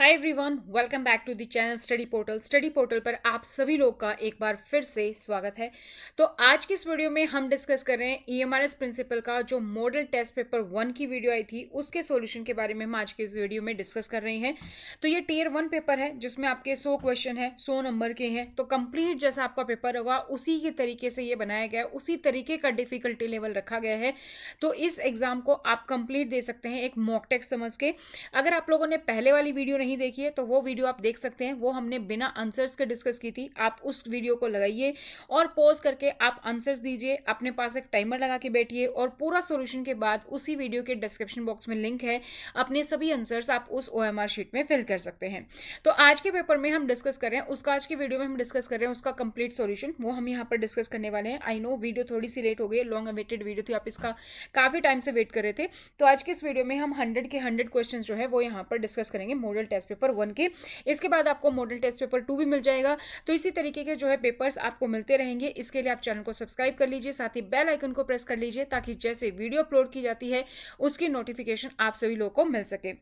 Hi everyone, welcome back to the channel study portal. Study portal पर आप सभी लोग का एक बार फिर से स्वागत है। तो आज की इस वीडियो में हम डिस्कस कर रहे हैं ईएमआरएस प्रिंसिपल का जो मॉडल टेस्ट पेपर 1 की वीडियो आई थी उसके सॉल्यूशन के बारे में हम आज की इस वीडियो में डिस्कस कर रहे हैं। तो ये टियर 1 पेपर है जिसमें आपके 100 क्वेश्चन है, 100 नंबर के हैं। तो कंप्लीट जैसा आपका पेपर होगा उसी के तरीके से ये बनाया गया है, उसी तरीके का डिफिकल्टी लेवल रखा गया है। तो इस एग्जाम को आप कंप्लीट दे सकते हैं एक मॉक टेस्ट समझ के। अगर आप लोगों ने पहले वाली वीडियो नहीं देखी है तो वो वीडियो आप देख सकते हैं, वो हमने बिना आंसर्स के डिस्कस की थी। आप उस वीडियो को लगाइए और पॉज करके आप आंसर्स दीजिए, अपने पास एक टाइमर लगा के बैठिए और पूरा सॉल्यूशन के बाद उसी वीडियो के डिस्क्रिप्शन बॉक्स में लिंक है, अपने सभी आंसर्स आप उस ओएमआर शीट में फिल कर सकते हैं। तो आज के पेपर में हम डिस्कस कर रहे हैं उसका, आज की वीडियो में हम डिस्कस कर रहे हैं उसका कंप्लीट सॉल्यूशन, वो हम यहाँ पर डिस्कस करने वाले हैं। आई नो वीडियो थोड़ी सी लेट हो गई, लॉन्ग अवेटेड वीडियो थी, आप इसका काफी टाइम से वेट कर रहे थे। तो आज के इस वीडियो में हम 100 के 100 क्वेश्चन जो है वो यहाँ पर डिस्कस करेंगे मॉडल टेस्ट पेपर 1 के। इसके बाद आपको मॉडल टेस्ट पेपर 2 भी मिल जाएगा। तो इसी तरीके के जो है पेपर्स आपको मिलते रहेंगे। इसके लिए आप चैनल को सब्सक्राइब कर लीजिए, साथ ही बेल आइकन को प्रेस कर लीजिए ताकि जैसे वीडियो अपलोड की जाती है उसकी नोटिफिकेशन आप सभी लोगों को मिल सके।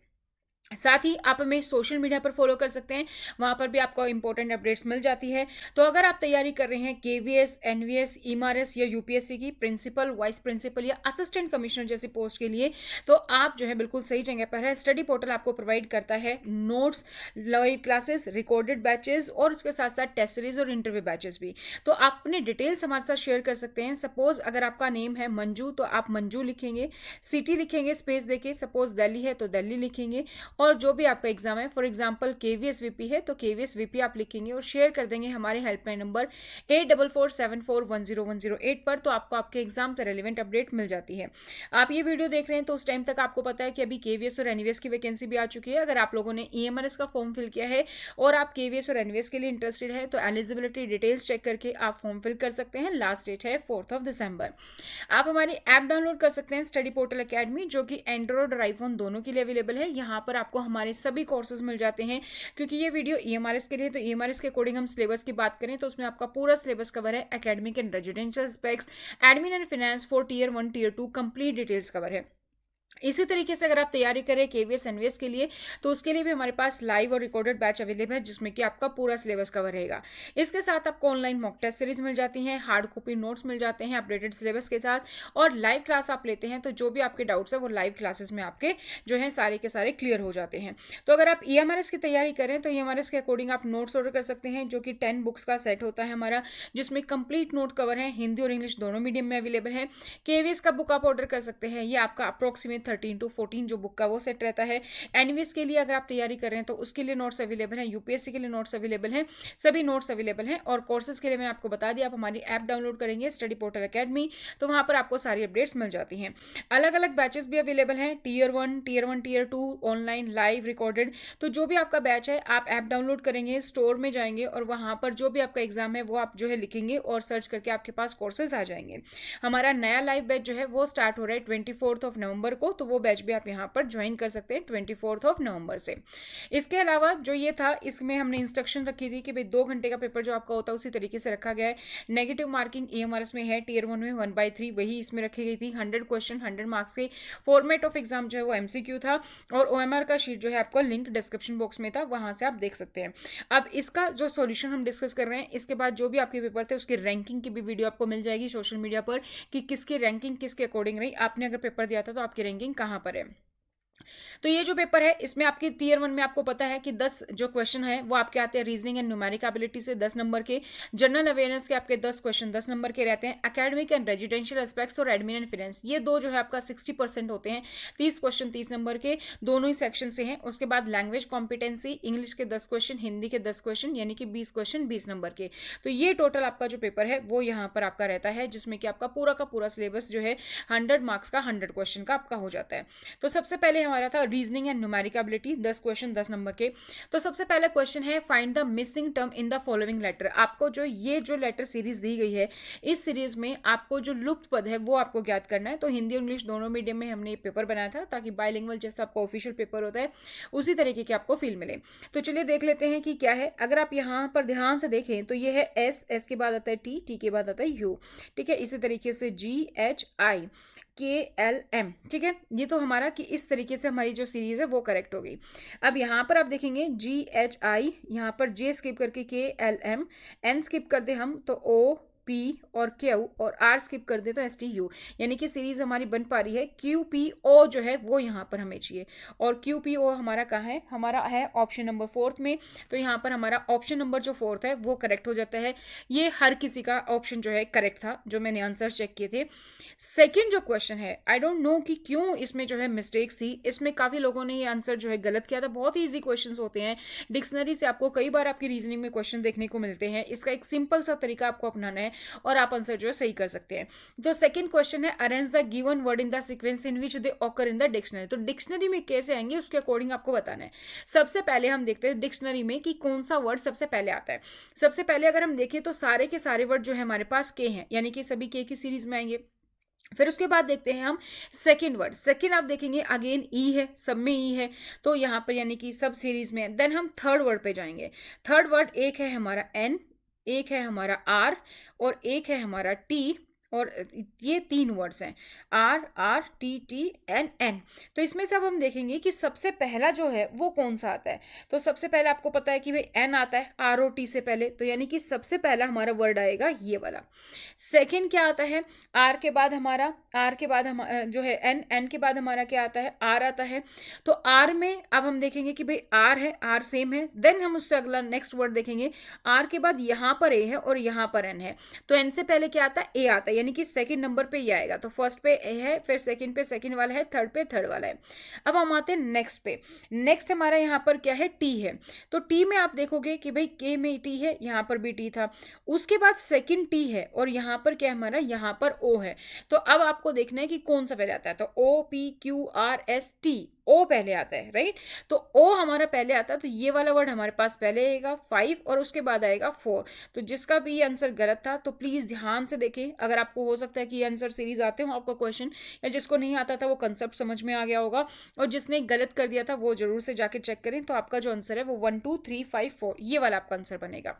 साथ ही आप हमें सोशल मीडिया पर फॉलो कर सकते हैं, वहां पर भी आपको इंपॉर्टेंट अपडेट्स मिल जाती है। तो अगर आप तैयारी कर रहे हैं केवीएस, एनवीएस, ईएमआरएस या यूपीएससी की प्रिंसिपल, वाइस प्रिंसिपल या असिस्टेंट कमिश्नर जैसी पोस्ट के लिए, तो आप जो है बिल्कुल सही जगह पर है। स्टडी पोर्टल आपको प्रोवाइड करता है notes, live classes, recorded batches और उसके साथ साथ टेस्ट सीरीज और इंटरव्यू बैचेस भी। तो आप अपने डिटेल्स हमारे साथ शेयर कर सकते हैं। सपोज अगर आपका नेम है मंजू तो आप मंजू लिखेंगे, सिटी लिखेंगे स्पेस देके, सपोज दिल्ली है तो दिल्ली लिखेंगे, और जो भी आपका एग्जाम है, फॉर एग्जांपल केवीएस वीपी है तो केवीएस वीपी आप लिखेंगे और शेयर कर देंगे हमारे हेल्पलाइन नंबर 8447410108 पर। तो आपको आपके एग्जाम से रेलिवेंट अपडेट मिल जाती है। आप ये वीडियो देख रहे हैं तो उस टाइम तक आपको पता है कि अभी केवीएस और एनवीएस की वैकेंसी भी आ चुकी है। अगर आप लोगों ने ईएमआरएस का फॉर्म फिल किया है और आप केवीएस और एनवीएस के लिए इंटरेस्टेड है तो एलिजिबिलिटी डिटेल्स चेक करके आप फॉर्म फिल कर सकते हैं। लास्ट डेट है 4 दिसंबर। आप हमारी ऐप डाउनलोड कर सकते हैं स्टडी पोर्टल एकेडमी, जो कि एंड्रॉइड और आईफोन दोनों के लिए अवेलेबल है। यहाँ पर आपको हमारे सभी कोर्सेज मिल जाते हैं। क्योंकि ये वीडियो ईएमआरएस के लिए, तो ईएमआरएस के अकॉर्डिंग हम सिलेबस की बात करें तो उसमें आपका पूरा सिलेबस कवर है। Academic and residential aspects, admin and finance for tier 1 tier 2 complete details cover है। इसी तरीके से अगर आप तैयारी करें केवीएस एनवीएस के लिए तो उसके लिए भी हमारे पास लाइव और रिकॉर्डेड बैच अवेलेबल है जिसमें कि आपका पूरा सिलेबस कवर रहेगा। इसके साथ आपको ऑनलाइन मॉक टेस्ट सीरीज मिल जाती हैं, हार्ड कॉपी नोट्स मिल जाते हैं अपडेटेड सिलेबस के साथ, और लाइव क्लास आप लेते हैं तो जो भी आपके डाउट्स है वो लाइव क्लासेस में आपके जो है सारे के सारे क्लियर हो जाते हैं। तो अगर आप ईएमआरएस की तैयारी करें तो ईएमआरएस के अकॉर्डिंग आप नोट्स ऑर्डर कर सकते हैं, जो कि 10 बुक्स का सेट होता है हमारा, जिसमें कंप्लीट नोट कवर है, हिंदी और इंग्लिश दोनों मीडियम में अवेलेबल है। केवीएस का बुक आप ऑर्डर कर सकते हैं, ये आपका अप्रोक्सीमेट 13 to 14 जो बुक का वो सेट रहता है। एनवीएस के लिए अगर आप तैयारी कर रहे हैं तो उसके लिए नोट्स अवेलेबल हैं, यूपीएससी के लिए नोट्स अवेलेबल हैं, सभी नोट्स अवेलेबल हैं। और कोर्सेज के लिए मैंने आपको बता दिया, आप हमारी ऐप डाउनलोड करेंगे स्टडी पोर्टल एकेडमी तो वहां पर आपको सारी अपडेट्स मिल जाती हैं। अलग अलग बैचेस भी अवेलेबल हैं, tier 1 tier 2, online, live, recorded. तो जो भी आपका बैच है आप ऐप डाउनलोड करेंगे, स्टोर में जाएंगे और वहां पर जो भी आपका एग्जाम है वो आप जो है लिखेंगे और सर्च करके आपके पास कोर्सेज आ जाएंगे। हमारा नया लाइव बैच जो है वो स्टार्ट हो रहा है 24 नवंबर को, तो वो बैच भी आप यहाँ पर ज्वाइन कर सकते हैं 24 नवंबर से। इसके अलावा जो ये था इसमें हमने इंस्ट्रक्शन रखी थी कि भाई 2 घंटे का पेपर जो आपका होता है उसी तरीके से रखा गया है। नेगेटिव मार्किंग ईएमआरएस में है, टीयर 1 में 1/3 वही इसमें रखी गई थी। 100 क्वेश्चन 100 मार्क्स के, फॉर्मेट ऑफ एग्जाम जो है वो एमसीक्यू था, और ओएमआर का शीट जो है आपको लिंक डिस्क्रिप्शन बॉक्स में था, वहां से आप देख सकते हैं। अब इसका जो सॉल्यूशन हम डिस्कस कर रहे हैं, इसके बाद जो भी आपके पेपर थे उसकी रैंकिंग की भी वीडियो आपको मिल जाएगी सोशल मीडिया पर कि किसकी रैंकिंग किसके अकॉर्डिंग रही, आपने अगर पेपर दिया था तो आपकी रैंकिंग कहां पर है। तो ये जो पेपर है इसमें आपकी टीयर 1 में आपको पता है कि 10 जो क्वेश्चन है वो आपके आते हैं रीजनिंग एंड न्यूमेरिक एबिलिटी से 10 नंबर के, जनरल अवेयरनेस के आपके 10 क्वेश्चन 10 नंबर के रहते हैं, एकेडमिक एंड रेजिडेंशियल एस्पेक्ट्स और एडमिन एंड फाइनेंस ये दो जो है आपका 60% होते हैं, 30 क्वेश्चन 30 नंबर के, दोनों ही सेक्शन से हैं। उसके बाद लैंग्वेज कॉम्पिटेंसी, इंग्लिश के 10 क्वेश्चन, हिंदी के 10 क्वेश्चन, यानी कि 20 क्वेश्चन 20 नंबर के। तो ये टोटल आपका जो पेपर है वो यहाँ पर आपका रहता है, जिसमें कि आपका पूरा का पूरा सिलेबस जो है 100 मार्क्स का 100 क्वेश्चन का आपका हो जाता है। तो सबसे पहले हमारा था reasoning and numeric ability, 10 question 10 number के। तो सबसे पहला क्वेश्चन है find the missing term in the following letter. आपको जो ये जो लेटर सीरीज दी गई है, इस सीरीज में आपको जो लुप्त पद है वो आपको ज्ञात करना है। तो हिंदी और इंग्लिश दोनों मीडियम में हमने ये पेपर बनाया था ताकि बाइलिंगुअल जैसा आपका ऑफिशियल पेपर होता है उसी तरीके की आपको फील मिले। तो चलिए देख लेते हैं कि क्या है। अगर आप यहाँ पर ध्यान से देखें तो ये है एस, एस के बाद आता है टी, टी के बाद आता है यू, ठीक है। इसी तरीके से जी एच आई, KLM, ठीक है। ये तो हमारा कि इस तरीके से हमारी जो सीरीज है वो करेक्ट हो गई। अब यहाँ पर आप देखेंगे GHI, यहाँ पर J स्किप करके KLM, N स्किप कर दे हम तो O P और Q, और R स्किप कर दे तो STU, यानी कि सीरीज हमारी बन पा रही है। QPO जो है वो यहाँ पर हमें चाहिए, और QPO हमारा कहाँ है, हमारा है ऑप्शन नंबर 4 में। तो यहाँ पर हमारा ऑप्शन नंबर जो 4 है वो करेक्ट हो जाता है। ये हर किसी का ऑप्शन जो है करेक्ट था, जो मैंने आंसर चेक किए थे। सेकेंड जो क्वेश्चन है, आई डोंट नो कि क्यों इसमें जो है मिस्टेक्स थी, इसमें काफ़ी लोगों ने ये आंसर जो है गलत किया था। बहुत ही ईजी क्वेश्चंस होते हैं, डिक्शनरी से आपको कई बार आपकी रीजनिंग में क्वेश्चन देखने को मिलते हैं। इसका एक सिंपल सा तरीका आपको अपनाना है और आप आंसर जो है सही कर सकते हैं। तो सेकंड क्वेश्चन है, arrange the given word in the sequence in which they occur in the dictionary. तो डिक्शनरी में कैसे आएंगे उसके अकॉर्डिंग आपको बताना है। सबसे पहले हम देखते हैं डिक्शनरी में कि कौन सा वर्ड सबसे पहले आता है। सबसे पहले अगर हम देखें तो सारे के सारे वर्ड जो है हमारे पास के हैं, यानी कि सभी के की सीरीज में आएंगे। फिर उसके बाद देखते हैं हम सेकंड वर्ड। सेकंड आप देखेंगे अगेन ई है, सब में ई है, तो यहाँ पर यानी कि सब सीरीज में। देन हम थर्ड वर्ड पे जाएंगे। थर्ड वर्ड एक है हमारा एन, एक है हमारा आर, और एक है हमारा टी, और ये 3 वर्ड्स हैं RRTTNN। तो इसमें से अब हम देखेंगे कि सबसे पहला जो है वो कौन सा आता है। तो सबसे पहले आपको पता है कि भाई एन आता है ROT से पहले, तो यानी कि सबसे पहला हमारा वर्ड आएगा ये वाला। सेकंड क्या आता है, आर के बाद हमारा, आर के बाद हम जो है एन, एन के बाद हमारा क्या आता है, आर आता है। तो आर में अब हम देखेंगे कि भाई आर है, आर सेम है। देन हम उससे अगला नेक्स्ट वर्ड देखेंगे, आर के बाद यहाँ पर ए है और यहाँ पर एन है, तो एन से पहले क्या आता है, ए आता है, यानी कि सेकंड नंबर पे ये आएगा। तो फर्स्ट पे ए है, फिर सेकंड पे सेकंड वाला है, थर्ड पे थर्ड वाला है। अब हम आते हैं नेक्स्ट पे। नेक्स्ट हमारा यहाँ पर क्या है, टी है। तो टी में आप देखोगे कि भाई के में टी है, यहाँ पर भी टी था। उसके बाद सेकंड टी है और यहाँ पर क्या हमारा, यहाँ पर ओ है। तो अब आपको देखना है कि कौन सा पहले आता है। तो OPQRST, ओ पहले आता है, राइट। तो ओ हमारा पहले आता है, तो ये वाला वर्ड हमारे पास पहले आएगा 5 और उसके बाद आएगा 4। तो जिसका भी ये आंसर गलत था तो प्लीज ध्यान से देखें। अगर आपको हो सकता है कि ये आंसर सीरीज आते हो आपका क्वेश्चन, या जिसको नहीं आता था वो कंसेप्ट समझ में आ गया होगा, और जिसने गलत कर दिया था वो जरूर से जाके चेक करें। तो आपका जो आंसर है वो 1 2 3 5 4 ये वाला आपका आंसर बनेगा।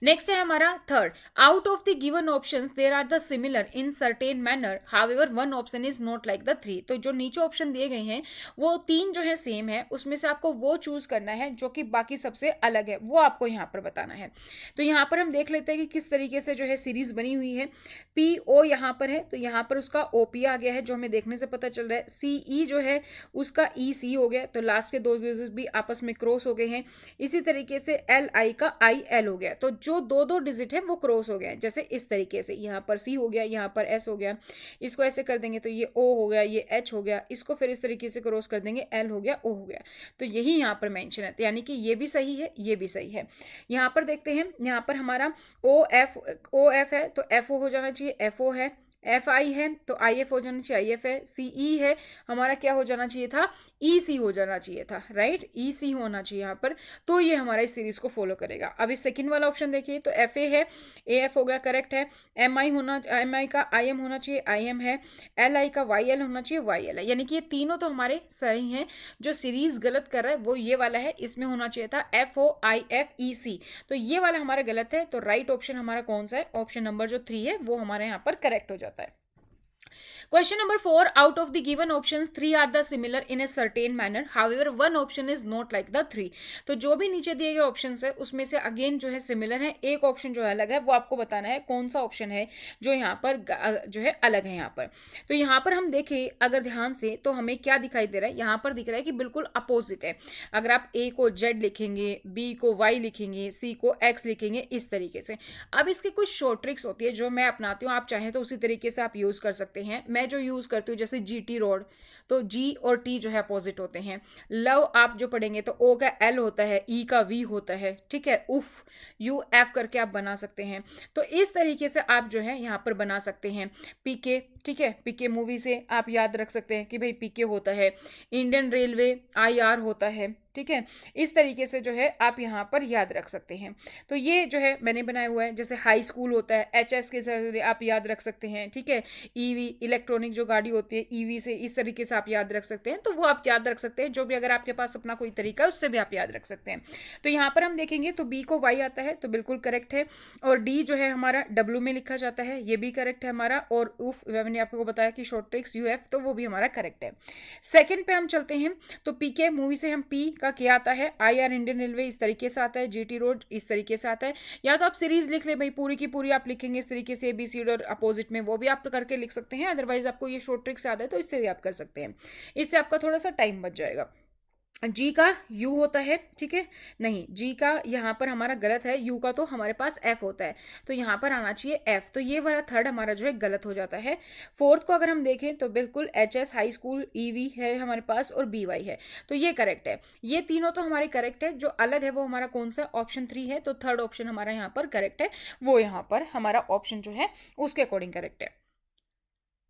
नेक्स्ट है हमारा third, out of the given options there are the similar in certain manner, however one option is not like the 3। तो जो नीचे ऑप्शन दिए गए हैं वो 3 जो है सेम है, उसमें से आपको वो चूज करना है जो कि बाकी सबसे अलग है, वो आपको यहाँ पर बताना है। तो यहाँ पर हम देख लेते हैं कि किस तरीके से जो है सीरीज बनी हुई है। PO यहाँ पर है, तो यहाँ पर उसका OP आ गया है, जो हमें देखने से पता चल रहा है। CE जो है उसका EC हो गया, तो लास्ट के 2 डिजिट भी आपस में क्रॉस हो गए हैं। इसी तरीके से LI का IL हो गया, तो जो 2 डिजिट है वो क्रॉस हो गया है। जैसे इस तरीके से यहाँ पर C हो गया, यहाँ पर S हो गया, इसको ऐसे कर देंगे तो ये O हो गया, ये H हो गया, इसको फिर इस तरीके से क्रॉस कर देंगे, L हो गया, O हो गया। तो यही यहाँ पर मेंशन है, यानी कि ये भी सही है, ये भी सही है। यहाँ पर देखते हैं, यहाँ पर हमारा OF है तो FO हो जाना चाहिए, FO है। FI है तो IF हो जाना चाहिए, IF है। CE है हमारा क्या हो जाना चाहिए था, EC हो जाना चाहिए था, राइट, EC होना चाहिए यहाँ पर। तो ये हमारा इस सीरीज को फॉलो करेगा। अभी सेकंड वाला ऑप्शन देखिए, तो FA है, AF हो गया, करेक्ट है। MI का IM होना चाहिए, IM है। LI का YL होना चाहिए, YL है। यानी कि ये तीनों तो हमारे सही हैं। जो सीरीज गलत कर रहा है वो ये वाला है, इसमें होना चाहिए था FOIFEC, तो ये वाला हमारा गलत है। तो राइट ऑप्शन हमारा कौन सा है, ऑप्शन नंबर जो 3 है वो हमारे यहाँ पर करेक्ट हो जाता है। Question number 4, out of the given options 3 are the similar in a certain manner, however one option is not like the 3। तो जो भी नीचे दिए गए ऑप्शंस है उसमें से अगेन जो है सिमिलर है, एक ऑप्शन जो है अलग है, वो आपको बताना है कौन सा ऑप्शन है जो यहाँ पर जो है अलग है यहाँ पर। तो यहाँ पर हम देखें अगर ध्यान से तो हमें क्या दिखाई दे रहा है, यहाँ पर दिख रहा है कि बिल्कुल अपोजिट है। अगर आप A को Z लिखेंगे, B को Y लिखेंगे, C को X लिखेंगे, इस तरीके से। अब इसकी कुछ शॉर्ट ट्रिक्स होती है जो मैं अपनाती हूँ, आप चाहें तो उसी तरीके से आप यूज कर सकते हैं। मैं जो यूज करती हूँ जैसे GT रोड, तो G और T जो है अपोजिट होते हैं। लव आप जो पढ़ेंगे तो O का L होता है, E का V होता है, ठीक है। उफ UF करके आप बना सकते हैं। तो इस तरीके से आप जो है यहाँ पर बना सकते हैं। PK, ठीक है, PK मूवी से आप याद रख सकते हैं कि भाई PK होता है। इंडियन रेलवे IR होता है, ठीक है। इस तरीके से जो है आप यहाँ पर याद रख सकते हैं। तो ये जो है मैंने बनाया हुआ है, जैसे हाई स्कूल होता है एचएस के जरिए आप याद रख सकते हैं, ठीक है। ईवी इलेक्ट्रॉनिक जो गाड़ी होती है ईवी से इस तरीके से आप याद रख सकते हैं, तो वो आप याद रख सकते हैं। जो भी अगर आपके पास अपना कोई तरीका है उससे भी आप याद रख सकते हैं। तो यहाँ पर हम देखेंगे तो बी को वाई आता है, तो बिल्कुल करेक्ट है। और डी जो है हमारा डब्ल्यू में लिखा जाता है, ये भी करेक्ट है हमारा। और उफ मैंने आपको बताया कि शॉर्ट ट्रिक्स यूएफ, तो वो भी हमारा करेक्ट है। सेकंड पे हम चलते हैं, तो पीके मूवी से हम पी का क्या आता है, आईआर इंडियन रेलवे इस तरीके से आता है, जीटी रोड इस तरीके से आता है। या तो आप सीरीज लिख ले भाई, पूरी की पूरी आप लिखेंगे इस तरीके से एबीसी और अपोजिट में, वो भी आप करके लिख सकते हैं। अदरवाइज आपको ये शॉर्ट ट्रिक्स याद है तो इससे भी आप कर सकते हैं, इससे आपका थोड़ा सा टाइम बच जाएगा। जी का यू होता है, ठीक है। नहीं, जी का यहाँ पर हमारा गलत है, यू का तो हमारे पास एफ होता है, तो यहाँ पर आना चाहिए एफ। तो ये वाला थर्ड हमारा जो है गलत हो जाता है। फोर्थ को अगर हम देखें तो बिल्कुल H S high school EV है हमारे पास और बी वाई है, तो ये करेक्ट है। ये तीनों तो हमारे करेक्ट है। जो अलग है वो हमारा कौन सा, ऑप्शन 3 है। तो थर्ड ऑप्शन हमारा यहाँ पर करेक्ट है, वो यहाँ पर हमारा ऑप्शन जो है उसके अकॉर्डिंग करेक्ट है।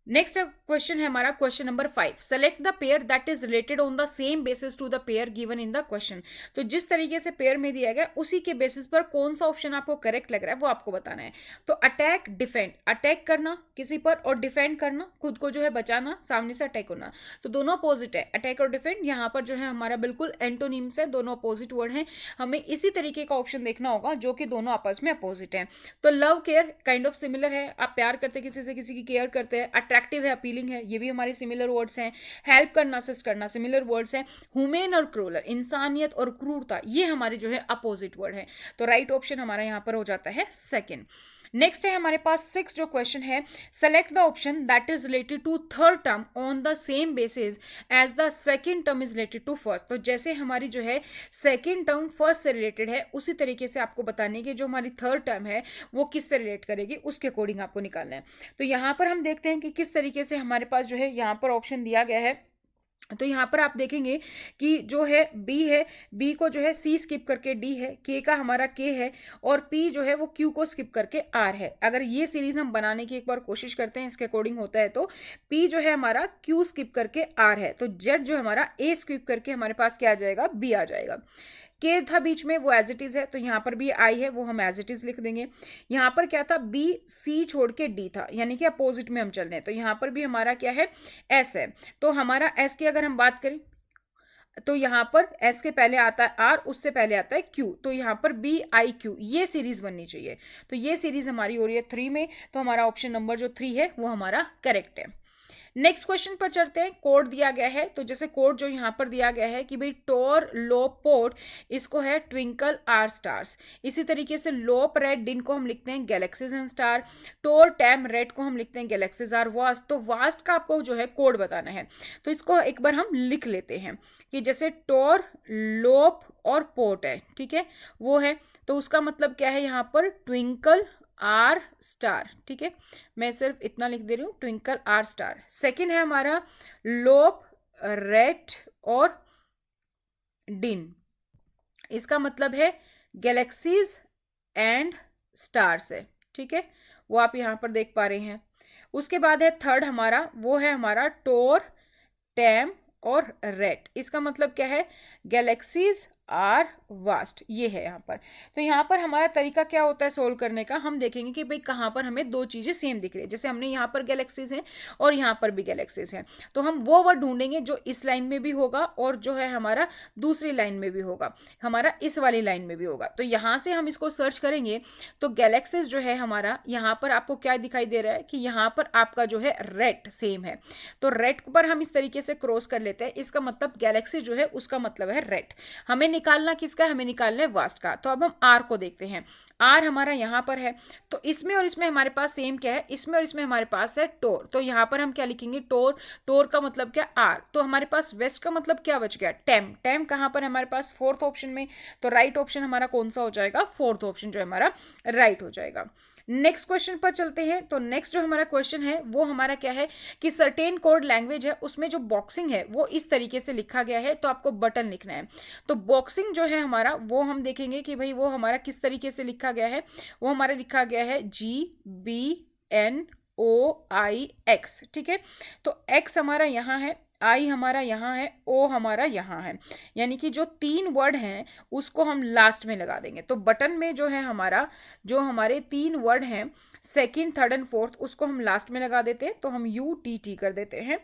नेक्स्ट क्वेश्चन है हमारा question number 5, select the pair that is related on the same basis to the pair given in the question. तो जिस तरीके से पेयर में दिया गया उसी के बेसिस पर कौन सा ऑप्शन आपको करेक्ट लग रहा है वो आपको बताना है। तो अटैक डिफेंड, अटैक करना किसी पर और डिफेंड करना खुद को जो है बचाना, सामने से अटैक होना, तो दोनों अपोजिट है अटैक और डिफेंड। यहाँ पर जो है हमारा बिल्कुल एंटोनिम्स है, दोनों अपोजिट वर्ड है। हमें इसी तरीके का ऑप्शन देखना होगा जो कि दोनों आपस में अपोजिट है। तो love care kind of similar है, आप प्यार करते किसी से, किसी की केयर करते हैं। अट्रैक्टिव है, अपीलिंग है, ये भी हमारे सिमिलर वर्ड्स हैं। हेल्प करना, असिस्ट करना सिमिलर वर्ड्स हैं। ह्यूमेन और क्रूरल, इंसानियत और क्रूरता, ये हमारे जो है अपोजिट वर्ड है। तो राइट ऑप्शन हमारा यहाँ पर हो जाता है सेकंड। नेक्स्ट है हमारे पास 6 जो क्वेश्चन है, select the option that is related to third term on the same basis as the second term is related to first. तो जैसे हमारी जो है सेकंड टर्म फर्स्ट से रिलेटेड है, उसी तरीके से आपको बताने की जो हमारी थर्ड टर्म है वो किससे रिलेट करेगी, उसके अकॉर्डिंग आपको निकालना है। तो यहाँ पर हम देखते हैं कि किस तरीके से हमारे पास जो है यहाँ पर ऑप्शन दिया गया है। तो यहाँ पर आप देखेंगे कि जो है बी है, बी को जो है सी स्किप करके डी है, के का हमारा के है, और पी जो है वो क्यू को स्किप करके आर है। अगर ये सीरीज हम बनाने की एक बार कोशिश करते हैं इसके अकॉर्डिंग होता है, तो पी जो है हमारा क्यू स्किप करके आर है, तो जेड जो हमारा ए स्किप करके हमारे पास क्या आ जाएगा, बी आ जाएगा। के था बीच में, वो एज इट इज है, तो यहाँ पर भी आई है, वो हम एज इट इज लिख देंगे। यहाँ पर क्या था, बी सी छोड़ के डी था, यानी कि अपोजिट में हम चल रहे हैं, तो यहाँ पर भी हमारा क्या है, एस है। तो हमारा एस की अगर हम बात करें तो यहाँ पर एस के पहले आता है आर, उससे पहले आता है क्यू, तो यहाँ पर बी आई क्यू ये सीरीज बननी चाहिए। तो ये सीरीज हमारी हो रही है 3 में, तो हमारा ऑप्शन नंबर जो 3 है वो हमारा करेक्ट है। नेक्स्ट क्वेश्चन पर चलते हैं। कोड दिया गया है, तो जैसे कोड जो यहाँ पर दिया गया है कि भाई टोर लोप पोर्ट, इसको है ट्विंकल आर स्टार्स। इसी तरीके से लोप रेड डिन को हम लिखते हैं गैलेक्सीज एंड स्टार। टोर टैम रेड को हम लिखते हैं गैलेक्सीज आर वास्ट। तो वास्ट का आपको जो है कोड बताना है, तो इसको एक बार हम लिख लेते हैं कि जैसे टोर लोप और पोर्ट है, ठीक है, वो है, तो उसका मतलब क्या है यहाँ पर, ट्विंकल आर स्टार, ठीक है। मैं सिर्फ इतना लिख दे रही हूँ, ट्विंकल आर स्टार। सेकंड है हमारा लोप रेड और डिन, इसका मतलब है गैलेक्सीज एंड स्टार्स है, ठीक है, वो आप यहां पर देख पा रहे हैं। उसके बाद है थर्ड हमारा, वो है हमारा टोर टैम और रेड, इसका मतलब क्या है, गैलेक्सीज आर वास्ट, ये है यहाँ पर। तो यहाँ पर हमारा तरीका क्या होता है सोल्व करने का, हम देखेंगे कि भाई कहाँ पर हमें दो चीजें सेम दिख रही है। जैसे हमने यहाँ पर गैलेक्सीज हैं और यहाँ पर भी गैलेक्सीज हैं, तो हम वो वर्ड ढूंढेंगे जो इस लाइन में भी होगा और जो है हमारा दूसरी लाइन में भी होगा, हमारा इस वाली लाइन में भी होगा। तो यहाँ से हम इसको सर्च करेंगे, तो गैलेक्सीज जो है हमारा, यहाँ पर आपको क्या दिखाई दे रहा है कि यहाँ पर आपका जो है रेड सेम है, तो रेड पर हम इस तरीके से क्रॉस कर लेते हैं, इसका मतलब गैलेक्सी जो है उसका मतलब है रेड। हमें निकालना किसका, हमें निकालना है वास्ट का। तो अब हम आर को देखते हैं, आर हमारा यहां पर है, तो इसमें और इसमें हमारे पास सेम क्या है, इसमें और इसमें हमारे पास है टोर, तो यहां पर हम क्या लिखेंगे, टोर, टोर का मतलब क्या, आर। तो हमारे पास वेस्ट का मतलब क्या बच गया, टैम, टैम कहां पर है हमारे पास, फोर्थ ऑप्शन में, तो राइट ऑप्शन हमारा कौन सा हो जाएगा, फोर्थ ऑप्शन जो है हमारा राइट हो जाएगा। नेक्स्ट क्वेश्चन पर चलते हैं। तो नेक्स्ट जो हमारा क्वेश्चन है वो हमारा क्या है कि सर्टेन कोड लैंग्वेज है, उसमें जो बॉक्सिंग है वो इस तरीके से लिखा गया है, तो आपको बटन लिखना है। तो बॉक्सिंग जो है हमारा, वो हम देखेंगे कि भाई वो हमारा किस तरीके से लिखा गया है, वो हमारा लिखा गया है GBNOIX, ठीक है। तो एक्स हमारा यहाँ है, आई हमारा यहाँ है, ओ हमारा यहाँ है, यानी कि जो 3 वर्ड हैं उसको हम लास्ट में लगा देंगे। तो बटन में जो है हमारा, जो हमारे 3 वर्ड हैं सेकंड, थर्ड एंड फोर्थ, उसको हम लास्ट में लगा देते हैं, तो हम UTT कर देते हैं।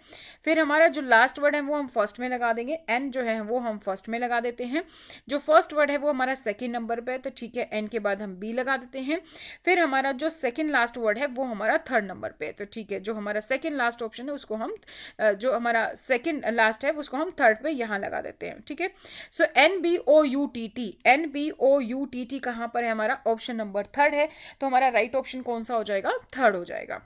फिर हमारा जो लास्ट वर्ड है वो हम फर्स्ट में लगा देंगे, एन जो है वो हम फर्स्ट में लगा देते हैं। जो फर्स्ट वर्ड है वो हमारा सेकंड नंबर पे है, तो ठीक है, एन के बाद हम बी लगा देते हैं। फिर हमारा जो सेकंड लास्ट वर्ड है वो हमारा थर्ड नंबर पे है, तो ठीक है, जो हमारा सेकंड लास्ट ऑप्शन है उसको हम जो हमारा सेकंड लास्ट है उसको हम थर्ड पे यहाँ लगा देते हैं, ठीक है। सो NBOUTT, NBOUTT कहाँ पर है हमारा, ऑप्शन नंबर थर्ड है, तो हमारा राइट ऑप्शन कौन सा हो जाएगा, थर्ड हो जाएगा।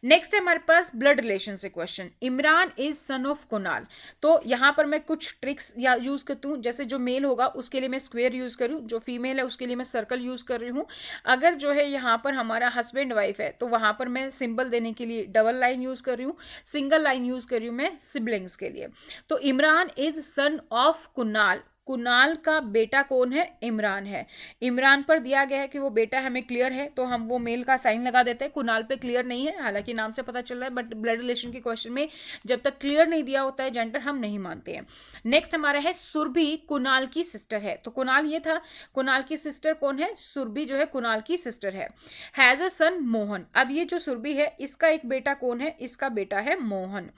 नेक्स्ट है हमारे पास ब्लड रिलेशन से question, Imran is son of Kunal. तो यहाँ पर मैं कुछ ट्रिक्स या यूज करती हूँ, जैसे जो मेल होगा उसके लिए मैं स्क्वायर यूज करूँ, जो फीमेल है उसके लिए मैं सर्कल यूज कर रही हूँ। अगर जो है यहाँ पर हमारा हस्बैंड वाइफ है तो वहां पर मैं सिंबल देने के लिए डबल लाइन यूज कर रही हूँ, सिंगल लाइन यूज कर रही हूँ मैं सिबलिंग्स के लिए। तो Imran is son of Kunal, Kunal का बेटा कौन है, इमरान है। इमरान पर दिया गया है कि वो बेटा हमें क्लियर है, तो हम वो मेल का साइन लगा देते हैं। कुनाल पे क्लियर नहीं है, हालांकि नाम से पता चल रहा है, बट ब्लड रिलेशन के क्वेश्चन में जब तक क्लियर नहीं दिया होता है जेंडर, हम नहीं मानते हैं। नेक्स्ट हमारा है सुरभि कुनाल की सिस्टर है, तो कुनाल ये था, कुनाल की सिस्टर कौन है, सुरभि जो है कुनाल की सिस्टर है। हैज अ सन मोहन, अब ये जो सुरभि है इसका एक बेटा कौन है, इसका बेटा है मोहन।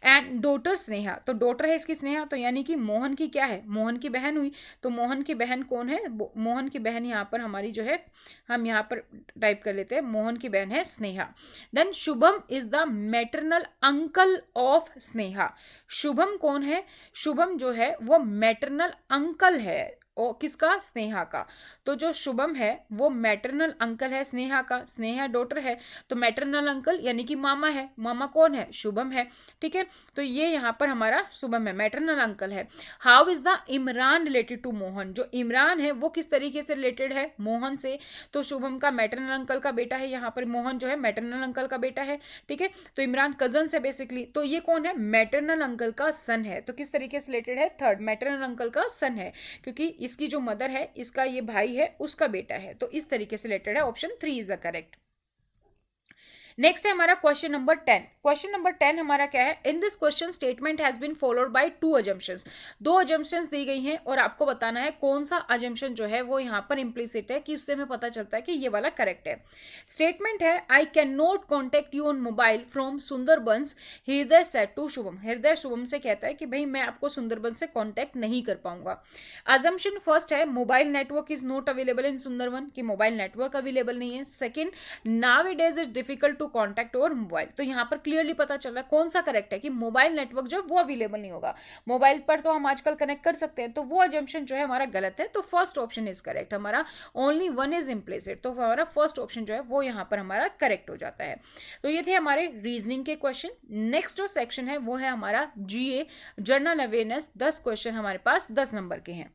एंड डॉटर स्नेहा, तो डॉटर है इसकी स्नेहा, तो यानी कि मोहन की क्या है, मोहन की बहन हुई, तो मोहन की बहन कौन है, मोहन की बहन यहाँ पर हमारी जो है, हम यहाँ पर टाइप कर लेते हैं, मोहन की बहन है Sneha. Then Shubham is the maternal uncle of Sneha, Shubham कौन है, शुभम जो है वो मैटरनल अंकल है, ओ किसका, स्नेहा का। तो जो शुभम है वो मैटरनल अंकल है स्नेहा का, स्नेहा डॉटर है, तो मैटरनल अंकल यानी कि मामा है, मामा कौन है, शुभम है, ठीक है। तो ये यहाँ पर हमारा शुभम है, मैटरनल अंकल है। How is the Imran related to Mohan, जो इमरान है वो किस तरीके से रिलेटेड है, मोहन से। तो शुभम का मैटरनल अंकल का बेटा है, यहाँ पर मोहन जो है मैटरनल अंकल का बेटा है, ठीक है। तो इमरान कजन है बेसिकली, तो ये कौन है, मैटरनल अंकल का सन है, तो किस तरीके से रिलेटेड है, थर्ड, मैटरनल अंकल का सन है, क्योंकि इसकी जो मदर है, इसका ये भाई है, उसका बेटा है, तो इस तरीके से रिलेटेड है, option 3 is the correct. Next है हमारा क्वेश्चन नंबर 10। क्वेश्चन नंबर 10 हमारा क्या है, in this question statement has been followed by 2 assumptions, 2 assumptions दी गई हैं और आपको बताना है कौन सा अजम्पशन जो है वो यहाँ पर इंप्लिसिट है, कि उससे हमें पता चलता है कि ये वाला करेक्ट है। स्टेटमेंट है, I can not contact you on mobile from Sundarbans, हृदय सेड टू शुभम, हृदय शुभम से कहता है कि भाई मैं आपको सुंदरबन से कॉन्टेक्ट नहीं कर पाऊंगा। अजम्पशन फर्स्ट है, mobile network is not available in Sundarban, कि मोबाइल नेटवर्क अवेलेबल नहीं है। Second, now it is difficult to contact over mobile, तो यहाँ पर क्लियरली पता चल रहा है कौन सा करेक्ट है, कि मोबाइल नेटवर्क जो है वो अवेलेबल नहीं होगा, मोबाइल पर तो हम आजकल कनेक्ट कर सकते हैं, तो वो अजम्पशन जो है हमारा गलत है। तो फर्स्ट ऑप्शन इज करेक्ट, हमारा ओनली वन इज इम्प्लिसिट, तो हमारा फर्स्ट ऑप्शन जो है वो यहाँ पर हमारा करेक्ट हो जाता है। तो ये थे हमारे रीजनिंग के क्वेश्चन। नेक्स्ट जो सेक्शन है वो है हमारा GA, जनरल अवेयरनेस। 10 क्वेश्चन हमारे पास 10 नंबर के हैं।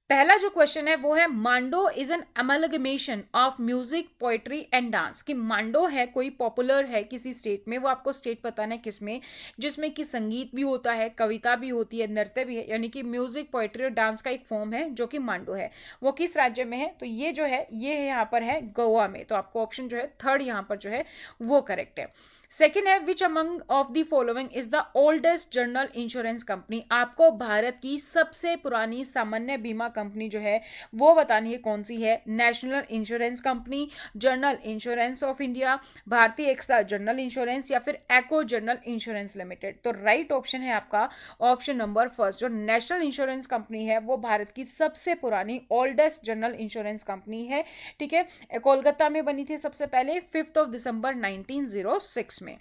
पहला जो क्वेश्चन है वो है, Mando is an amalgamation of music, poetry and dance, कि मांडो है कोई पॉपुलर है किसी स्टेट में, वो आपको स्टेट बताना है किसमें, जिसमें कि संगीत भी होता है, कविता भी होती है, नृत्य भी है, यानी कि म्यूजिक, पोएट्री और डांस का एक फॉर्म है जो कि मांडो है। वो किस राज्य में है, तो ये जो है ये यहाँ पर है गोवा में, तो आपको ऑप्शन जो है थर्ड यहाँ पर जो है वो करेक्ट है। सेकेंड है, which among of the following is the oldest general insurance company, आपको भारत की सबसे पुरानी सामान्य बीमा कंपनी जो है वो बतानी है कौन सी है। National insurance company, general insurance of India, भारतीय एक्सा जनरल इंश्योरेंस, या फिर एको जनरल इंश्योरेंस लिमिटेड। तो राइट ऑप्शन है आपका ऑप्शन नंबर फर्स्ट, जो नेशनल इंश्योरेंस कंपनी है वो भारत की सबसे पुरानी ओल्डेस्ट जनरल इंश्योरेंस कंपनी है, ठीक है। कोलकाता में बनी थी सबसे पहले 5 दिसंबर 1906 में।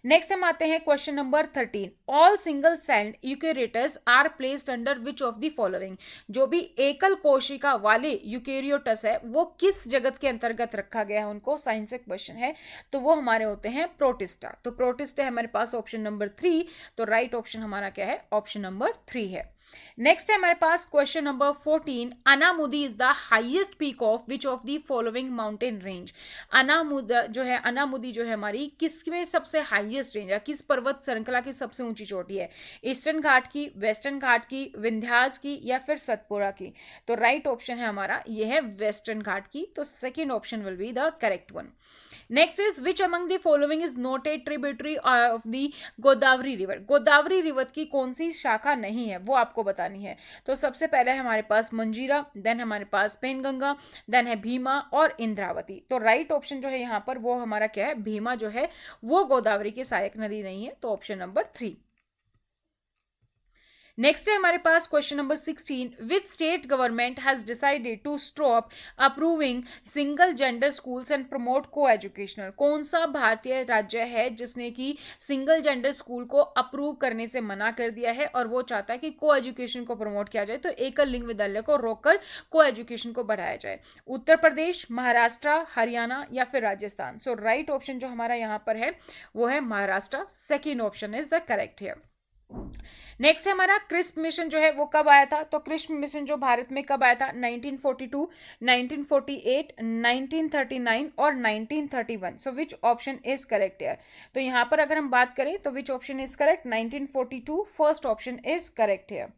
नेक्स्ट हम आते हैं question number 13, all single celled eukaryotes are placed under which of the following, जो भी एकल कोशिका वाले यूकैरियोट्स है वो किस जगत के अंतर्गत रखा गया है, उनको साइंस से क्वेश्चन है, तो वो हमारे होते हैं प्रोटिस्टा। तो प्रोटिस्टा है हमारे पास ऑप्शन नंबर 3, तो राइट ऑप्शन हमारा क्या है, ऑप्शन नंबर 3 है। नेक्स्ट है हमारे पास question number 14, Anamudi is the highest peak of which of the following mountain range. Anamudi जो है हमारी किसमें सबसे हाईएस्ट रेंज है, किस पर्वत श्रृंखला की सबसे ऊंची चोटी है, ईस्टर्न घाट की, वेस्टर्न घाट की, विंध्यास की या फिर सतपुरा की। तो राइट ऑप्शन है हमारा यह है वेस्टर्न घाट की, तो second option will be the correct one. Next is which among the following is not a tributary of the Godavari river. Godavari river की कौन सी शाखा नहीं है वो आपको बतानी है। तो सबसे पहले है हमारे पास मंजीरा, देन हमारे पास पेनगंगा, देन है भीमा और इंद्रावती। तो राइट ऑप्शन जो है यहाँ पर वो हमारा क्या है, भीमा जो है वो गोदावरी की सहायक नदी नहीं है, तो ऑप्शन नंबर 3। नेक्स्ट है हमारे पास question number 16, which state government has decided to stop approving single gender schools and promote coeducational. कौन सा भारतीय राज्य है जिसने कि सिंगल जेंडर स्कूल को अप्रूव करने से मना कर दिया है और वो चाहता है कि को एजुकेशन को प्रमोट किया जाए, तो एकल लिंग विद्यालय को रोककर को एजुकेशन को बढ़ाया जाए। उत्तर प्रदेश, महाराष्ट्र, हरियाणा या फिर राजस्थान। सो राइट ऑप्शन जो हमारा यहाँ पर है वो है Maharashtra, second option is the correct here. Next है हमारा क्रिस्प मिशन जो है वो कब आया था। तो क्रिस्प मिशन जो भारत में कब आया था, 1942, 1948, 1939 और 1931। So which option is correct है। तो यहां पर अगर हम बात करें तो which option is correct, 1942 first option is correct है।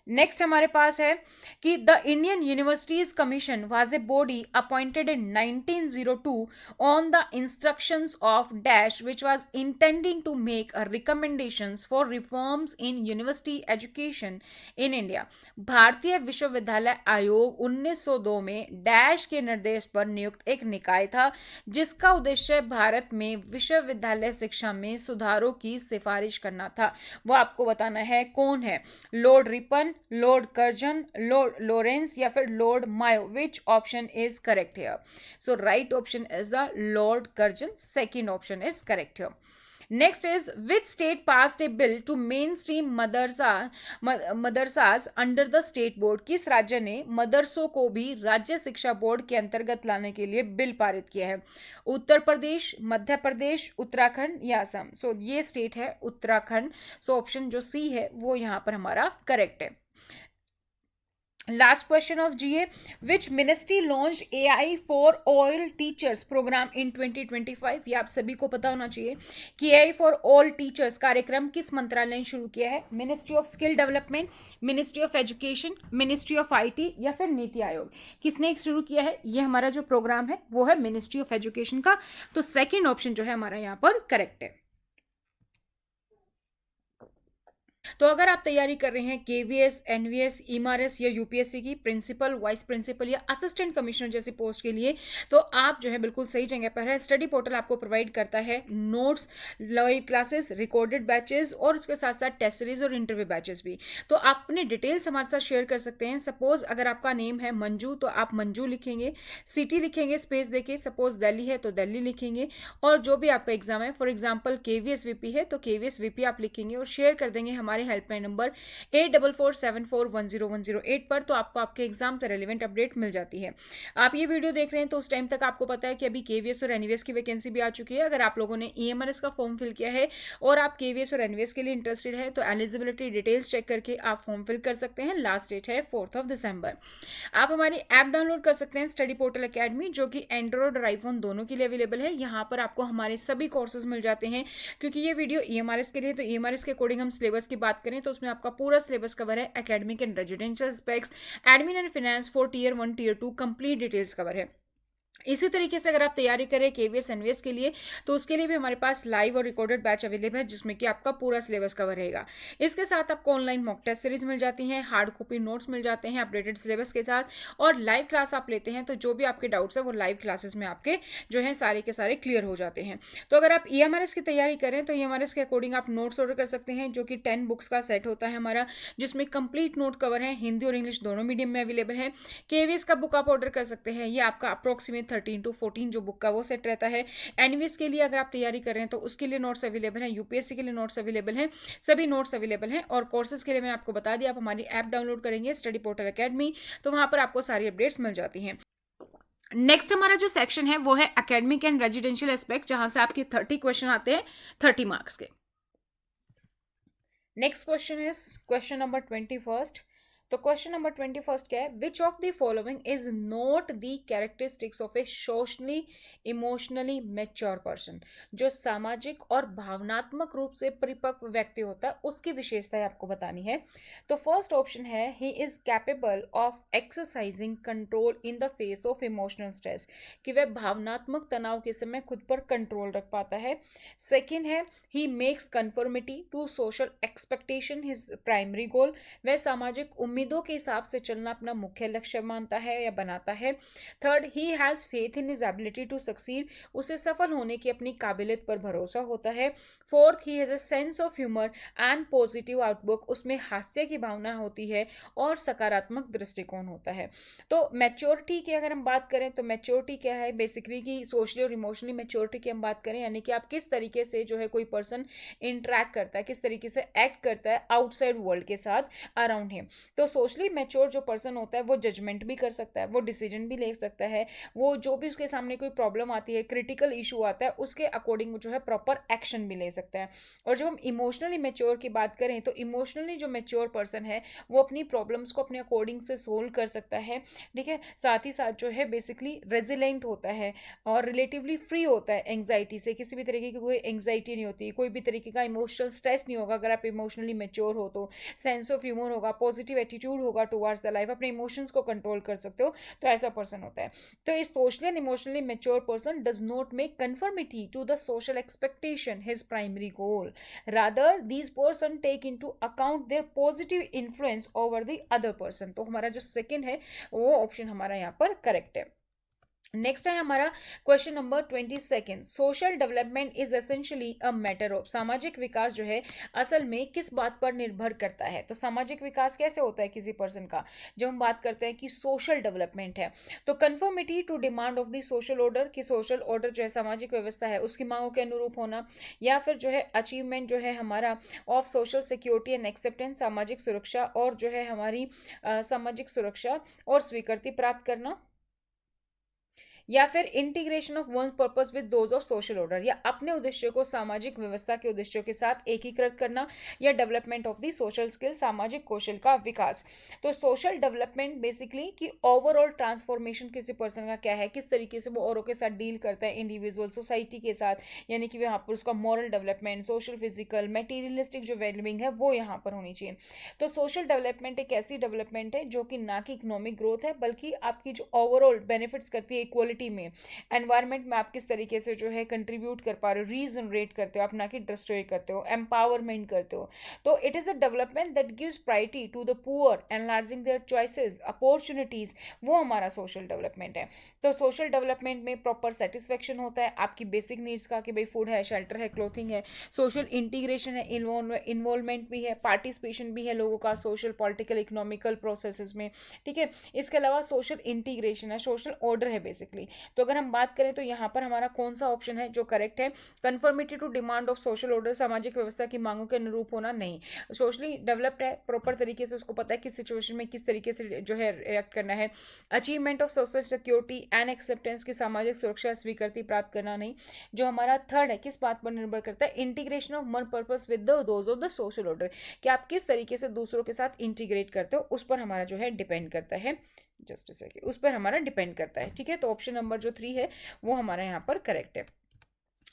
नेक्स्ट हमारे पास है कि the Indian universities commission was a body appointed in 1902 on the instructions of dash which was intending to make recommendations for reforms in university education in India. भारतीय विश्वविद्यालय आयोग 1902 में dash के निर्देश पर नियुक्त एक निकाय था जिसका उद्देश्य भारत में विश्वविद्यालय शिक्षा में सुधारों की सिफारिश करना था। वो आपको बताना है कौन है, lord Ripon, lord Curzon, lord Lawrence या फिर lord Mayo. Which option is correct here. So right option is the lord Curzon, second option is correct here. Next is which state passed a bill to mainstream madrasas under the state board. किस राज्य ने मदरसों को भी राज्य शिक्षा board के अंतर्गत लाने के लिए बिल पारित किया है। उत्तर प्रदेश, मध्य प्रदेश, उत्तराखंड या असम। सो ये स्टेट है उत्तराखंड। सो ऑप्शन जो सी है वो यहां पर हमारा करेक्ट है। Last question of GA, which ministry launch AI for all teachers program in 2025। ये आप सभी को पता होना चाहिए कि AI फॉर ऑल टीचर्स कार्यक्रम किस मंत्रालय ने शुरू किया है। Ministry of skill development, ministry of education, ministry of IT या फिर नीति आयोग। किसने शुरू किया है ये हमारा जो प्रोग्राम है वो है मिनिस्ट्री ऑफ एजुकेशन का। तो सेकेंड ऑप्शन जो है हमारा यहाँ पर करेक्ट है। तो अगर आप तैयारी कर रहे हैं KVS, NVS, EMRS या UPSC की प्रिंसिपल, वाइस प्रिंसिपल या असिस्टेंट कमिश्नर जैसी पोस्ट के लिए, तो आप जो है बिल्कुल सही जगह पर है। स्टडी पोर्टल आपको प्रोवाइड करता है notes, live classes, recorded batches और उसके साथ साथ टेस्ट सीरीज और इंटरव्यू बैचेस भी। तो आप अपने डिटेल्स हमारे साथ शेयर कर सकते हैं। सपोज अगर आपका नेम है मंजू तो आप मंजू लिखेंगे, सिटी लिखेंगे स्पेस देके, सपोज दिल्ली है तो दिल्ली लिखेंगे, और जो भी आपका एग्जाम है, फॉर एग्जाम्पल KVS VP है तो KVS VP आप लिखेंगे और शेयर कर देंगे हमारे हेल्पलाइन नंबर 8447410108 पर। तो आपको आपके एग्जाम से रेलिवेंट अपडेट मिल जाती है। आप ये वीडियो देख रहे हैं तो उस टाइम तक आपको पता है कि अभी KVS और NVS की वैकेंसी भी आ चुकी है। अगर आप लोगों ने EMRS का फॉर्म फिल किया है और आप KVS और NVS के लिए इंटरेस्टेड है तो एलिजिबिलिटी डिटेल्स चेक करके आप फॉर्म फिल कर सकते हैं। लास्ट डेट है 4 दिसंबर। आप हमारी ऐप डाउनलोड कर सकते हैं स्टडी पोर्टल अकेडमी, जो कि एंड्रॉइड और आईफोन दोनों के लिए अवेलेबल है। यहाँ पर आपको हमारे सभी कोर्सेज मिल जाते हैं। क्योंकि ये वीडियो EMRS के लिए, तो EMRS के अकॉर्डिंग हम सिलेबस की बात करें तो उसमें आपका पूरा सिलेबस कवर है। Academic and residential aspects, admin and finance for Tier 1 Tier 2 complete details cover है। इसी तरीके से अगर आप तैयारी करें KVS NVS के लिए तो उसके लिए भी हमारे पास लाइव और रिकॉर्डेड बैच अवेलेबल है जिसमें कि आपका पूरा सिलेबस कवर रहेगा। इसके साथ आपको ऑनलाइन मॉक टेस्ट सीरीज मिल जाती हैं, हार्ड कॉपी नोट्स मिल जाते हैं अपडेटेड सिलेबस के साथ, और लाइव क्लास आप लेते हैं तो जो भी आपके डाउट्स है वो लाइव क्लासेस में आपके जो है सारे के सारे क्लियर हो जाते हैं। तो अगर आप EMRS की तैयारी करें तो EMRS के अकॉर्डिंग आप नोट्स ऑर्डर कर सकते हैं, जो कि 10 बुक्स का सेट होता है हमारा, जिसमें कंप्लीट नोट कवर है, हिंदी और इंग्लिश दोनों मीडियम में अवेलेबल है। KVS का बुक आप ऑर्डर कर सकते हैं, ये आपका अप्रोक्सीमेट 13 to 14 जो बुक का वो सेट रहता है। NVS के लिए अगर आप तैयारी कर रहे हैं तो उसके लिए नोट्स अवेलेबल हैं, UPSC के लिए नोट्स अवेलेबल हैं, सभी नोट्स अवेलेबल हैं। और कोर्सेज के लिए मैं आपको बता दिया, आप हमारी ऐप डाउनलोड करेंगे स्टडी पोर्टल अकेडमी तो वहां पर आपको सारी अपडेट्स मिल जाती हैं। नेक्स्ट हमारा जो सेक्शन है वो है एकेडमिक एंड रेजिडेंशियल एस्पेक्ट, जहां से आपके 30 क्वेश्चन आते हैं 30 मार्क्स के। Next question is question number 21st। तो क्वेश्चन नंबर 21st क्या है, विच of the following is not the characteristics of A socially emotionally mature person. जो सामाजिक और भावनात्मक रूप से परिपक्व व्यक्ति होता है उसकी विशेषताएं आपको बतानी है। तो फर्स्ट ऑप्शन है, he is capable of exercising control in the face of emotional stress, कि वह भावनात्मक तनाव के समय खुद पर कंट्रोल रख पाता है। सेकेंड है, he makes conformity to social expectation his primary goal, वह सामाजिक उम्मीदों के हिसाब से चलना अपना मुख्य लक्ष्य मानता है या बनाता है। Third, he has faith in his ability to succeed, उसे सफल होने की अपनी काबिलियत पर भरोसा होता है। Fourth, he has a sense of humour and positive outlook, उसमें हास्य की भावना होती है और सकारात्मक दृष्टिकोण होता है। तो मैच्योरिटी की अगर हम बात करें तो मैच्योरिटी क्या है, बेसिकली कि सोशली और इमोशनली मैच्योरिटी की हम बात करें, यानी कि आप किस तरीके से जो है कोई पर्सन इंटरेक्ट करता है, किस तरीके से एक्ट करता है आउटसाइड वर्ल्ड के साथ अराउंड हिम। तो सोशली मैच्योर जो पर्सन होता है वो जजमेंट भी कर सकता है, वो डिसीजन भी ले सकता है, वो जो भी उसके सामने कोई प्रॉब्लम आती है, क्रिटिकल इशू आता है, उसके अकॉर्डिंग जो है प्रॉपर एक्शन भी ले सकता है। और जब हम इमोशनली मैच्योर की बात करें तो इमोशनली जो मैच्योर पर्सन है वो अपनी प्रॉब्लम्स को अपने अकॉर्डिंग से सोल्व कर सकता है, ठीक है। साथ ही साथ जो है बेसिकली रेजिलेंट होता है और रिलेटिवली फ्री होता है एंग्जाइटी से, किसी भी तरीके की कोई एंग्जाइटी नहीं होती, कोई भी तरीके का इमोशनल स्ट्रेस नहीं होगा अगर आप इमोशनली मैच्योर हो तो। सेंस ऑफ ह्यूमर होगा, पॉजिटिव एटीट्यूड होगा टुवर्ड्स द लाइफ, अपने इमोशंस को कंट्रोल कर सकते हो, तो ऐसा पर्सन होता है। तो इस socially and emotionally mature person does not make conformity to the social expectation his primary goal, rather these person take into account their positive influence over the other person. तो हमारा जो सेकंड है वो option हमारा यहाँ पर correct है। Next है हमारा question number 22। Social development is essentially a matter of, सामाजिक विकास जो है असल में किस बात पर निर्भर करता है। तो सामाजिक विकास कैसे होता है किसी पर्सन का, जब हम बात करते हैं कि सोशल डेवलपमेंट है, तो conformity to demand of the social order, कि सोशल ऑर्डर जो है सामाजिक व्यवस्था है उसकी मांगों के अनुरूप होना, या फिर जो है अचीवमेंट जो है हमारा of social security and acceptance, सामाजिक सुरक्षा और जो है हमारी सामाजिक सुरक्षा और स्वीकृति प्राप्त करना, या फिर integration of one purpose with those of social order, या अपने उद्देश्य को सामाजिक व्यवस्था के उद्देश्यों के साथ एकीकृत करना, या development of the social skill, सामाजिक कौशल का विकास। तो सोशल डेवलपमेंट बेसिकली कि ओवरऑल ट्रांसफॉर्मेशन किसी पर्सन का क्या है, किस तरीके से वो औरों के साथ डील करता है, इंडिविजुअल सोसाइटी के साथ, यानी कि वहाँ पर उसका moral development, social physical materialistic जो वेलबिंग है वो यहाँ पर होनी चाहिए। तो सोशल डेवलपमेंट एक ऐसी डेवलपमेंट है जो कि ना कि इकोनॉमिक ग्रोथ है, बल्कि आपकी जो ओवरऑल बेनिफिट्स करती है इक्वलिटी में, एनवायरमेंट में आप किस तरीके से जो है कंट्रीब्यूट कर पा रहे हो, रीजनरेट करते हो आप, ना कि डिस्ट्रॉय करते हो, एम्पावरमेंट करते हो। तो it is a development that gives priority to the poor, enlarging their choices, opportunities, वो हमारा सोशल डेवलपमेंट है। तो सोशल डेवलपमेंट में प्रॉपर सेटिस्फेक्शन होता है आपकी बेसिक नीड्स का, कि भाई फूड है, शेल्टर है, क्लोथिंग है, सोशल इंटीग्रेशन है, इन्वॉल्वमेंट भी है, पार्टिसिपेशन भी है लोगों का सोशल पॉलिटिकल इकोनॉमिकल प्रोसेसेस में, ठीक है। इसके अलावा सोशल इंटीग्रेशन है, सोशल ऑर्डर है बेसिकली। तो अगर हम बात करें तो यहाँ पर हमारा कौन सा ऑप्शन है जो करेक्ट है, conformity to demand of social order, सामाजिक व्यवस्था की मांगों के अनुरूप होना, नहीं। सोशली डेवलप्ड है, प्रॉपर तरीके से उसको पता है किस सिचुएशन में किस तरीके से जो है रिएक्ट करना है। Achievement of social security and acceptance की सामाजिक सुरक्षा स्वीकृति प्राप्त करना, नहीं। जो हमारा थर्ड है किस बात पर निर्भर करता है, integration of one purpose with those of the social order, कि आप किस तरीके से दूसरों के साथ इंटीग्रेट करते हो, उस पर हमारा जो है डिपेंड करता है, जस्ट सेकेंड, उस पर हमारा डिपेंड करता है, ठीक है। तो ऑप्शन नंबर जो 3 है वो हमारा यहाँ पर करेक्ट है।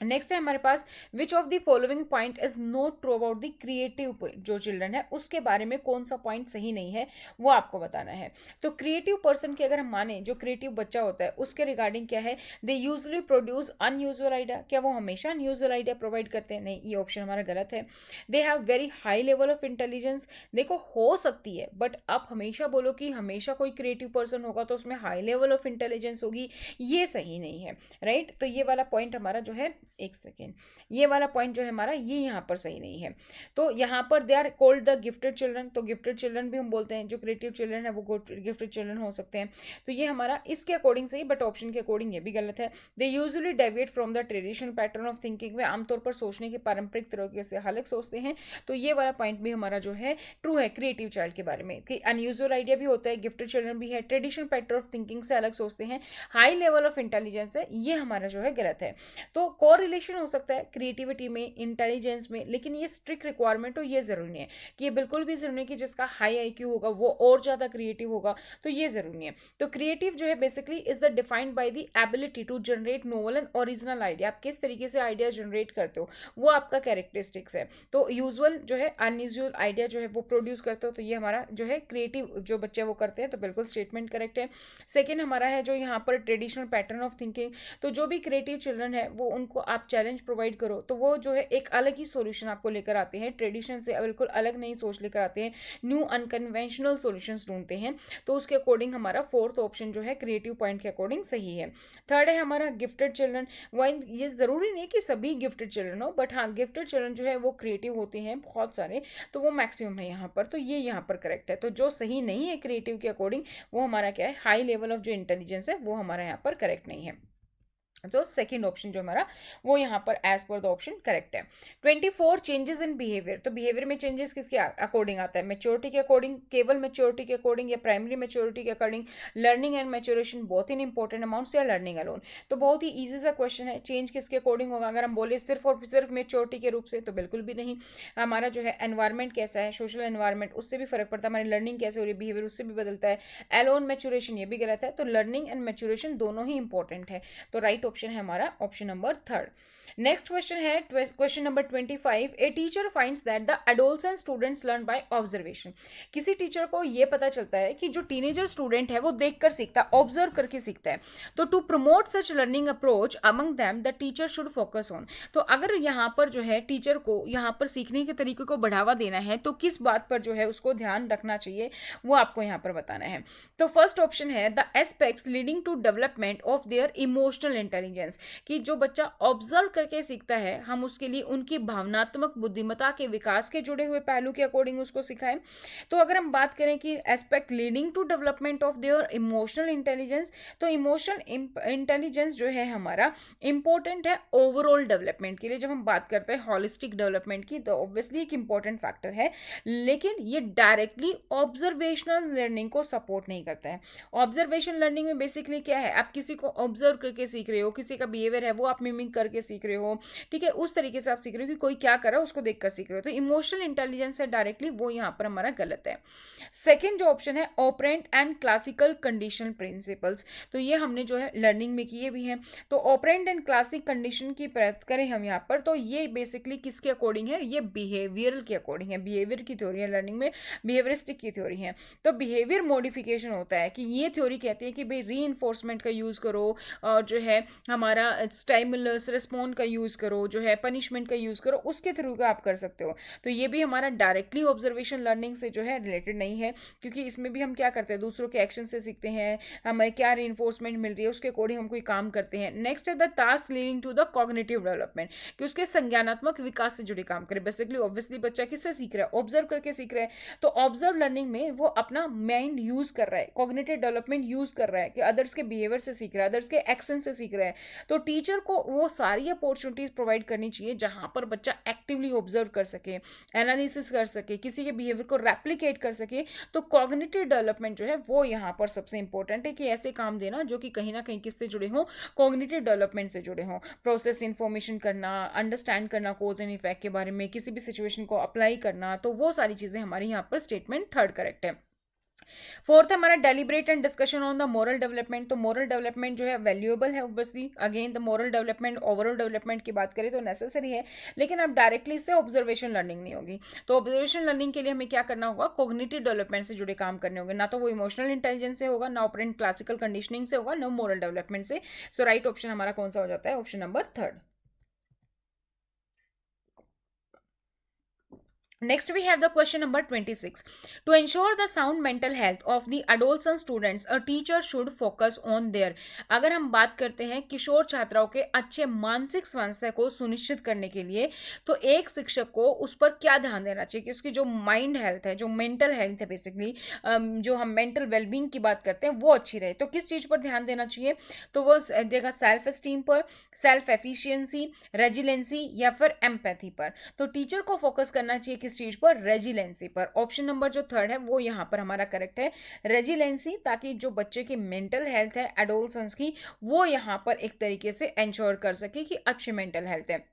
नेक्स्ट है हमारे पास, which of the following point is not true about the creative जो चिल्ड्रन है, उसके बारे में कौन सा पॉइंट सही नहीं है वो आपको बताना है। तो क्रिएटिव पर्सन की अगर हम माने, जो क्रिएटिव बच्चा होता है उसके रिगार्डिंग क्या है, they usually produce unusual idea, क्या वो हमेशा अनयूजुअल आइडिया प्रोवाइड करते हैं, नहीं, ये ऑप्शन हमारा गलत है। They have very high level of intelligence, देखो हो सकती है बट आप हमेशा बोलो कि हमेशा कोई क्रिएटिव पर्सन होगा तो उसमें हाई लेवल ऑफ इंटेलिजेंस होगी, ये सही नहीं है, राइट। तो ये वाला पॉइंट हमारा जो है, एक सेकेंड, ये वाला पॉइंट जो है हमारा ये यहाँ पर सही नहीं है। तो यहाँ पर they are called the gifted children, तो गिफ्टेड चिल्ड्रन भी हम बोलते हैं, जो क्रिएटिव चिल्ड्रन है वो गिफ्टेड चिल्ड्रन हो सकते हैं। तो ये हमारा इसके अकॉर्डिंग सही, बट ऑप्शन के अकॉर्डिंग ये भी गलत है। They usually deviate from the traditional pattern of thinking, वे आमतौर पर सोचने के पारंपरिक तरीके से अलग सोचते हैं। तो ये वाला पॉइंट भी हमारा जो है ट्रू है क्रिएटिव चाइल्ड के बारे में, कि अनयूजुअल आइडिया भी होता है, गिफ्टेड चिल्ड्रन भी है, ट्रेडिशनल पैटर्न ऑफ थिंकिंग से अलग सोचते हैं, हाई लेवल ऑफ इंटेलिजेंस है, ये हमारा जो है गलत है। तो कोरिलेशन हो सकता है क्रिएटिविटी में, इंटेलिजेंस में, लेकिन ये स्ट्रिक्ट रिक्वायरमेंट हो ये जरूरी नहीं है कि ये बिल्कुल भी जरूरी नहीं कि जिसका हाई आईक्यू होगा वो और ज्यादा क्रिएटिव होगा, तो ये जरूरी नहीं है। तो क्रिएटिव जो है basically is the defined by the ability to generate novel and original idea. आप किस तरीके से आइडिया जनरेट करते हो वो आपका कैरेक्टरिस्टिक्स है। तो यूजुअल जो है अनयूजुअल आइडिया जो है वो प्रोड्यूस करते हो, तो ये हमारा जो है क्रिएटिव जो बच्चे वो करते हैं, तो बिल्कुल स्टेटमेंट करेक्ट है। सेकेंड हमारा है जो यहाँ पर ट्रेडिशनल पैटर्न ऑफ थिंकिंग, तो जो भी क्रिएटिव चिल्ड्रन है वो उनको आप चैलेंज प्रोवाइड करो तो वो जो है एक अलग ही सॉल्यूशन आपको लेकर आते हैं, ट्रेडिशन से बिल्कुल अलग नई सोच लेकर आते हैं, न्यू अनकन्वेंशनल सॉल्यूशंस ढूंढते हैं। तो उसके अकॉर्डिंग हमारा फोर्थ ऑप्शन जो है क्रिएटिव पॉइंट के अकॉर्डिंग सही है। थर्ड है हमारा गिफ्टेड चिल्ड्रन। वन ये जरूरी नहीं कि सभी गिफ्टेड चिल्ड्रन हो, बट हाँ गिफ्टेड चिल्ड्रन जो है वो क्रिएटिव होते हैं बहुत सारे, तो वो मैक्सिमम है यहाँ पर, तो ये यहाँ पर करेक्ट है। तो जो सही नहीं है क्रिएटिव के अकॉर्डिंग वो हमारा क्या है, हाई लेवल ऑफ जो इंटेलिजेंस है वो हमारा यहाँ पर करेक्ट नहीं है। तो सेकंड ऑप्शन जो हमारा वो यहाँ पर as per the option correct है। 24 चेंजेस इन बिहेवियर, तो बिहेवियर में चेंजेस किसके अकॉर्डिंग आता है, मैच्योरिटी के अकॉर्डिंग, केवल मैच्योरिटी के अकॉर्डिंग या प्राइमरी मैच्योरिटी के अकॉर्डिंग, लर्निंग एंड मैच्योरेशन बहुत इन इंपॉर्टेंट अमाउंट्स या लर्निंग अलोन। तो बहुत ही ईजी सा क्वेश्चन है, चेंज किसके अकॉर्डिंग होगा अगर हम बोले सिर्फ और सिर्फ मैच्योरिटी के रूप से, तो बिल्कुल भी नहीं। हमारा जो है एनवायरमेंट कैसा है, सोशल एनवायरमेंट, उससे भी फर्क पड़ता है, हमारी लर्निंग कैसे हो रही है, बिहेवियर उससे भी बदलता है। एलोन मैच्योरेशन ये भी गलत है, तो लर्निंग एंड मैच्योरेशन दोनों ही इंपॉर्टेंट है। तो राइट ऑप्शन है हमारा option number third. Next question है question number 25। A teacher finds that the adolescent students learn by observation. किसी टीचर को यह पता चलता है कि जो टीनेजर स्टूडेंट है वो देखकर सीखता है, ऑब्जर्व करके सीखता है। तो to promote such learning approach among them the teacher should focus on. तो अगर यहाँ पर जो है टीचर को यहाँ पर सीखने के तरीके को बढ़ावा देना है तो किस बात पर जो है उसको ध्यान रखना चाहिए वो आपको यहाँ पर बताना है। तो फर्स्ट ऑप्शन है the aspects leading to development of their emotional intelligence, कि जो बच्चा ऑब्जर्व करके सीखता है हम उसके लिए उनकी भावनात्मक बुद्धिमत्ता के विकास के जुड़े हुए पहलू के अकॉर्डिंग उसको सिखाएं। तो अगर हम बात करें कि aspect leading to development of their emotional intelligence, तो इमोशनल इंटेलिजेंस जो है हमारा इंपॉर्टेंट है ओवरऑल डेवलपमेंट के लिए। जब हम बात करते हैं हॉलिस्टिक डेवलपमेंट की तो ऑब्वियसली एक इंपॉर्टेंट फैक्टर है, लेकिन ये डायरेक्टली ऑब्जर्वेशनल लर्निंग को सपोर्ट नहीं करता है। ऑब्जर्वेशन लर्निंग में बेसिकली क्या है, आप किसी को ऑब्जर्व करके सीख रहे हो, किसी का बिहेवियर है वो आप मिमिक करके सीख रहे हो, ठीक है, उस तरीके से आप सीख रहे हो कि कोई क्या कर रहा है उसको देखकर सीख रहे हो। तो इमोशनल इंटेलिजेंस है डायरेक्टली, वो यहाँ पर हमारा गलत है। सेकंड जो ऑप्शन है operant and classical condition principles, तो ये हमने जो है लर्निंग में किए भी हैं। तो ऑपरेंट एंड क्लासिक कंडीशन की बात करें हम यहाँ पर, तो ये बेसिकली किसके अकॉर्डिंग है, ये बिहेवियरल के अकॉर्डिंग है। बिहेवियर की थ्योरी है लर्निंग में, बिहेवियरिस्टिक की थ्योरी है। तो बिहेवियर मॉडिफिकेशन होता है कि ये थ्योरी कहती है कि भाई री का यूज करो, और जो है हमारा स्टाइमुलस रिस्पॉन्ड का यूज करो, जो है पनिशमेंट का यूज करो, उसके थ्रू का आप कर सकते हो। तो ये भी हमारा डायरेक्टली ऑब्जर्वेशन लर्निंग से जो है रिलेटेड नहीं है, क्योंकि इसमें भी हम क्या करते हैं, दूसरों के एक्शन से सीखते हैं, हमें क्या रीइंफोर्समेंट मिल रही है उसके अकॉर्डिंग हम कोई काम करते हैं। नेक्स्ट है the task leading to the cognitive development, कि उसके संज्ञानात्मक विकास से जुड़े काम करें। बेसिकली ऑब्वियसली बच्चा किससे सीख रहा है, ऑब्जर्व करके सीख रहा है, तो ऑब्जर्व लर्निंग में वो अपना माइंड यूज कर रहा है, कॉग्निटिव डेवलपमेंट यूज कर रहा है, कि अदर्स के बिहेवियर से सीख रहा है, अदर्स के एक्शन से सीख रहा है। तो टीचर को वो सारी अपॉर्चुनिटीज प्रोवाइड करनी चाहिए जहां पर बच्चा एक्टिवली ऑब्जर्व कर सके, एनालिसिस कर सके, किसी के बिहेवियर को रेप्लिकेट कर सके। तो कॉग्निटिव डेवलपमेंट जो है वो यहाँ पर सबसे इंपॉर्टेंट है, कि ऐसे काम देना जो कि कहीं ना कहीं किससे जुड़े हों, कॉग्निटिव डेवलपमेंट से जुड़े हों। प्रोसेस इंफॉर्मेशन करना, अंडरस्टैंड करना कॉज एंड इफेक्ट के बारे में, किसी भी सिचुएशन को अप्लाई करना, तो वो सारी चीजें हमारी यहाँ पर स्टेटमेंट थर्ड करेक्ट है। फोर्थ हमारा deliberate and discussion on the moral development, तो मोरल डेवलपमेंट जो है वैल्यूएबल है obviously. Again the moral development overall development की बात करें तो नेसेसरी है, लेकिन अब डायरेक्टली इससे ऑब्जर्वेशन लर्निंग नहीं होगी। तो ऑब्जर्वेशन लर्निंग के लिए हमें क्या करना होगा, कॉग्निटिव डेवलपमेंट से जुड़े काम करने होंगे, ना तो वो इमोशनल इंटेलिजेंस से होगा, ना ऑपरेंट क्लासिकल कंडीशनिंग से होगा, ना मोरल डेवलपमेंट से। सो राइट ऑप्शन हमारा कौन सा हो जाता है, option number third. Next, we have the question number 26. To ensure the sound mental health of the adolescent students, a teacher should focus on their. अगर हम बात करते हैं किशोर छात्राओं के अच्छे मानसिक स्वास्थ्य को सुनिश्चित करने के लिए, तो एक शिक्षक को उस पर क्या ध्यान देना चाहिए कि उसकी जो माइंड हेल्थ है, जो मेंटल हेल्थ है, बेसिकली जो हम मेंटल वेलबींग की बात करते हैं वो अच्छी रहे। तो किस चीज़ पर ध्यान देना चाहिए, तो वो देगा सेल्फ एस्टीम पर, सेल्फ एफिशिएंसी, रेजिलेंसी या फिर एम्पैथी पर। तो टीचर को फोकस करना चाहिए किस चीज पर, रेजिलेंसी पर। ऑप्शन नंबर जो थर्ड है वो यहाँ पर हमारा करेक्ट है, रेजिलेंसी, ताकि जो बच्चे की मेंटल हेल्थ है एडोलसेंस की, वो यहाँ पर एक तरीके से इंश्योर कर सके कि अच्छी मेंटल हेल्थ है।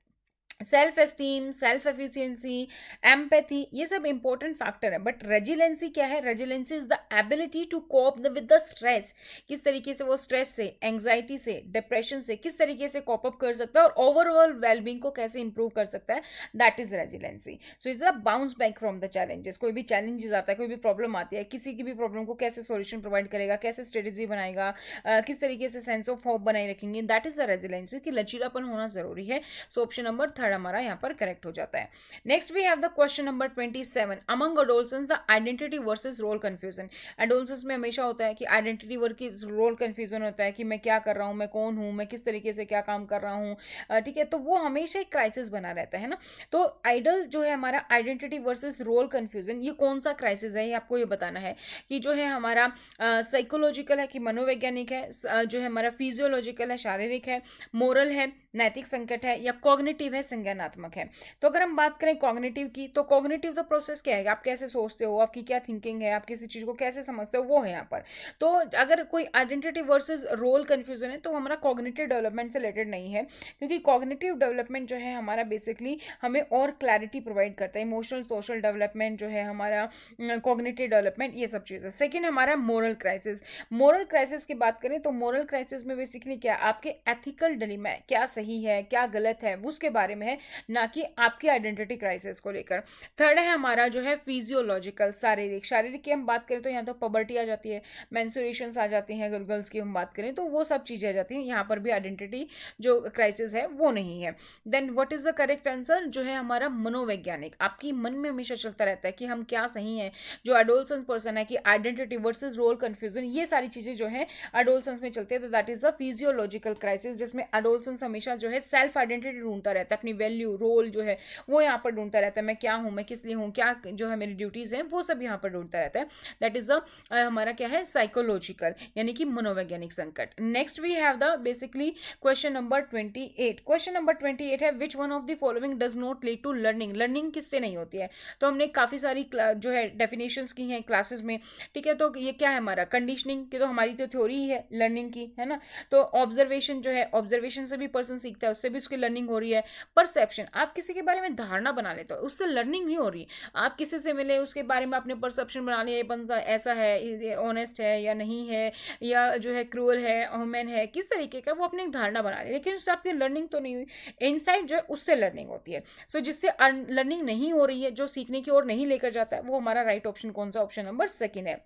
Self esteem, self efficiency, empathy, ये सब इंपॉर्टेंट फैक्टर है। बट रेजिलेंसी क्या है, resiliency is the ability to cope with the stress, किस तरीके से वो स्ट्रेस से, एंग्जाइटी से, डिप्रेशन से किस तरीके से कॉप अप कर सकता है और ओवरऑल वेलबींग को कैसे इंप्रूव कर सकता है, that is resiliency. So is the bounce back from the challenges. कोई भी चैलेंजेस आता है, कोई भी प्रॉब्लम आती है, किसी की भी प्रॉब्लम को कैसे सोल्यूशन प्रोवाइड करेगा, कैसे स्ट्रेटेजी बनाएगा, किस तरीके से सेंस ऑफ होप बनाए रखेंगे, दैट इज द रेजिलेंसी, कि लचीलापन होना जरूरी है। सो ऑप्शन नंबर थर्ड हमारा यहाँ पर करेक्ट हो जाता है। Next we have the question number 27, among adolescence the identity versus role confusion. Adolescence में हमेशा होता है कि आइडेंटिटी वर्सेस रोल कंफ्यूजन होता है कि मैं क्या कर रहा हूँ, मैं कौन हूँ, मैं किस तरीके से क्या काम कर रहा हूँ, ठीक है। तो वो हमेशा एक क्राइसिस बना रहता है ना। तो आइडल जो है हमारा आइडेंटिटी वर्सेस रोल कंफ्यूजन, ये कौन सा क्राइसिस है, ये आपको ये बताना है कि जो है हमारा साइकोलॉजिकल है कि मनोवैज्ञानिक है, जो है हमारा फिजियोलॉजिकल है, शारीरिक है, मोरल है, नैतिक संकट है, या कॉग्निटिव है, संज्ञानात्मक है। तो अगर हम बात करें कॉग्निटिव की, तो कॉग्निटिव द प्रोसेस क्या है, आप कैसे सोचते हो, आपकी क्या थिंकिंग है, आप किसी चीज को कैसे समझते हो, वो है यहाँ पर। तो अगर कोई आइडेंटिटी वर्सेस रोल कंफ्यूजन है तो हमारा कॉग्निटिव डेवलपमेंट से रिलेटेड नहीं है, क्योंकि कॉग्निटिव डेवलपमेंट जो है हमारा बेसिकली हमें और क्लैरिटी प्रोवाइड करता है, इमोशनल सोशल डेवलपमेंट जो है हमारा, कॉग्निटिव डेवलपमेंट, ये सब चीजें। सेकेंड हमारा मोरल क्राइसिस। मोरल क्राइसिस की बात करें तो मोरल क्राइसिस में बेसिकली क्या, आपके एथिकल डिलेमा है, क्या सही है क्या गलत है, उसके बारे में है, ना कि आपकी आइडेंटिटी क्राइसिस को लेकर। थर्ड है हमारा जो है फिजियोलॉजिकल, शारीरिक। शारीरिक की हम बात करें तो यहाँ तो पबर्टी आ जाती है, मेंस्ट्रुएशंस आ जाती हैं, गर्ल्स की हम बात करें तो वो सब चीजें आ जाती हैं, यहाँ पर भी आइडेंटिटी जो क्राइसिस है वो नहीं है। Then what is the correct answer, जो है हमारा मनोवैज्ञानिक। आपकी मन में हमेशा चलता रहता है कि हम क्या सही है, जो एडोलसेंस पर्सन है कि आइडेंटिटी वर्सेस रोल कंफ्यूजन, ये सारी चीजें जो है एडोलसेंस में चलती है, तो that is the physiological crisis, जिसमें एडोलसेंस हमेशा जो है सेल्फ आइडेंटिटी ढूंढता रहता है, अपनी वैल्यू रोल जो है वो यहाँ पर ढूंढता रहता है, मैं क्या हूँ, मैं किस लिए हूँ, क्या जो है मेरी ड्यूटीज हैं, वो सब यहाँ पर ढूंढता रहता है। दैट इज द हमारा क्या है, साइकोलॉजिकल यानी कि मनोवैज्ञानिक संकट। Next we have the basically question number 28। Question number 28 है, which one of the following does not lead to learning. Learning किससे नहीं होती है, तो हमने काफी सारी जो है डेफिनेशंस की हैं क्लासेस में, ठीक है। तो ये क्या है हमारा, कंडीशनिंग की तो हमारी तो थ्योरी ही है लर्निंग की, है ना। तो ऑब्जर्वेशन जो है, ऑब्जर्वेशन से भी पर्सन सीखता है, उससे भी उसकी लर्निंग हो रही है। परसेप्शन, आप किसी के बारे में धारणा बना लेते हो, उससे लर्निंग नहीं हो रही। आप किसी से मिले, उसके बारे में आपने परसेप्शन बना लिया, ये बंदा ऐसा है, ऑनेस्ट है या नहीं है, या जो है क्रूअल है, ह्यूमन है, किस तरीके का, वो अपने एक धारणा बना ली, लेकिन उससे आपकी लर्निंग तो नहीं हुई। इनसाइट जो है उससे लर्निंग होती है। सो जिससे लर्निंग नहीं हो रही है, जो सीखने की ओर नहीं लेकर जाता है, वो हमारा राइट ऑप्शन कौन सा, ऑप्शन नंबर सेकेंड है।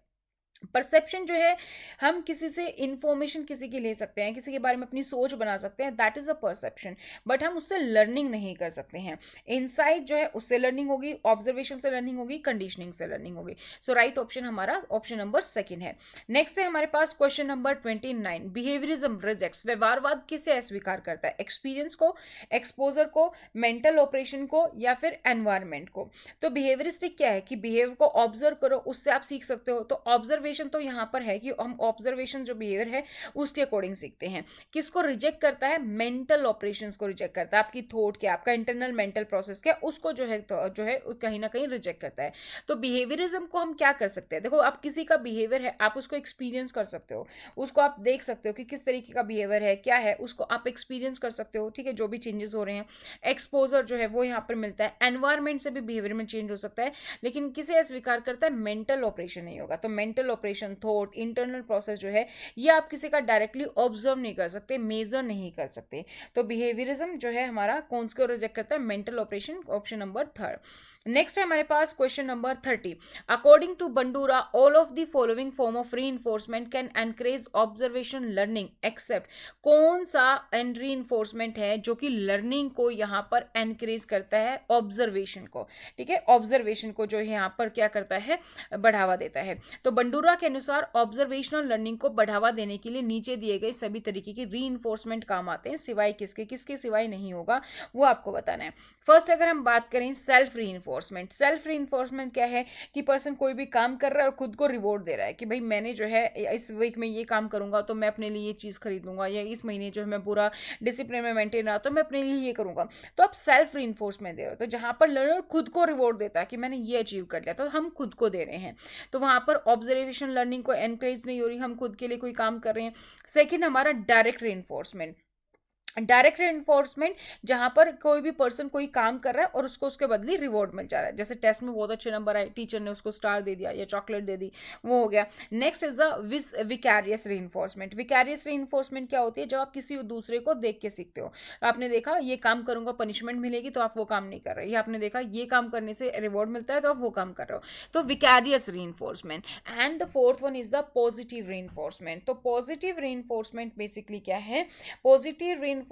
परसेप्शन जो है, हम किसी से इंफॉर्मेशन किसी की ले सकते हैं, किसी के बारे में अपनी सोच बना सकते हैं, that is a perception, but हम उससे लर्निंग नहीं कर सकते हैं। इनसाइट जो है उससे लर्निंग होगी, ऑब्जर्वेशन से लर्निंग होगी, कंडीशनिंग से लर्निंग होगी। सो राइट ऑप्शन हमारा ऑप्शन नंबर सेकंड है। नेक्स्ट है हमारे पास क्वेश्चन नंबर 29, बिहेवियरिज्म रिजेक्ट्स। व्यवहारवाद किसे अस्वीकार करता है, एक्सपीरियंस को, एक्सपोजर को, मेंटल ऑपरेशन को, या फिर एनवायरमेंट को। तो बिहेवियरिस्टिक क्या है कि बिहेवियर को ऑब्जर्व करो, उससे आप सीख सकते हो। तो ऑब्जर्वेशन तो यहां पर है कि हम ऑब्जर्वेशन जो बिहेवियर है उसके अकॉर्डिंग सीखते हैं। किसको रिजेक्ट करता है, मेंटल ऑपरेशंस को रिजेक्ट करता है, आपकी थॉट क्या, आपका इंटरनल मेंटल प्रोसेस क्या, उसको जो है कहीं ना कहीं रिजेक्ट करता है। तो बिहेवियरिज्म को हम क्या कर सकते हैं, देखो आप किसी का बिहेवियर है, आप उसको एक्सपीरियंस कर सकते हो, उसको आप देख सकते हो कि किस तरीके का बिहेवियर है, क्या है, उसको आप एक्सपीरियंस कर सकते हो, ठीक है, जो भी चेंजेस हो रहे हैं। एक्सपोजर जो है वो यहाँ पर मिलता है, एनवायरमेंट से भी बिहेवियर में चेंज हो सकता है, लेकिन किसे अस्वीकार करता है, मेंटल ऑपरेशन नहीं होगा। तो mental operation, thought, internal process जो है ये आप किसी का डायरेक्टली ऑब्जर्व नहीं कर सकते, मेजर नहीं कर सकते। तो बिहेवियरिज्म जो है हमारा कौन से को रिजेक्ट करता है, mental operation, option number third. Next है हमारे पास question number 30, according to Bandura all of the following form of reinforcement can encourage observation learning except. कौन सा रीइंफोर्समेंट है जो कि लर्निंग को यहाँ पर एनकरेज करता है, ऑब्जर्वेशन को, ठीक है, ऑब्जर्वेशन को जो है यहाँ पर क्या करता है, बढ़ावा देता है। तो बंडूरा के अनुसार ऑब्जर्वेशनल लर्निंग को बढ़ावा देने के लिए नीचे दिए गए सभी तरीके के रीइंफोर्समेंट काम आते हैं, सिवाय किसके, किसके सिवाय नहीं होगा वो आपको बताना है। फर्स्ट अगर हम बात करें self reinforcement, reinforcement. Self reinforcement क्या है कि पर्सन कोई भी काम कर रहा है और खुद को रिवॉर्ड दे रहा है कि भाई मैंने जो है इस वीक में ये काम करूंगा तो मैं अपने लिए ये चीज़ खरीदूंगा, या इस महीने जो है मैं पूरा डिसिप्लिन में मेंटेन रहा तो मैं अपने लिए ये करूंगा। तो आप सेल्फ रीइंफोर्समेंट दे रहे हो, तो जहां पर लर्नर खुद को रिवॉर्ड देता है कि मैंने ये अचीव कर लिया, तो हम खुद को दे रहे हैं। तो वहां पर ऑब्जर्वेशन लर्निंग को एनकरेज नहीं हो रही, हम खुद के लिए कोई काम कर रहे हैं। सेकेंड हमारा डायरेक्ट रीइंफोर्समेंट। डायरेक्ट एनफोर्समेंट जहां पर कोई भी पर्सन कोई काम कर रहा है और उसको उसके बदले रिवॉर्ड मिल जा रहा है, जैसे टेस्ट में बहुत अच्छे नंबर आए, टीचर ने उसको स्टार दे दिया या चॉकलेट दे दी, वो हो गया। Next is the vicarious reinforcement. Vicarious reinforcement क्या होती है? जब आप किसी दूसरे को देख के सीखते हो। आपने देखा ये काम करूंगा पनिशमेंट मिलेगी तो आप वो काम नहीं कर रहे, या आपने देखा ये काम करने से रिवॉर्ड मिलता है तो आप वो काम कर रहे हो, तो vicarious reinforcement. And the fourth one is the positive reinforcement. तो पॉजिटिव रीइंफोर्समेंट बेसिकली क्या है? पॉजिटिव रीइंफोर्समेंट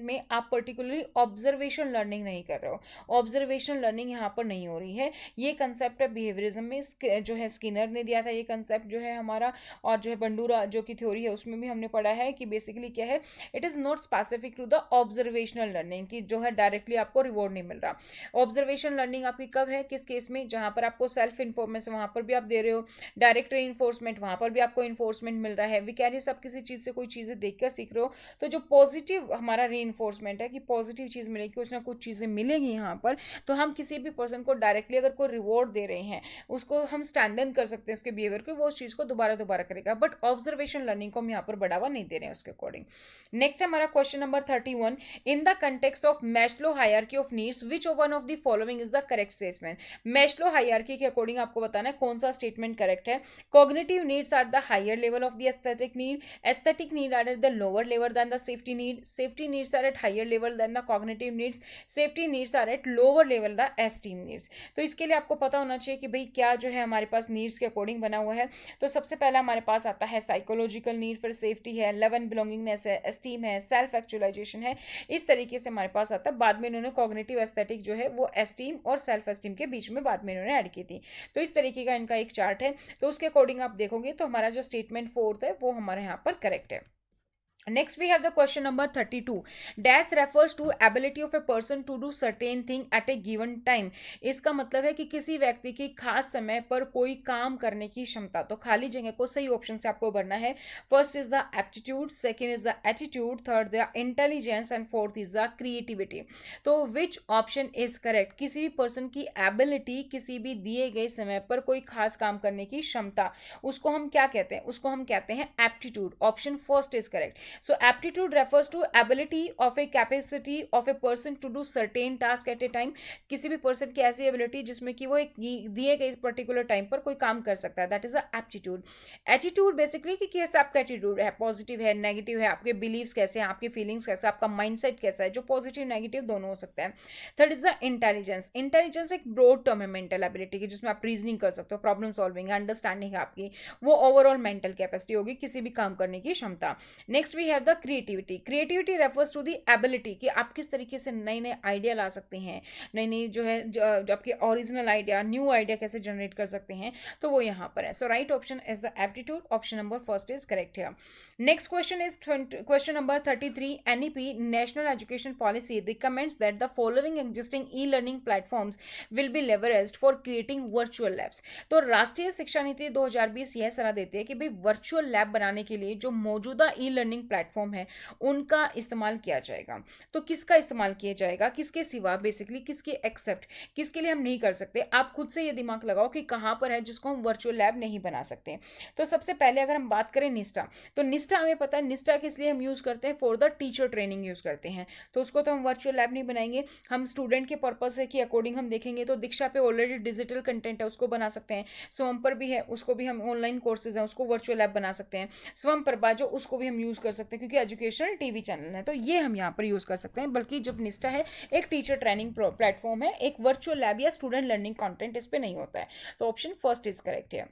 में आप पर्टिकुलरली ऑब्जर्वेशन लर्निंग नहीं कर रहे हो, ऑब्जर्वेशन लर्निंग यहाँ पर नहीं हो रही है। ये कंसेप्ट है बिहेवियरिज्म में, जो है स्किनर ने दिया था ये कंसेप्ट जो है हमारा, और जो है बंडूरा जो की थ्योरी है उसमें भी हमने पढ़ा है कि बेसिकली क्या है, it is not specific to the observational learning, कि जो है डायरेक्टली आपको रिवॉर्ड नहीं मिल रहा। ऑब्जर्वेशन लर्निंग आपकी कब है, किस केस में? जहां पर आपको सेल्फ इन्फॉर्मेशन वहां पर भी आप दे रहे हो, डायरेक्ट रीइंफोर्समेंट वहां पर भी आपको इन्फोर्समेंट मिल रहा है, विकैरियस आप किसी चीज से कोई चीजें देखकर सीख रहे हो। तो जो पॉजिटिव हमारा रीइंफोर्समेंट है कि पॉजिटिव चीज़ मिलेगी, कुछ ना कुछ चीज़ें मिलेगी यहाँ पर, तो हम किसी भी पर्सन को डायरेक्टली अगर कोई रिवॉर्ड दे रहे हैं उसको हम स्टैंडर्न कर सकते हैं उसके बिहेवियर को, वो उस चीज़ को दोबारा दोबारा करेगा। बट ऑब्जर्वेशन लर्निंग को हम यहाँ पर बढ़ावा नहीं दे रहे हैं उसके अकॉर्डिंग। नेक्स्ट हमारा question number 31, in the context of Maslow hierarchy of needs which one of the following is the correct statement. Maslow hierarchy के अकॉर्डिंग आपको बताना है कौन सा स्टेटमेंट करेक्ट है। Cognitive needs are the higher level of the aesthetic need, aesthetic need are at the lower level than the safety need, safety needs are at higher level than the cognitive needs, safety needs are at lower level the esteem needs. तो इसके लिए आपको पता होना चाहिए कि भाई क्या जो है हमारे पास नीड्स के अकॉर्डिंग बना हुआ है। तो सबसे पहला हमारे पास आता है साइकोलॉजिकल नीड, फिर सेफ्टी है, लव एंड बिलोंगिंगनेस है, एस्टीम है, सेल्फ एक्चुअलाइजेशन है, इस तरीके से हमारे पास आता है। बाद में इन्होंने कॉग्निटिव एस्थेटिक जो है वो एस्टीम और सेल्फ एस्टीम के बीच में बाद में इन्होंने ऐड की थी। तो इस तरीके का इनका एक चार्ट है, तो उसके अकॉर्डिंग आप देखोगे तो हमारा जो स्टेटमेंट फोर्थ है वो हमारे यहाँ पर करेक्ट है। Next we have the question number 32. Dash refers to ability of a person to do certain thing at a given time. इसका मतलब है कि किसी व्यक्ति की खास समय पर कोई काम करने की क्षमता। तो खाली जगह को सही ऑप्शन से आपको भरना है। First is the aptitude, second is the attitude, third the intelligence and fourth is the creativity. तो विच ऑप्शन इज करेक्ट? किसी भी पर्सन की एबिलिटी, किसी भी दिए गए समय पर कोई खास काम करने की क्षमता, उसको हम क्या कहते हैं? उसको हम कहते हैं aptitude. Option first is correct. So aptitude refers to ability of a capacity of a person to do certain task at a time. किसी भी पर्सन की ऐसी एबिलिटी जिसमें कि वो एक दिए गए पर्टिकुलर टाइम पर कोई काम कर सकता है, that is aptitude. Attitude basically कि कैसा आपका एटीट्यूड है, पॉजिटिव है, नेगेटिव है, आपके बिलीव्स कैसे हैं, आपके फीलिंग्स कैसे, आपका माइंडसेट कैसा है, जो पॉजिटिव नेगेटिव दोनों हो सकता है। Third is the intelligence. Intelligence एक ब्रॉड टर्म है मेंटल एबिलिटी की, जिसमें आप रीजनिंग कर सकते हो, प्रॉब्लम सॉल्विंग, अंडरस्टैंडिंग है आपकी, वो ओवरऑल मेंटल कैपेसिटी होगी, किसी भी काम करने की क्षमता। Next we have the creativity. Creativity refers to the ability कि आप किस तरीके से नए नए आइडिया ला सकते हैं, नई नई जो है आपके ओरिजिनल आइडिया, न्यू आइडिया कैसे जनरेट कर सकते हैं, तो वो यहाँ पर है। So right option is the aptitude, option number first is correct है। Next question is question number 33। NEP national education policy recommends that the following existing e learning platforms will be leveraged for creating virtual labs. तो राष्ट्रीय शिक्षा नीति 2020 यह सलाह देती है कि भाई वर्चुअल लैब बनाने के लिए जो मौजूदा ई लर्निंग प्लेटफॉर्म है उनका इस्तेमाल किया जाएगा। तो किसका इस्तेमाल किया जाएगा, किसके सिवा, बेसिकली किसके एक्सेप्ट, किसके लिए हम नहीं कर सकते? आप खुद से ये दिमाग लगाओ कि कहां पर है जिसको हम वर्चुअल लैब नहीं बना सकते। तो सबसे पहले अगर हम बात करें निष्ठा, तो निष्ठा हमें पता है निष्ठा किस लिए हम यूज करते हैं, for the teacher training use करते हैं, तो उसको तो हम वर्चुअल लैब नहीं बनाएंगे। हम स्टूडेंट के पर्पज के अकॉर्डिंग हम देखेंगे तो दीक्षा पे ऑलरेडी डिजिटल कंटेंट है, उसको बना सकते हैं। स्वयं पर भी है, उसको भी हम ऑनलाइन कोर्सेज हैं, उसको वर्चुअल लैब बना सकते हैं। स्वयं प्रभा जो उसको भी हम यूज कर सकते हैं, क्योंकि एजुकेशनल टीवी चैनल है, तो ये हम यहाँ पर यूज कर सकते हैं। बल्कि जब निष्ठा है एक टीचर ट्रेनिंग प्लेटफॉर्म है, एक वर्चुअल लैब या स्टूडेंट लर्निंग कंटेंट इस पे नहीं होता है। तो ऑप्शन फर्स्ट इज करेक्ट है।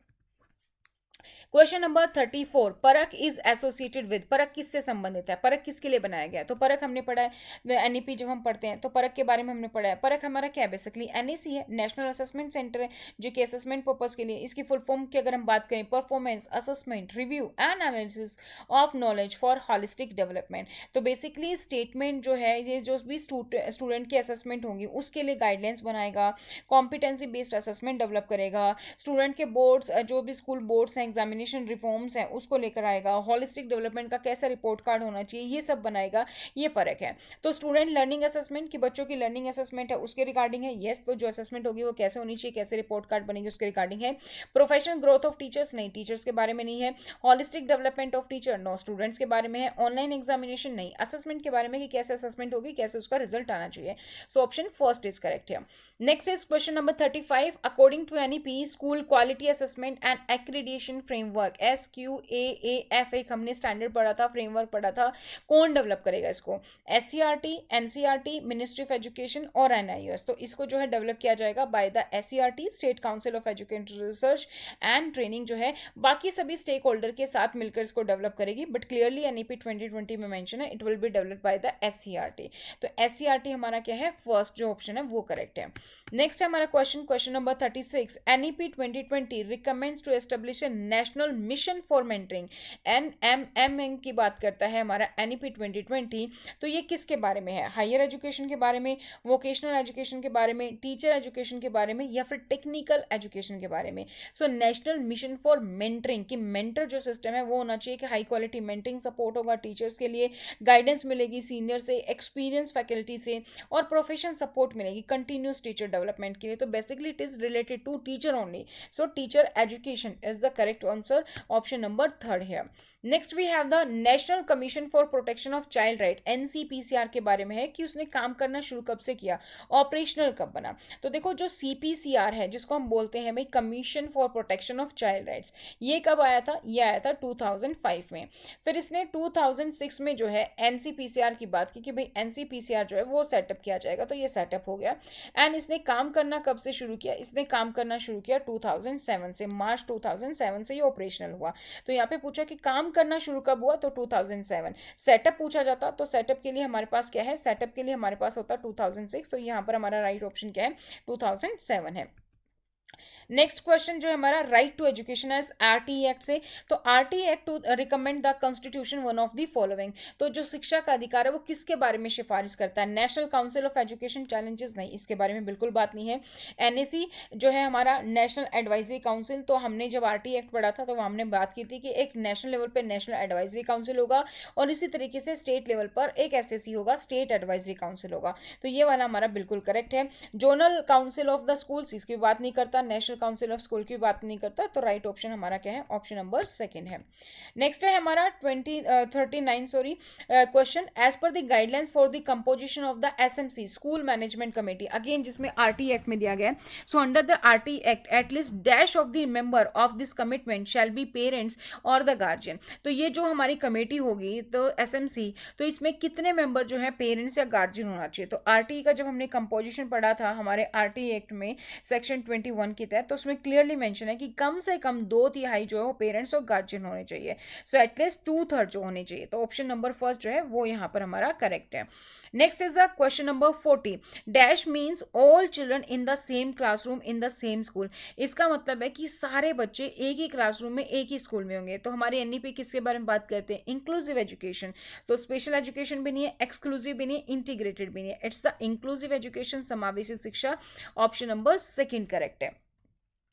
क्वेश्चन नंबर 34, परख इज एसोसिएटेड विद, परख किससे संबंधित है, परख किसके लिए बनाया गया है? तो परख हमने पढ़ा है एनईपी जब हम पढ़ते हैं तो परख के बारे में हमने पढ़ा है। परख हमारा क्या है, बेसिकली एनएसी है, नेशनल असेसमेंट सेंटर है, जो कि असेसमेंट पर्पज के लिए, इसकी फुल फॉर्म की अगर हम बात करें, performance assessment review and analysis of knowledge for holistic development. तो बेसिकली स्टेटमेंट जो है, ये जो भी स्टूडेंट की असेसमेंट होंगी उसके लिए गाइडलाइंस बनाएगा, कॉम्पिटेंसी बेस्ड असेसमेंट डेवलप करेगा, स्टूडेंट के बोर्ड्स जो भी स्कूल बोर्ड्स हैं, एग्जामिनेशन रिफॉर्म्स हैं उसको लेकर आएगा, हॉलिस्टिक डेवलपमेंट का कैसा रिपोर्ट कार्ड होना चाहिए ये सब बनाएगा, ये परख है। तो स्टूडेंट लर्निंग असेसमेंट की बच्चों की लर्निंग असेसमेंट है उसके रिगार्डिंग है, यस। तो जो असेसमेंट होगी वो कैसे होनी चाहिए, कैसे रिपोर्ट कार्ड बनेगी उसके रिगार्डिंग है। प्रोफेशनल ग्रोथ ऑफ टीचर्स, नहीं, टीचर्स के बारे में नहीं है। Holistic development of teacher, no, students के बारे में है। ऑनलाइन एग्जामिनेशन, नहीं। असेसमेंट के बारे में कि कैसे असेसमेंट होगी, कैसे उसका रिजल्ट आना चाहिए। So option first is correct है। Next is question number 35, according to NEP school quality assessment and accreditation framework, SQAAF, एक हमने स्टैंडर्ड पढ़ा था, फ्रेमवर्क पढ़ा था, कौन डेवलप करेगा इसको? SCRT, NCRT, ministry of education और NIOS। तो इसको जो है डेवलप किया जाएगा by the SCRT, state council of education research and training, जो है बाकी सभी स्टेक होल्डर के साथ मिलकर इसको डेवलप करेगी, बट क्लियरली एनईपी 2020 में मेंशन है, it will be developed by the SCRT। तो SCRT हमारा क्या है, फर्स्ट जो ऑप्शन है वो करेक्ट है। नेक्स्ट है हमारा question number 36, NEP 2020 recommends to establish a national mission for mentoring, NMM की बात करता है हमारा एनईपी 2020। तो ये किसके बारे में है? हायर एजुकेशन के बारे में, वोकेशनल एजुकेशन के बारे में, टीचर एजुकेशन के बारे में, या फिर टेक्निकल एजुकेशन के बारे में? So national mission for mentoring, कि मेंटर जो सिस्टम है वो होना चाहिए कि हाई क्वालिटी मेंटरिंग सपोर्ट होगा टीचर्स के लिए, गाइडेंस मिलेगी सीनियर से, एक्सपीरियंस फैकल्टी से, और प्रोफेशनल सपोर्ट मिलेगी कंटिन्यूस टीचर डेवलपमेंट के लिए। तो basically it is related to teacher only, so teacher education is the correct answer, option number 3 है। Next we have the national commission for protection of child right, NCPCR के बारे में है कि उसने काम करना शुरू कब से किया, ऑपरेशनल कब बना? तो देखो जो CPCR है, जिसको हम बोलते हैं भाई commission for protection of child rights, ये कब आया था? ये आया था 2005 में। फिर इसने 2006 में जो है NCPCR की बात की कि भाई NCPCR जो है वो सेटअप किया जाएगा, तो ये सेटअप हो गया। एंड इसने काम करना कब से शुरू किया? इसने काम करना शुरू किया 2007 से, मार्च 2007 से ये ऑपरेशनल हुआ। तो यहाँ पे पूछा कि काम करना शुरू कब हुआ, तो 2007। सेटअप पूछा जाता तो सेटअप के लिए हमारे पास क्या है, सेटअप के लिए हमारे पास होता 2006, तो यहाँ पर हमारा राइट ऑप्शन क्या है, 2007 है। नेक्स्ट क्वेश्चन जो है हमारा, right to education as RT act से, तो RT act to recommend the constitution one of the following, तो जो शिक्षा का अधिकार है वो किसके बारे में सिफारिश करता है? National council of education challenges, नहीं, इसके बारे में बिल्कुल बात नहीं है। NAC जो है हमारा नेशनल एडवाइजरी काउंसिल, तो हमने जब RT एक्ट पढ़ा था तो हमने बात की थी कि एक नेशनल लेवल पर नेशनल एडवाइजरी काउंसिल होगा, और इसी तरीके से स्टेट लेवल पर एक SAC होगा, स्टेट एडवाइजरी काउंसिल होगा। तो ये वाला हमारा बिल्कुल करेक्ट है। Zonal council of the schools, इसकी बात नहीं करता, नेशनल काउंसिल ऑफ स्कूल की बात नहीं करता, तो राइट ऑप्शन हमारा क्या है, ऑप्शन नंबर 2 है। नेक्स्ट है हमारा 39 question, as per the guidelines for the composition of the SMC school management committee, again जिसमें RT एक्ट में दिया गया है, सो अंडर द RT act at least dash of the member of this commitment shall be parents और द गार्जियन। तो ये जो हमारी कमेटी होगी तो SMC, तो इसमें कितने मेंबर जो है पेरेंट्स या गार्जियन होना चाहिए? तो RT का जब हमने कंपोजिशन पढ़ा था हमारे RT एक्ट में सेक्शन 21 के तहत, तो उसमें क्लियरली मेंशन है कि कम से कम 2/3 जो है पेरेंट्स और गार्जियन होने चाहिए, सो एटलीस्ट 2/3 जो होने चाहिए। तो ऑप्शन नंबर फर्स्ट जो है वो यहाँ पर हमारा करेक्ट है। Next is the question number 40, dash means all children in the same classroom in the same school, इसका मतलब है कि सारे बच्चे एक ही क्लासरूम में एक ही स्कूल में होंगे। तो हमारे NEP किसके बारे में बात करते हैं? इंक्लूसिव एजुकेशन, तो स्पेशल एजुकेशन भी नहीं है, एक्सक्लूसिव भी नहीं है, इंटीग्रेटेड भी नहीं है, इट्स द इंक्लूसिव एजुकेशन, समावेशी शिक्षा, ऑप्शन नंबर 2 करेक्ट है।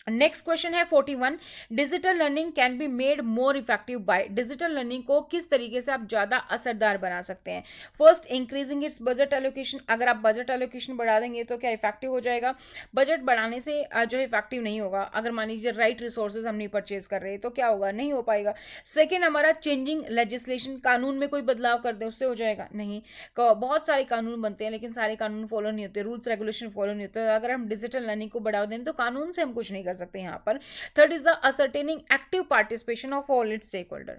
नेक्स्ट क्वेश्चन है 41, digital learning can be made more effective by, digital learning को किस तरीके से आप ज्यादा असरदार बना सकते हैं? First, increasing its budget allocation, अगर आप बजट एलोकेशन बढ़ा देंगे तो क्या इफेक्टिव हो जाएगा? बजट बढ़ाने से जो है इफेक्टिव नहीं होगा, अगर मान लीजिए राइट रिसोर्सेज हम नहीं परचेज कर रहे तो क्या होगा, नहीं हो पाएगा। सेकेंड हमारा चेंजिंग लेजिस्लेशन, कानून में कोई बदलाव कर दे उससे हो जाएगा, नहीं। बहुत सारे कानून बनते हैं लेकिन सारे कानून फॉलो नहीं होते, रूल्स रेगुलेशन फॉलो नहीं होते, अगर हम डिजिटल लर्निंग को बढ़ावा दें तो कानून से हम कुछ नहीं कर सकते यहाँ पर। Third is the ascertaining active participation of all its stakeholder,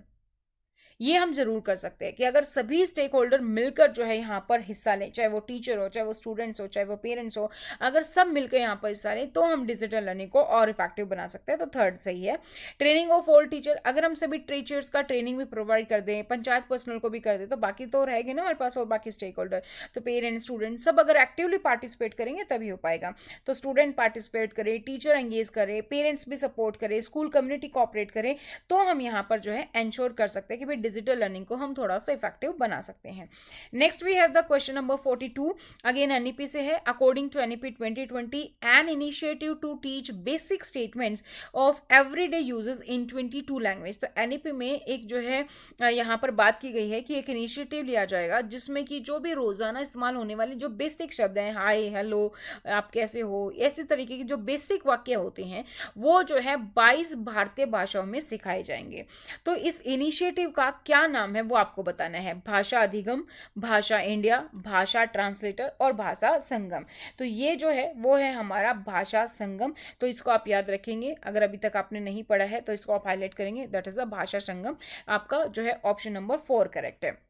ये हम जरूर कर सकते हैं कि अगर सभी स्टेक होल्डर मिलकर जो है यहाँ पर हिस्सा लें, चाहे वो टीचर हो, चाहे वो स्टूडेंट्स हो, चाहे वो पेरेंट्स हो, अगर सब मिलकर यहाँ पर हिस्सा लें तो हम डिजिटल लर्निंग को और इफेक्टिव बना सकते हैं। तो थर्ड सही है। ट्रेनिंग ऑफ ऑल टीचर, अगर हम सभी टीचर्स का ट्रेनिंग भी प्रोवाइड कर दें, पंचायत पर्सनल को भी कर दें, तो बाकी तो रहेगी ना हमारे पास और बाकी स्टेक होल्डर, तो पेरेंट्स स्टूडेंट सब अगर एक्टिवली पार्टिसिपेट करेंगे तभी हो पाएगा। तो स्टूडेंट पार्टिसिपेट करे, टीचर एंगेज करे, पेरेंट्स भी सपोर्ट करे, स्कूल कम्युनिटी कोऑपरेट करे, तो हम यहाँ पर जो है इंश्योर कर सकते हैं कि भाई डिजिटल लर्निंग को हम थोड़ा सा इफेक्टिव बना सकते हैं। Next we have the question number 42, again NEP से है। According to NEP 2020 an initiative to teach basic statements of everyday uses in 22 language. तो एनईपी में एक जो है यहाँ पर बात की गई है कि एक इनिशिएटिव लिया जाएगा जिसमें कि जो भी रोजाना इस्तेमाल होने वाले जो बेसिक शब्द हैं, हाय, हेलो, आप कैसे हो, ऐसे तरीके के जो बेसिक वाक्य होते हैं वो जो है 22 भारतीय भाषाओं में सिखाए जाएंगे। तो इस इनिशिएटिव का क्या नाम है वो आपको बताना है। भाषा अधिगम, भाषा इंडिया, भाषा ट्रांसलेटर और भाषा संगम। तो ये जो है वो है हमारा भाषा संगम। तो इसको आप याद रखेंगे, अगर अभी तक आपने नहीं पढ़ा है तो इसको आप हाईलाइट करेंगे, दैट इज द भाषा संगम। आपका जो है ऑप्शन नंबर 4 करेक्ट है।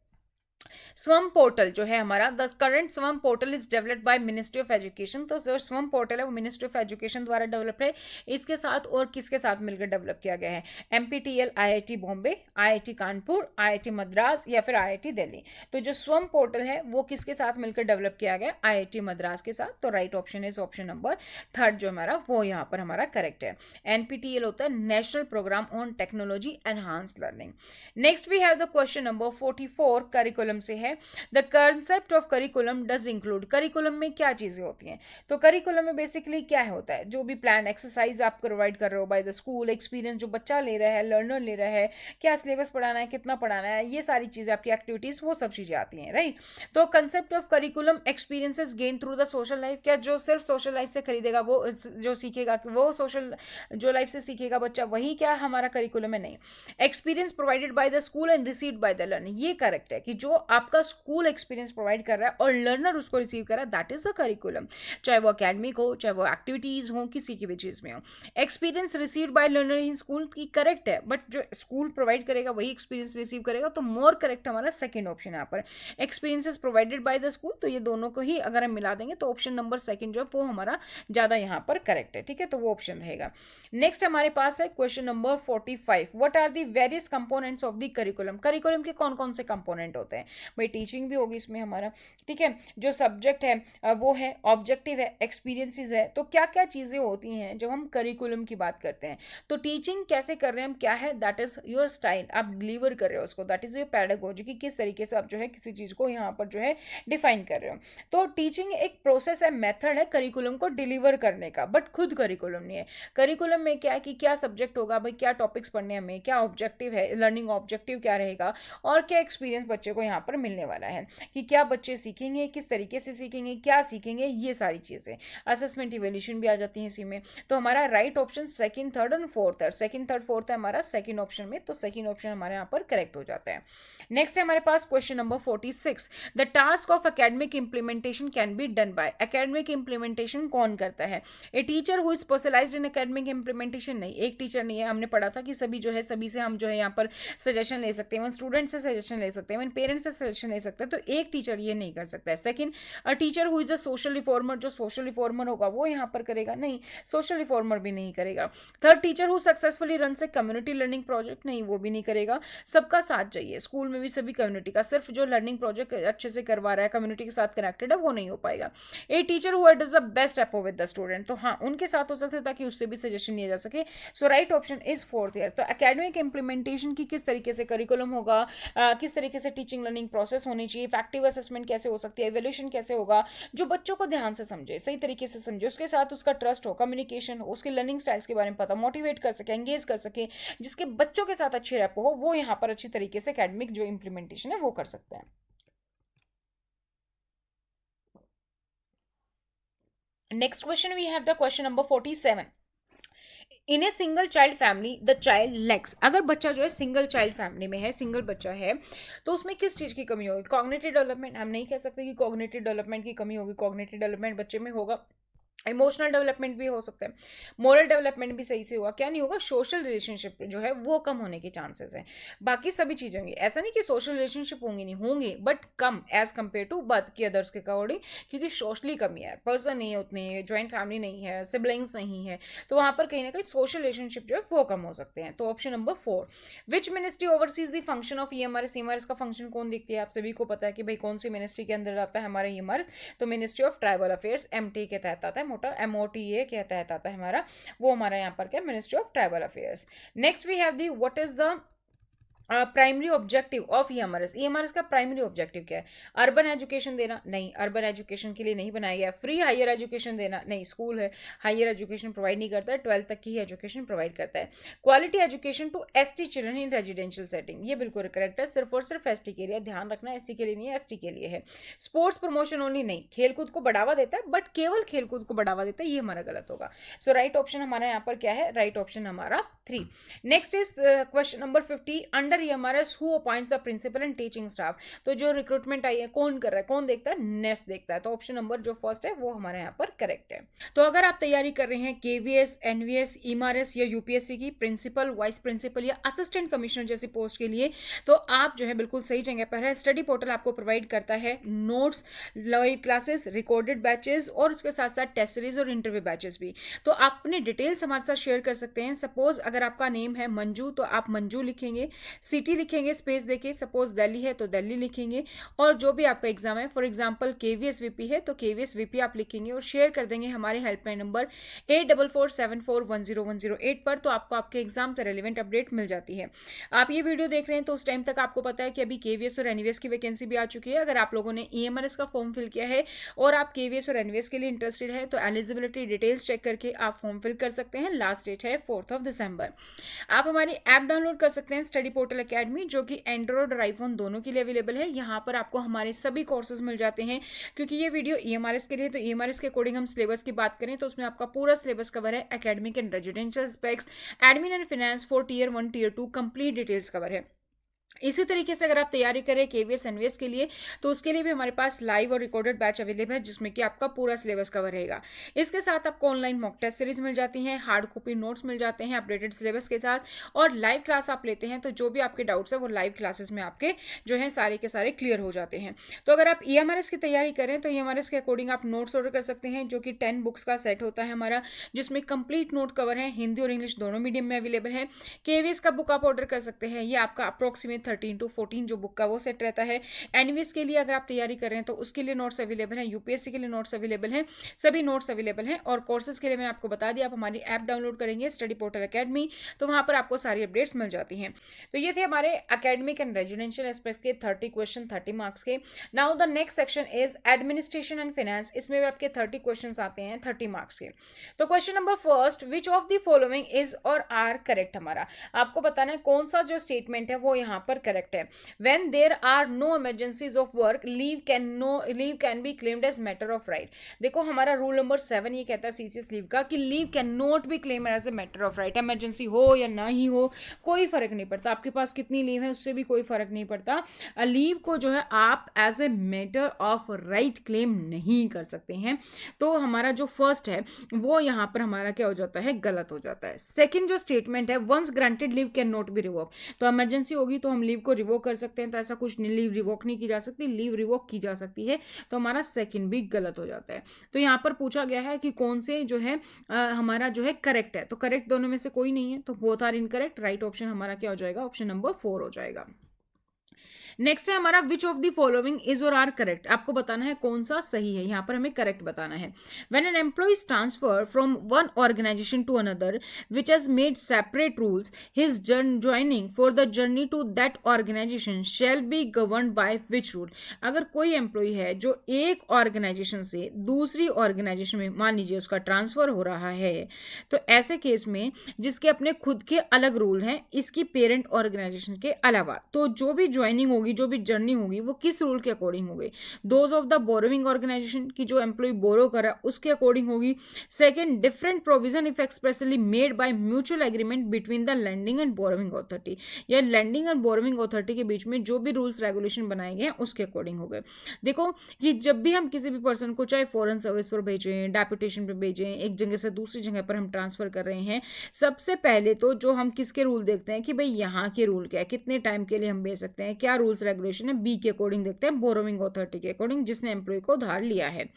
स्वम पोर्टल जो है हमारा, the current Swayam portal is developed by ministry of education. तो जो स्वम पोर्टल है वो मिनिस्ट्री ऑफ एजुकेशन द्वारा डेवलप है। इसके साथ और किसके साथ मिलकर डेवलप किया गया है? NPTEL, IIT Bombay, IIT Kanpur, IIT Madras या फिर आईआईटी दिल्ली। तो जो स्वम पोर्टल है वो किसके साथ मिलकर डेवलप किया गया? आईआईटी मद्रास के साथ। तो right option is option number 3 जो हमारा वो यहाँ पर हमारा करेक्ट है। एनपीटीएल होता है national programme on technology enhance learning. Next we have the question number 44 curriculum से है। The concept of curriculum does include, curriculum में क्या चीजें होती हैं? तो करिकुलम में बेसिकली क्या होता है? जो भी प्लान एक्सरसाइज आप प्रोवाइड कर रहे हो बाय द स्कूल, एक्सपीरियंस जो बच्चा ले रहा है, लर्नर ले रहा है, क्या सिलेबस पढ़ाना है, कितना पढ़ाना है, ये सारी चीजें आपकी एक्टिविटीज वो सब चीजें आती हैं, राइट। तो concept of curriculum experiences gain through the social life, क्या जो सिर्फ सोशल लाइफ से खरीदेगा वो जो सीखेगा वो सोशल जो लाइफ से सीखेगा बच्चा वही क्या हमारा करिकुलम है? नहीं। Experience provided by the school and received by the learner, ये करेक्ट है कि जो आपका स्कूल एक्सपीरियंस प्रोवाइड कर रहा है और लर्नर उसको रिसीव कर रहा है, दैट इज द करिकुलम। चाहे वो एकेडमिक हो, चाहे वो एक्टिविटीज हो, किसी की भी चीज में हो। Experience received by learner in school की करेक्ट है, बट जो स्कूल प्रोवाइड करेगा वही एक्सपीरियंस रिसीव करेगा, तो मोर करेक्ट हमारा सेकंड ऑप्शन यहाँ पर। Experiences provided by the school, तो ये दोनों को ही अगर हम मिला देंगे तो ऑप्शन नंबर सेकंड जो है वो हमारा ज्यादा यहाँ पर करेक्ट है, ठीक है, तो वो ऑप्शन रहेगा। नेक्स्ट हमारे पास है question number 45, what are the various components of the curriculum. Curriculum के कौन कौन से कंपोनेंट होते हैं? भाई टीचिंग भी होगी इसमें हमारा, ठीक है, जो सब्जेक्ट है वो है, ऑब्जेक्टिव है, एक्सपीरियंसेस है। तो क्या क्या चीजें होती हैं जब हम करिकुलम की बात करते हैं? तो टीचिंग कैसे कर रहे हैं हम, क्या है, दैट इज योर स्टाइल, आप डिलीवर कर रहे हो उसको, दैट इज योर पैडागोजी, कि किस तरीके से आप जो है किसी चीज को यहाँ पर जो है डिफाइन कर रहे हो। तो टीचिंग एक प्रोसेस है, मेथड है करिकुलम को डिलीवर करने का, बट खुद करिकुलम नहीं है। करिकुलम में क्या है कि क्या सब्जेक्ट होगा, भाई क्या टॉपिक्स पढ़ने हमें, क्या ऑब्जेक्टिव है, लर्निंग ऑब्जेक्टिव क्या रहेगा, और क्या एक्सपीरियंस बच्चे को यहाँ पर मिलने वाला है, कि क्या बच्चे सीखेंगे, किस तरीके से सीखेंगे, क्या सीखेंगे, ये सारी चीजें। असेसमेंट इवैल्यूएशन भी आ जाती है इसी में। तो हमारा right option second, third and fourth है। सेकंड, थर्ड, फोर्थ है हमारा सेकंड ऑप्शन में, तो सेकंड ऑप्शन हमारे यहाँ पर करेक्ट हो जाता है। नेक्स्ट है हमारे पास question number 46, the task of academic implementation can be done by. Academic implementation कौन करता है? A teacher who is specialized in academic implementation. नहीं, एक टीचर नहीं है, हमने पढ़ा था कि सभी जो है सभी से हम जो है यहाँ पर सजेशन ले सकते हैं, स्टूडेंट से सजेशन ले सकते हैं, पेरेंट्स से सजेशन ले सकते हैं, तो एक टीचर ये नहीं कर सकता है। Second, a teacher who is a social reformer, जो सोशल रिफॉर्मर होगा वो यहाँ पर करेगा? नहीं, सोशल रिफॉर्मर भी नहीं करेगा। Third, teacher who successfully run a community learning project, नहीं, वो भी नहीं करेगा। सबका साथ चाहिए स्कूल में भी, सभी कम्युनिटी का, सिर्फ जो लर्निंग प्रोजेक्ट अच्छे से करवा रहा है, कम्युनिटी के साथ कनेक्टेड है, वो नहीं हो पाएगा। ए teacher who does the best rapport with the student, तो हाँ, उनके साथ हो सकता है ताकि उससे भी सजेशन लिया जा सके। So right option is fourth year. तो एकेडमिक इंप्लीमेंटेशन की किस तरीके से करिकुलम होगा, किस तरीके से टीचिंग लर्निंग प्रोसेस होनी चाहिए, इफेक्टिव असेसमेंट कैसे हो सकती है, इवैल्यूएशन कैसे होगा, जो बच्चों को ध्यान से समझे, सही तरीके से समझे, उसके साथ उसका ट्रस्ट हो, कम्युनिकेशन हो, उसके लर्निंग स्टाइल्स के बारे में पता, मोटिवेट कर सके, एंगेज कर सके, जिसके बच्चों के साथ अच्छे रेपो हो, वो यहाँ पर अच्छी तरीके से एकेडमिक जो इंप्लीमेंटेशन है वो कर सकते हैं। Next question we have the question number 47, in a single child family the child lacks. अगर बच्चा जो है सिंगल चाइल्ड फैमिली में है, सिंगल बच्चा है, तो उसमें किस चीज की कमी होगी? कॉग्निटिव डेवलपमेंट, हम नहीं कह सकते कि कॉग्निटिव डेवलपमेंट की कमी होगी, कॉग्निटिव डेवलपमेंट बच्चे में होगा, इमोशनल डेवलपमेंट भी हो सकता है, मोरल डेवलपमेंट भी सही से हुआ, क्या नहीं होगा, सोशल रिलेशनशिप जो है वो कम होने के चांसेस हैं। बाकी सभी चीज़ें होंगी, ऐसा नहीं कि सोशल रिलेशनशिप होंगी नहीं, होंगी बट कम एज कम्पेयर टू बात की अदर्स के अकॉर्डिंग, क्योंकि सोशली कमी है, पर्सन नहीं है उतने, ज्वाइंट फैमिली नहीं है, सिबलिंग्स नहीं है, तो वहाँ पर कहीं ना कहीं सोशल रिलेशनशिप जो है वो कम हो सकते हैं। तो option number 4, which ministry overseas the function of EMRS. EMRS का फंक्शन कौन देखती है, आप सभी को पता है कि भाई कौन सी मिनिस्ट्री के अंदर आता है हमारा ईएमआरएस, तो ministry of tribal affairs, MT के तहत आता है, मोटा एमओटीए के तहत आता है हमारा, वो हमारा यहाँ पर क्या, ministry of tribal affairs. Next we have the what is the primary objective of EMRS. EMRS का प्राइमरी ऑब्जेक्टिव क्या है, अर्बन एजुकेशन देना, नहीं, अर्बन एजुकेशन के लिए नहीं बनाया गया। फ्री हायर एजुकेशन देना, नहीं, स्कूल है हायर एजुकेशन प्रोवाइड नहीं करता है, 12th तक की ही एजुकेशन प्रोवाइड करता है। Quality education to ST children in residential setting, ये बिल्कुल करेक्ट है, सिर्फ और सिर्फ एसटी के लिए, ध्यान रखना एससी के लिए नहीं है, एसटी के लिए है। स्पोर्ट्स प्रमोशन ओनली, नहीं, खेलकूद को बढ़ावा देता है बट केवल खेलकूद को बढ़ावा देता है, ये हमारा गलत होगा। सो राइट ऑप्शन हमारा यहाँ पर क्या है, राइट ऑप्शन हमारा 3। Next is question number 50, under EMRS who appoints the principal and teaching staff. तो जो रिक्रूटमेंट आई है कौन कर रहा है, कौन देखता है, नेस्ट देखता है, तो ऑप्शन नंबर जो फर्स्ट है वो हमारे यहाँ पर करेक्ट है। तो अगर आप तैयारी कर रहे हैं केवीएस, एनवीएस, ईएमआरएस या यूपीएससी की प्रिंसिपल, वाइस प्रिंसिपल या असिस्टेंट कमिश्नर जैसी पोस्ट के लिए, तो आप जो है बिल्कुल सही जगह पर है। स्टडी पोर्टल आपको प्रोवाइड करता है notes, live classes, recorded batches और उसके साथ साथ टेस्ट सीरीज और इंटरव्यू बैचेस भी। तो आप अपने डिटेल्स हमारे साथ शेयर कर सकते हैं। सपोज अगर आपका नेम है मंजू तो आप मंजू लिखेंगे, सिटी लिखेंगे स्पेस देके, सपोज दिल्ली है तो दिल्ली लिखेंगे, और जो भी आपका एग्जाम है, फॉर एग्जांपल केवीएस वीपी है तो केवीएस वीपी आप लिखेंगे और शेयर कर देंगे हमारे हेल्पलाइन नंबर 8447410108 पर, तो आपको आपके एग्जाम से रेलिवेंट अपडेट मिल जाती है। आप ये वीडियो देख रहे हैं तो उस टाइम तक आपको पता है कि अभी केवीएस और एनवीएस की वैकेंसी भी आ चुकी है। अगर आप लोगों ने ईएमआरएस का फॉर्म फिल किया है और आप केवीएस और एनवीएस के लिए इंटरेस्टेड है तो एलिजिबिलिटी डिटेल्स चेक करके आप फॉर्म फिल कर सकते हैं। लास्ट डेट है 4 दिसंबर। आप हमारी ऐप डाउनलोड कर सकते हैं स्टडी पोर्टल एकेडमी, जो कि एंड्रॉइड और आईफोन दोनों के लिए अवेलेबल है। यहाँ पर आपको हमारे सभी कोर्सेज मिल जाते हैं। क्योंकि ये वीडियो ईएमआरएस के लिए, तो ईएमआरएस के अकॉर्डिंग हम सिलेबस की बात करें तो उसमें आपका पूरा सिलेबस कवर है, academic and residential specs, admin and finance for tier 1 tier 2 complete details cover है। इसी तरीके से अगर आप तैयारी करें केवीएस एनवीएस के लिए तो उसके लिए भी हमारे पास लाइव और रिकॉर्डेड बैच अवेलेबल है, जिसमें कि आपका पूरा सिलेबस कवर रहेगा। इसके साथ आपको ऑनलाइन मॉक टेस्ट सीरीज मिल जाती हैं, हार्ड कॉपी नोट्स मिल जाते हैं अपडेटेड सिलेबस के साथ, और लाइव क्लास आप लेते हैं तो जो भी आपके डाउट्स है वो लाइव क्लासेस में आपके जो है सारे के सारे क्लियर हो जाते हैं। तो अगर आप ईएमआरएस की तैयारी करें तो ईएमआरएस के अकॉर्डिंग आप नोट्स ऑर्डर कर सकते हैं, जो कि 10 बुक्स का सेट होता है हमारा, जिसमें कंप्लीट नोट कवर है, हिंदी और इंग्लिश दोनों मीडियम में अवेलेबल है। केवीएस का बुक आप ऑर्डर कर सकते हैं, ये आपका अप्रोक्सीमेट 13 to 14 जो बुक का वो सेट रहता है। एनवीएस के लिए अगर आप तैयारी कर रहे हैं तो उसके लिए नोट्स अवेलेबल हैं, यूपीएससी के लिए नोट्स अवेलेबल हैं, सभी नोट्स अवेलेबल हैं। और कोर्सेज के लिए मैं आपको बता दिया, आप हमारी ऐप डाउनलोड करेंगे स्टडी पोर्टल एकेडमी, तो वहां पर आपको सारी अपडेट्स मिल जाती हैं। तो ये थे हमारे एकेडमिक एंड रेजिडेंशियल एस्पेक्ट्स के 30 क्वेश्चन 30 मार्क्स के। Now the next section is administration and finance, इसमें भी आपके 30 क्वेश्चन आते हैं 30 मार्क्स के। तो question number first, which of the following is और आर करेक्ट। हमारा आपको बताना है कौन सा जो स्टेटमेंट है वो यहाँ पर करेक्ट है। When there are no emergencies of work, leave can be claimed as matter of right. देखो हमारा रूल नंबर 7 ये कहता है सीसीएस लीव का कि leave can not be claim as a matter of right. Emergency हो या ना ही हो कोई फर्क नहीं पड़ता, आपके पास कितनी लीव है उससे भी कोई फर्क नहीं पड़ता। लीव को जो है आप as a matter of right claim नहीं कर सकते हैं। तो हमारा जो फर्स्ट है वो यहाँ पर हमारा क्या हो जाता है, गलत हो जाता है। सेकेंड जो स्टेटमेंट है, once granted leave can not be revoke, तो इमरजेंसी होगी तो हम लीव को रिवोक कर सकते हैं, तो ऐसा कुछ नहीं, लीव रिवोक नहीं की जा सकती, लीव रिवोक की जा सकती है। तो हमारा सेकंड भी गलत हो जाता है। तो यहाँ पर पूछा गया है कि कौन से जो है हमारा जो है करेक्ट है, तो करेक्ट दोनों में से कोई नहीं है, तो both are incorrect. Right option हमारा क्या हो जाएगा, ऑप्शन नंबर 4 हो जाएगा। नेक्स्ट है हमारा which of the following is और आर करेक्ट, आपको बताना है कौन सा सही है, यहाँ पर हमें करेक्ट बताना है। When an employ is transfer from one organisation to another which has made separate rules, his joining for the journey to that organisation shall be governed by which rule. अगर कोई एम्प्लॉय है जो एक organisation से दूसरी organisation में, मान लीजिए उसका ट्रांसफर हो रहा है, तो ऐसे केस में जिसके अपने खुद के अलग रूल हैं इसकी पेरेंट ऑर्गेनाइजेशन के अलावा, तो जो भी ज्वाइनिंग होगी होगी, जो भी जर्नी होगी, वो किस रूल के अकॉर्डिंग होगी? Those of the borrowing organisation की जो एम्प्लॉय बोरो कर रहा है उसके अकॉर्डिंग होगी। Second, different provision if expressly made by mutual agreement between the lending and borrowing authority, या लैंडिंग एंड बोरोइंग अथॉरिटी के बीच में जो भी रूल्स रेगुलेशन बनाए गए हैं उसके अकॉर्डिंग हो गए। देखो कि जब भी हम किसी भी पर्सन को चाहे फॉरेन सर्विस पर भेजें, डेपुटेशन पर भेजें, एक जगह से दूसरी जगह पर हम ट्रांसफर कर रहे हैं, सबसे पहले तो जो हम किसके रूल देखते हैं कि भाई यहाँ के रूल क्या है, कितने टाइम के लिए हम भेज सकते हैं, क्या रूल्स रेगुलेशन है, बी के अकॉर्डिंग देखते हैं, बोरोइंग अथॉरिटी के अकॉर्डिंग, जिसने एम्प्लॉय को उधार लिया है।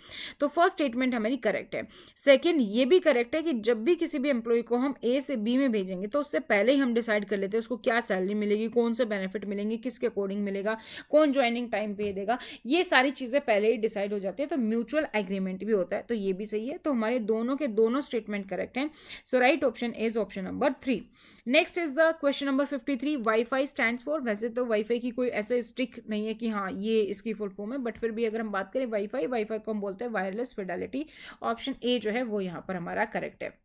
तो फर्स्ट स्टेटमेंट हमारी करेक्ट है। सेकंड, ये भी करेक्ट है कि जब भी किसी भी एम्प्लॉय को हम ए से बी में भेजेंगे तो उससे पहले ही हम डिसाइड कर लेते हैं उसको क्या सैलरी मिलेगी, कौन से बेनिफिट मिलेंगे, किसके अकॉर्डिंग मिलेगा, कौन ज्वाइनिंग टाइम पे देगा, ये सारी चीजें पहले ही डिसाइड हो जाती है। तो म्यूचुअल एग्रीमेंट भी होता है, तो ये भी सही है। तो हमारे दोनों के दोनों स्टेटमेंट करेक्ट हैं। So right option is option number 3। Next is the question number 53, wifi stands for. वैसे तो वाईफाई की कोई ऐसे स्ट्रिक्ट नहीं है कि हाँ ये इसकी फुल फॉर्म है, बट फिर भी अगर हम बात करें वाईफाई को हम बोलते हैं वायरलेस फिडेलिटी। ऑप्शन ए जो है वो यहाँ पर हमारा करेक्ट है।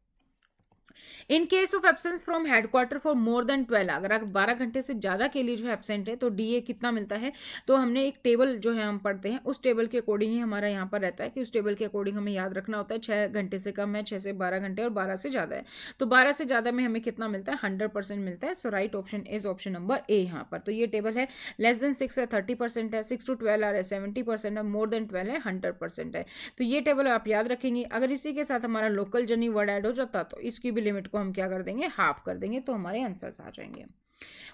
In case of absence from headquarter for more than 12, अगर आप 12 घंटे से ज्यादा के लिए जो है एब्सेंट है तो डीए कितना मिलता है? तो हमने एक टेबल जो है हम पढ़ते हैं, उस टेबल के अकॉर्डिंग ही हमारा यहाँ पर रहता है कि उस टेबल के अकॉर्डिंग हमें याद रखना होता है 6 घंटे से कम है, 6 से 12 घंटे और 12 से ज्यादा है। तो 12 से ज्यादा में हमें कितना मिलता है? 100% मिलता है। So right option is option number A यहाँ पर। तो ये टेबल है, लेस देन 6 है 30% है, 6 to 12 है 70% है, मोर देन 12 है 100% है। तो ये टेबल आप याद रखेंगे। अगर इसी के साथ हमारा लोकल जर्नी वर्ड ऐड हो जाता तो इसकी भी लिमिट को हम क्या कर देंगे? हाफ कर देंगे, तो हमारे आंसर्स आ जाएंगे।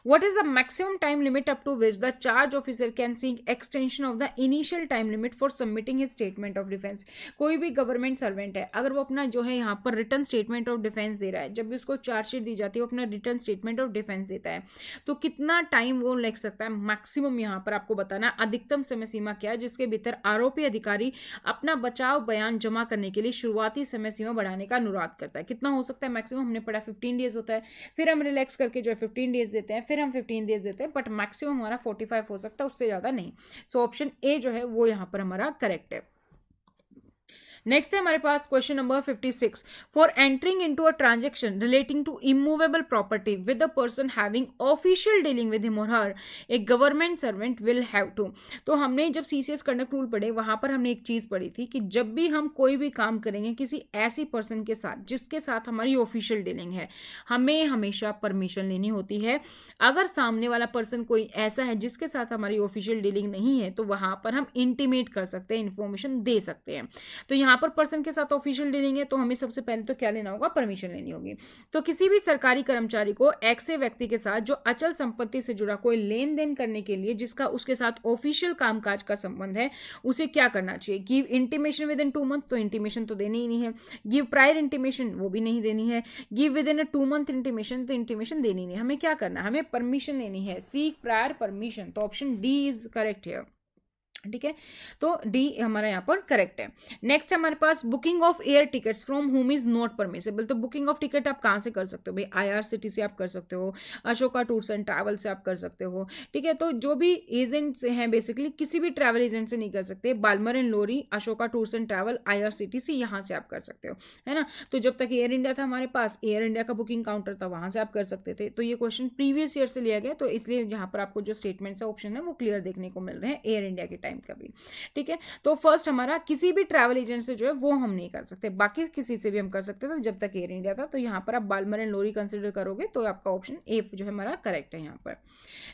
What is the maximum time limit up to which the charge officer can seek extension of the initial time limit for submitting his statement of defense? कोई भी गवर्नमेंट सर्वेंट है, अगर वो अपना जो है यहाँ पर रिटर्न स्टेटमेंट ऑफ डिफेंस दे रहा है, जब भी उसको चार्जशीट दी जाती है वो अपना रिटर्न स्टेटमेंट ऑफ डिफेंस देता है, तो कितना टाइम वो लग सकता है? मैक्सिमम यहाँ पर आपको बताना, अधिकतम समय सीमा क्या है जिसके भीतर आरोपी अधिकारी अपना बचाव बयान जमा करने के लिए शुरुआती समय सीमा बढ़ाने का अनुरोध करता है। कितना हो सकता है मैक्सिमम? हमने पढ़ा 15 डेज होता है, फिर हम रिलैक्स करके जो है 15 डेज देते हैं, फिर हम 15 डेज देते हैं, बट मैक्सिमम हमारा 45 हो सकता है, उससे ज्यादा नहीं। सो ऑप्शन ए जो है वो यहां पर हमारा करेक्ट है। नेक्स्ट है हमारे पास question number 56, for entering into a transaction relating to immovable property with a person having official dealing with him और her, a government servant will have to. तो हमने जब सीसीएस कंडक्ट रूल पढ़े वहां पर हमने एक चीज पढ़ी थी कि जब भी हम कोई भी काम करेंगे किसी ऐसी पर्सन के साथ जिसके साथ हमारी ऑफिशियल डीलिंग है, हमें हमेशा परमिशन लेनी होती है। अगर सामने वाला पर्सन कोई ऐसा है जिसके साथ हमारी ऑफिशियल डीलिंग नहीं है तो वहां पर हम इंटीमेट कर सकते हैं, इंफॉर्मेशन दे सकते हैं। तो यहाँ पर पर्सन के साथ ऑफिशियल डीलिंग है तो हमें सबसे पहले तो क्या लेना होगा? परमिशन लेनी होगी। तो किसी भी सरकारी कर्मचारी को ऐसे व्यक्ति के साथ जो अचल संपत्ति से जुड़ा कोई लेन देन करने के लिए जिसका उसके साथ ऑफिशियल कामकाज का संबंध है, उसे क्या करना चाहिए? Give intimation with in 2 month, तो इंटीमेशन तो देनी ही नहीं है। गिव प्रायर इंटीमेशन, वो भी नहीं देनी है। Give with in 2 month intimation, तो इंटीमेशन देनी नहीं। हमें क्या करना है? हमें परमिशन लेनी है, सीक प्रायर परमिशन। तो ऑप्शन डी इज करेक्ट है। ठीक है, तो डी हमारा यहाँ पर करेक्ट है। नेक्स्ट हमारे पास booking of air tickets from whom is not permissible. तो बुकिंग ऑफ टिकट आप कहाँ से कर सकते हो भाई? आईआरसीटी से आप कर सकते हो, अशोका टूर्स एंड ट्रैवल से आप कर सकते हो। ठीक है, तो जो भी एजेंट्स हैं बेसिकली किसी भी ट्रैवल एजेंट से नहीं कर सकते। Balmer and Lawrie, Ashoka Tours and Travel, IRCTC, यहाँ से आप कर सकते हो, है ना। तो जब तक एयर इंडिया था हमारे पास, एयर इंडिया का बुकिंग काउंटर था, वहां से आप कर सकते थे। तो ये क्वेश्चन प्रीवियस ईयर से लिया गया, तो इसलिए यहाँ पर आपको जो स्टेटमेंट्स ऑप्शन है वो क्लियर देखने को मिल रहे हैं एयर इंडिया के टाइम का भी। ठीक है, तो फर्स्ट हमारा किसी भी ट्रैवल एजेंट से जो है वो हम नहीं कर सकते, बाकी किसी से भी हम कर सकते थे जब तक एयर इंडिया था। तो यहाँ पर आप बाल्मर एंड लोरी कंसिडर करोगे तो आपका ऑप्शन ए जो है हमारा करेक्ट है यहाँ पर।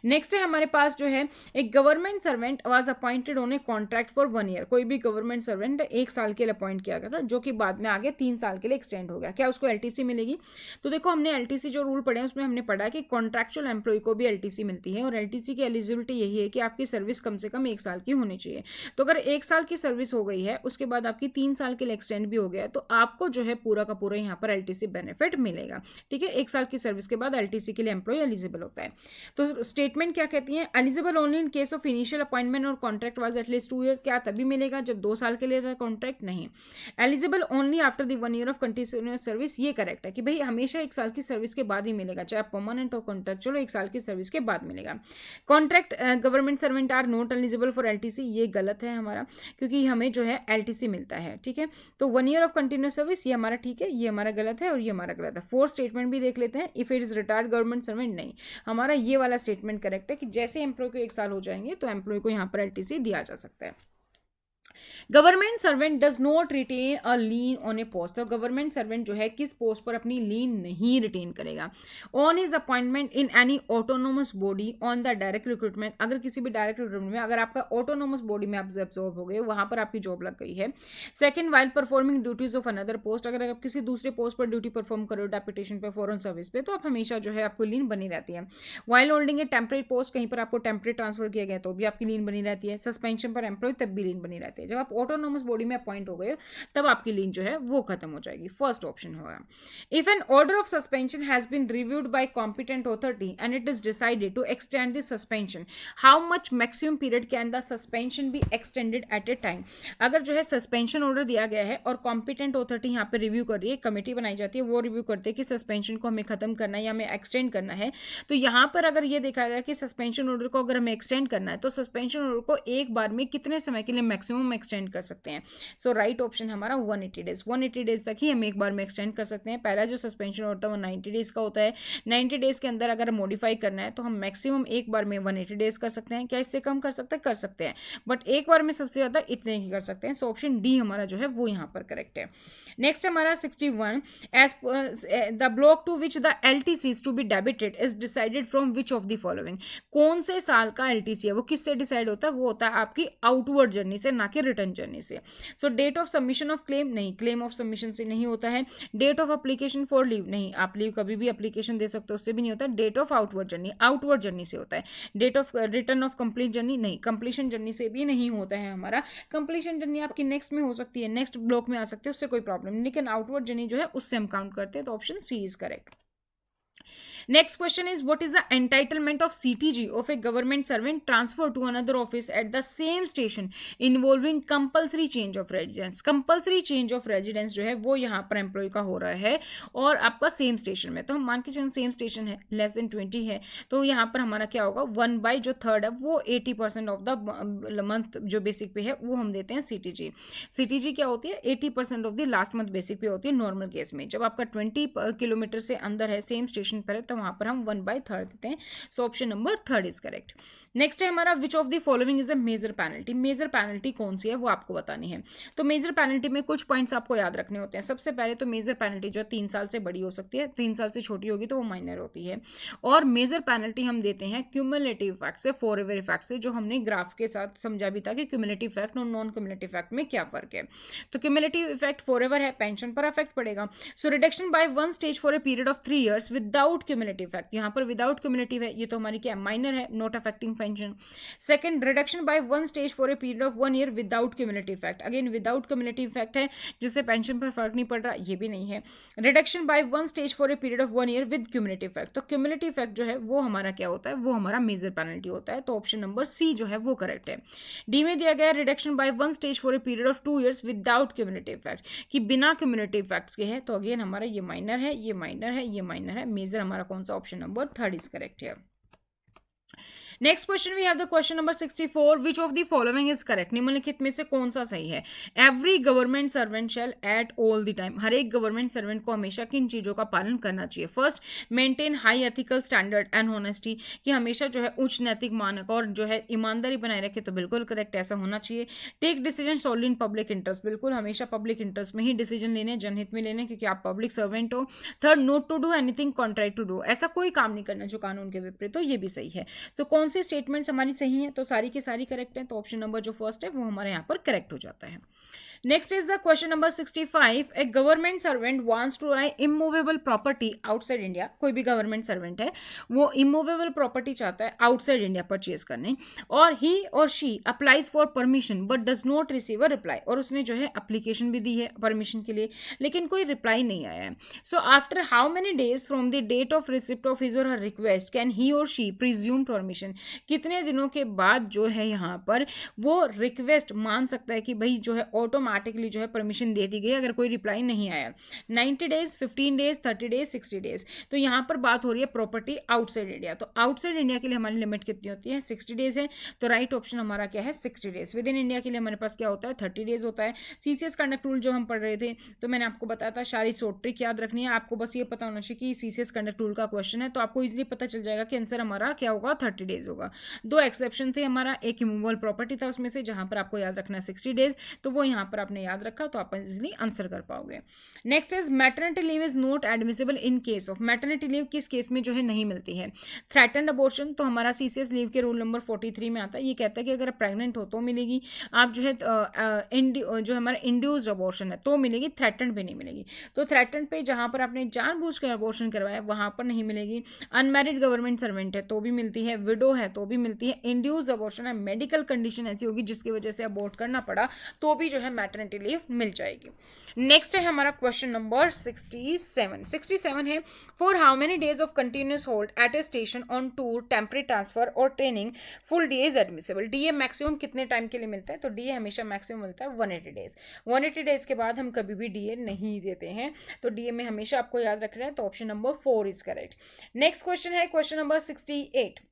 नेक्स्ट है हमारे पास जो है एक government servant was appointed on a contract for 1 year. कोई भी गवर्नमेंट सर्वेंट 1 साल के लिए अपॉइंट किया गया था जो कि बाद में आगे 3 साल के लिए एक्सटेंड हो गया। क्या उसको एलटीसी मिलेगी? तो देखो हमने एलटीसी जो रूल पढ़े हैं उसमें हमने पढ़ा कि कॉन्ट्रैक्चुअल एम्प्लॉय को भी एलटीसी मिलती है, और एलटीसी की एलिजिबिलिटी यही है कि आपकी सर्विस कम से कम 1 साल की होनी चाहिए। तो अगर 1 साल की सर्विस हो गई है उसके बाद आपकी 3 साल के लिए एक्सटेंड भी हो गया है तो आपको जो है पूरा का पूरा यहाँ पर एलटीसी बेनिफिट मिलेगा। ठीक है, 1 साल की सर्विस के बाद एलटीसी के लिए एम्प्लॉय एलिजिबल होता है। तो स्टेटमेंट क्या कहती है? Eligible only in case of initial appointment और कॉन्ट्रैक्ट वाज एटलीस्ट 2 ईयर। क्या तभी मिलेगा जब 2 साल के लिए था कॉन्ट्रैक्ट? नहीं। Eligible only after the 1 year of continuous service, ये करेक्ट है कि भाई हमेशा 1 साल की सर्विस के बाद ही मिलेगा, चाहे परमानेंट हो कॉन्ट्रैक्ट, चलो 1 साल की सर्विस के बाद मिलेगा। Contract government servant are not eligible for LTC LTC, ये गलत है हमारा, क्योंकि हमें जो है LTC मिलता है, ठीक है। तो 1 ईयर ऑफ कंटिन्यूस सर्विस ये हमारा ठीक है, ये हमारा गलत है और ये हमारा गलत है। फोर्थ स्टेटमेंट भी देख लेते हैं, if it is retired government servant, नहीं, हमारा ये वाला स्टेटमेंट करेक्ट है कि जैसे एम्प्लॉय को 1 साल हो जाएंगे तो एम्प्लॉय को यहाँ पर LTC दिया जा सकता है। Government servant does not retain a lien on a post, तो गवर्नमेंट सर्वेंट जो है किस पोस्ट पर अपनी लीन नहीं रिटेन करेगा। On is appointment in any autonomous body on the direct recruitment, अगर किसी भी डायरेक्ट रिक्रूटमेंट में अगर आपका ऑटोनोमस बॉडी में आप एब्जॉर्ब हो गए, वहां पर आपकी जॉब लग गई है। Second, while performing duties of another post, अगर आप किसी दूसरे पोस्ट पर ड्यूटी परफॉर्म करो डेपुटेशन पे, फॉरेन सर्विस पे, तो आप हमेशा जो है आपको लीन बनी रहती है। वाइल होल्डिंग ए टेम्परेरी पोस्ट, कहीं पर आपको टेम्परेरी ट्रांसफर किया गया तो भी आपकी लीन बनी रहती है। सस्पेंशन पर एम्प्लॉय तब भी लीन बनी रहती है। जब आप ऑटोनोमस बॉडी में अपॉइंट हो गए तब आपकी लीन जो है वो खत्म हो जाएगी। फर्स्ट ऑप्शन होगा। If an order of suspension has been reviewed by competent authority and it is decided to extend this suspension, how much maximum period can the suspension be extended at a time. अगर जो है suspension order दिया गया है और competent authority यहाँ पे review कर रही है, कमेटी बनाई जाती है, वो रिव्यू करते हैं कि सस्पेंशन को हमें खत्म करना है या हमें एक्सटेंड करना है, तो यहाँ पर अगर ये देखा गया कि सस्पेंशन ऑर्डर को अगर हमें एक्सटेंड करना है तो सस्पेंशन ऑर्डर को एक बार में कितने समय के लिए मैक्सिमम एक्सटेंड कर सकते हैं। सो राइट ऑप्शन हमारा 180 डेज, 180 डेज तक ही हम एक बार में एक्सटेंड कर सकते हैं। पहला जो सस्पेंशन होता है वो 90 डेज का होता है। 90 डेज के अंदर अगर मॉडिफाई करना है तो हम मैक्सिमम एक बार में 180 डेज कर सकते हैं। क्या इससे कम कर सकते हैं, बट एक बार में सबसे ज्यादा इतने ही कर सकते हैं। सो ऑप्शन डी हमारा जो है वो यहाँ पर करेक्ट है। नेक्स्ट हमारा 61, as the block to which the LTC to be debited is decided from which of the following, कौन से साल का LTC है वो किससे डिसाइड होता है, वो होता है आपकी आउटवर्ड जर्नी से, ना कि रिटर्न जर्नी से। So date of submission of claim, नहीं, क्लेम ऑफ सबमिशन से नहीं होता है। Date of application for leave, नहीं, आप लीव कभी भी एप्लीकेशन दे सकते हो, उससे भी नहीं होता है। डेट ऑफ आउटवर्ड जर्नी से होता है। Date of return of complete journey, नहीं, कंप्लीशन जर्नी से भी नहीं होता है हमारा। कंप्लीशन जर्नी आपकी नेक्स्ट में हो सकती है, नेक्स्ट ब्लॉक में आ सकती है, उससे कोई प्रॉब्लम नहीं, लेकिन आउटवर्ड जर्नी जो है उससे हम काउंट करते हैं। तो option C is correct. Next question is, what is the entitlement of CTG of a government servant transfer to another office at the same station involving compulsory change of residence? Compulsory change of residence जो है वो यहाँ पर employ का हो रहा है और आपका सेम स्टेशन में, तो हम मान के चलें सेम स्टेशन है, लेस देन 20 है, तो यहाँ पर हमारा क्या होगा, 1/3 जो थर्ड है वो 80% ऑफ द मंथ जो बेसिक पे है वो हम देते हैं CTG। CTG क्या होती है, 80% of the last month basic पे होती है नॉर्मल केस में। जब आपका 20 किलोमीटर से अंदर है, सेम स्टेशन पर है, तो वहां पर हम 1/3 देते हैं। So option number 3 is correct. Next है हमारा, which of the following is a major penalty. Major penalty कौन सी है वो आपको बतानी है। तो मेजर पेनल्टी में कुछ पॉइंट्स आपको याद रखने होते हैं। सबसे पहले तो मेजर पेनल्टी जो 3 साल से बड़ी हो सकती है, 3 साल से छोटी होगी तो वो माइनर होती है। और मेजर पेनल्टी हम देते हैं क्यूमुलेटिव इफेक्ट से, फॉरएवर इफेक्ट से, जो हमने ग्राफ के साथ समझा भी था कि क्यूमुलेटिव इफेक्ट और नॉन क्यूमुलेटिव इफेक्ट में क्या फर्क है। तो क्यूमुलेटिव इफेक्ट फॉरएवर है, पेंशन पर इफेक्ट पड़ेगा। So reduction by 1 stage for a period of 3 years without cumulative effect, यहाँ पर विदाउट क्यूमुलेटिव है, ये तो हमारी क्या माइनर है, not affecting pension. Second, reduction by 1 stage for a period of 1 year without cumulative effect, again without cumulative effect है, जिससे पेंशन पर फर्क नहीं पड़ रहा, ये भी नहीं है। Reduction by 1 stage for a period of 1 year with cumulative effect, तो क्यूमुलेटिव इफेक्ट जो है वो हमारा क्या होता है, वो हमारा मेजर पेनल्टी होता है। तो ऑप्शन नंबर सी जो है वो करेक्ट है। डी में दिया गया reduction by 1 stage for a period of 2 years without cumulative effect, कि बिना क्यूमुलेटिव इफेक्ट्स के है, तो अगेन हमारा ये माइनर है, ये माइनर है, ये माइनर है। मेजर हमारा कौन सा, ऑप्शन नंबर 3 इज करेक्ट है। Next question we have the question number 64, which of the following is correct. निम्नलिखित में से कौन सा सही है। Every government servant shall at all the time, हर एक गवर्नमेंट सर्वेंट को हमेशा किन चीजों का पालन करना चाहिए। First, maintain high ethical standard and honesty, कि हमेशा जो है उच्च नैतिक मानक और जो है ईमानदारी बनाए रखे, तो बिल्कुल करेक्ट, ऐसा होना चाहिए। Take decision solely in public interest, बिल्कुल हमेशा पब्लिक इंटरेस्ट में ही डिसीजन लेने, जनहित में लेने, क्योंकि आप पब्लिक सर्वेंट हो। Third, not to do anything contrary to do, ऐसा कोई काम नहीं करना जो कानून के विपरीत, तो ये भी सही है। तो कौन सी स्टेटमेंट्स हमारी सही है, तो सारी की सारी करेक्ट है। तो ऑप्शन नंबर जो फर्स्ट है वो हमारे यहाँ पर करेक्ट हो जाता है। Next is the question number 65, a government servant wants to buy immovable property outside India, कोई भी गवर्नमेंट सर्वेंट है वो इमूवेबल प्रॉपर्टी चाहता है आउटसाइड इंडिया परचेज करने, और ही और she applies for permission but does not receive a reply, और उसने जो है एप्लीकेशन भी दी है परमिशन के लिए, लेकिन कोई रिप्लाई नहीं आया है। So after how many days from the date of receipt of his और हर रिक्वेस्ट कैन ही और शी प्रिज्यूम परमिशन, कितने दिनों के बाद जो है यहाँ पर वो रिक्वेस्ट मान सकता है कि भाई जो है ऑटोमेटिक ऑटोमेटिकली जो है परमिशन दे दी गई अगर कोई रिप्लाई नहीं आया। 90 डेज, 15 डेज, 30 डेज, 60 डेज। तो यहाँ पर बात हो रही है प्रॉपर्टी आउटसाइड इंडिया, तो आउटसाइड इंडिया के लिए हमारी लिमिट कितनी होती है? 60 डेज है। तो राइट ऑप्शन हमारा क्या है? 60 डेज। विद इन इंडिया के लिए हमारे पास क्या होता है? 30 डेज होता है। सीसीएस कंडक्ट रूल जो हम पढ़ रहे थे, तो मैंने आपको बताया था सारी शॉर्ट ट्रिक याद रखनी है आपको, बस ये पता होना चाहिए कि सीसीएस कंडक्ट रूल का क्वेश्चन है, तो आपको इजीली पता चल जाएगा कि आंसर हमारा क्या होगा? 30 डेज होगा। दो एक्सेप्शन थे हमारा, एक इमूवेबल प्रॉपर्टी था उसमें से जहां पर आपको याद रखना है 60 डेज, तो वो यहाँ पर आपने याद रखा तो आप इजीली आंसर कर पाओगे। Next is maternity leave is not admissible in case of, maternity leave किस केस में जो है नहीं मिलती है? थ्रेटन्ड अबॉर्शन, तो हमारा सीसीएस लीव के रूल नंबर 43 में आता है, ये कहता है कि अगर आप प्रेग्नेंट हो तो मिलेगी, आप जो है जो हमारा इंड्यूस्ड अबॉर्शन है तो मिलेगी, थ्रेटन्ड पे नहीं मिलेगी। तो थ्रेटन्ड पे जहां पर आपने जानबूझ कर अबॉर्शन करवाया वहां पर नहीं मिलेगी। अनमैरिड गवर्नमेंट सर्वेंट है तो भी मिलती है, विडो है तो भी मिलती है, इंड्यूस्ड अबॉर्शन है, मेडिकल कंडीशन ऐसी होगी जिसकी वजह से अबॉर्ट करना पड़ा तो भी जो है मैटरनिटी लीव मिल जाएगी। नेक्स्ट है हमारा क्वेश्चन नंबर 67 है, for how many days of continuous hold at a station on tour, temporary transfer और training full day is admissible. DA maximum कितने टाइम के लिए मिलता है? तो डीए हमेशा मैक्सिमम मिलता है 180 डेज। 180 डेज के बाद हम कभी भी डीए नहीं देते हैं, तो डीए में हमेशा आपको याद रखना है, तो option number 4 is correct. Next question है question number 68,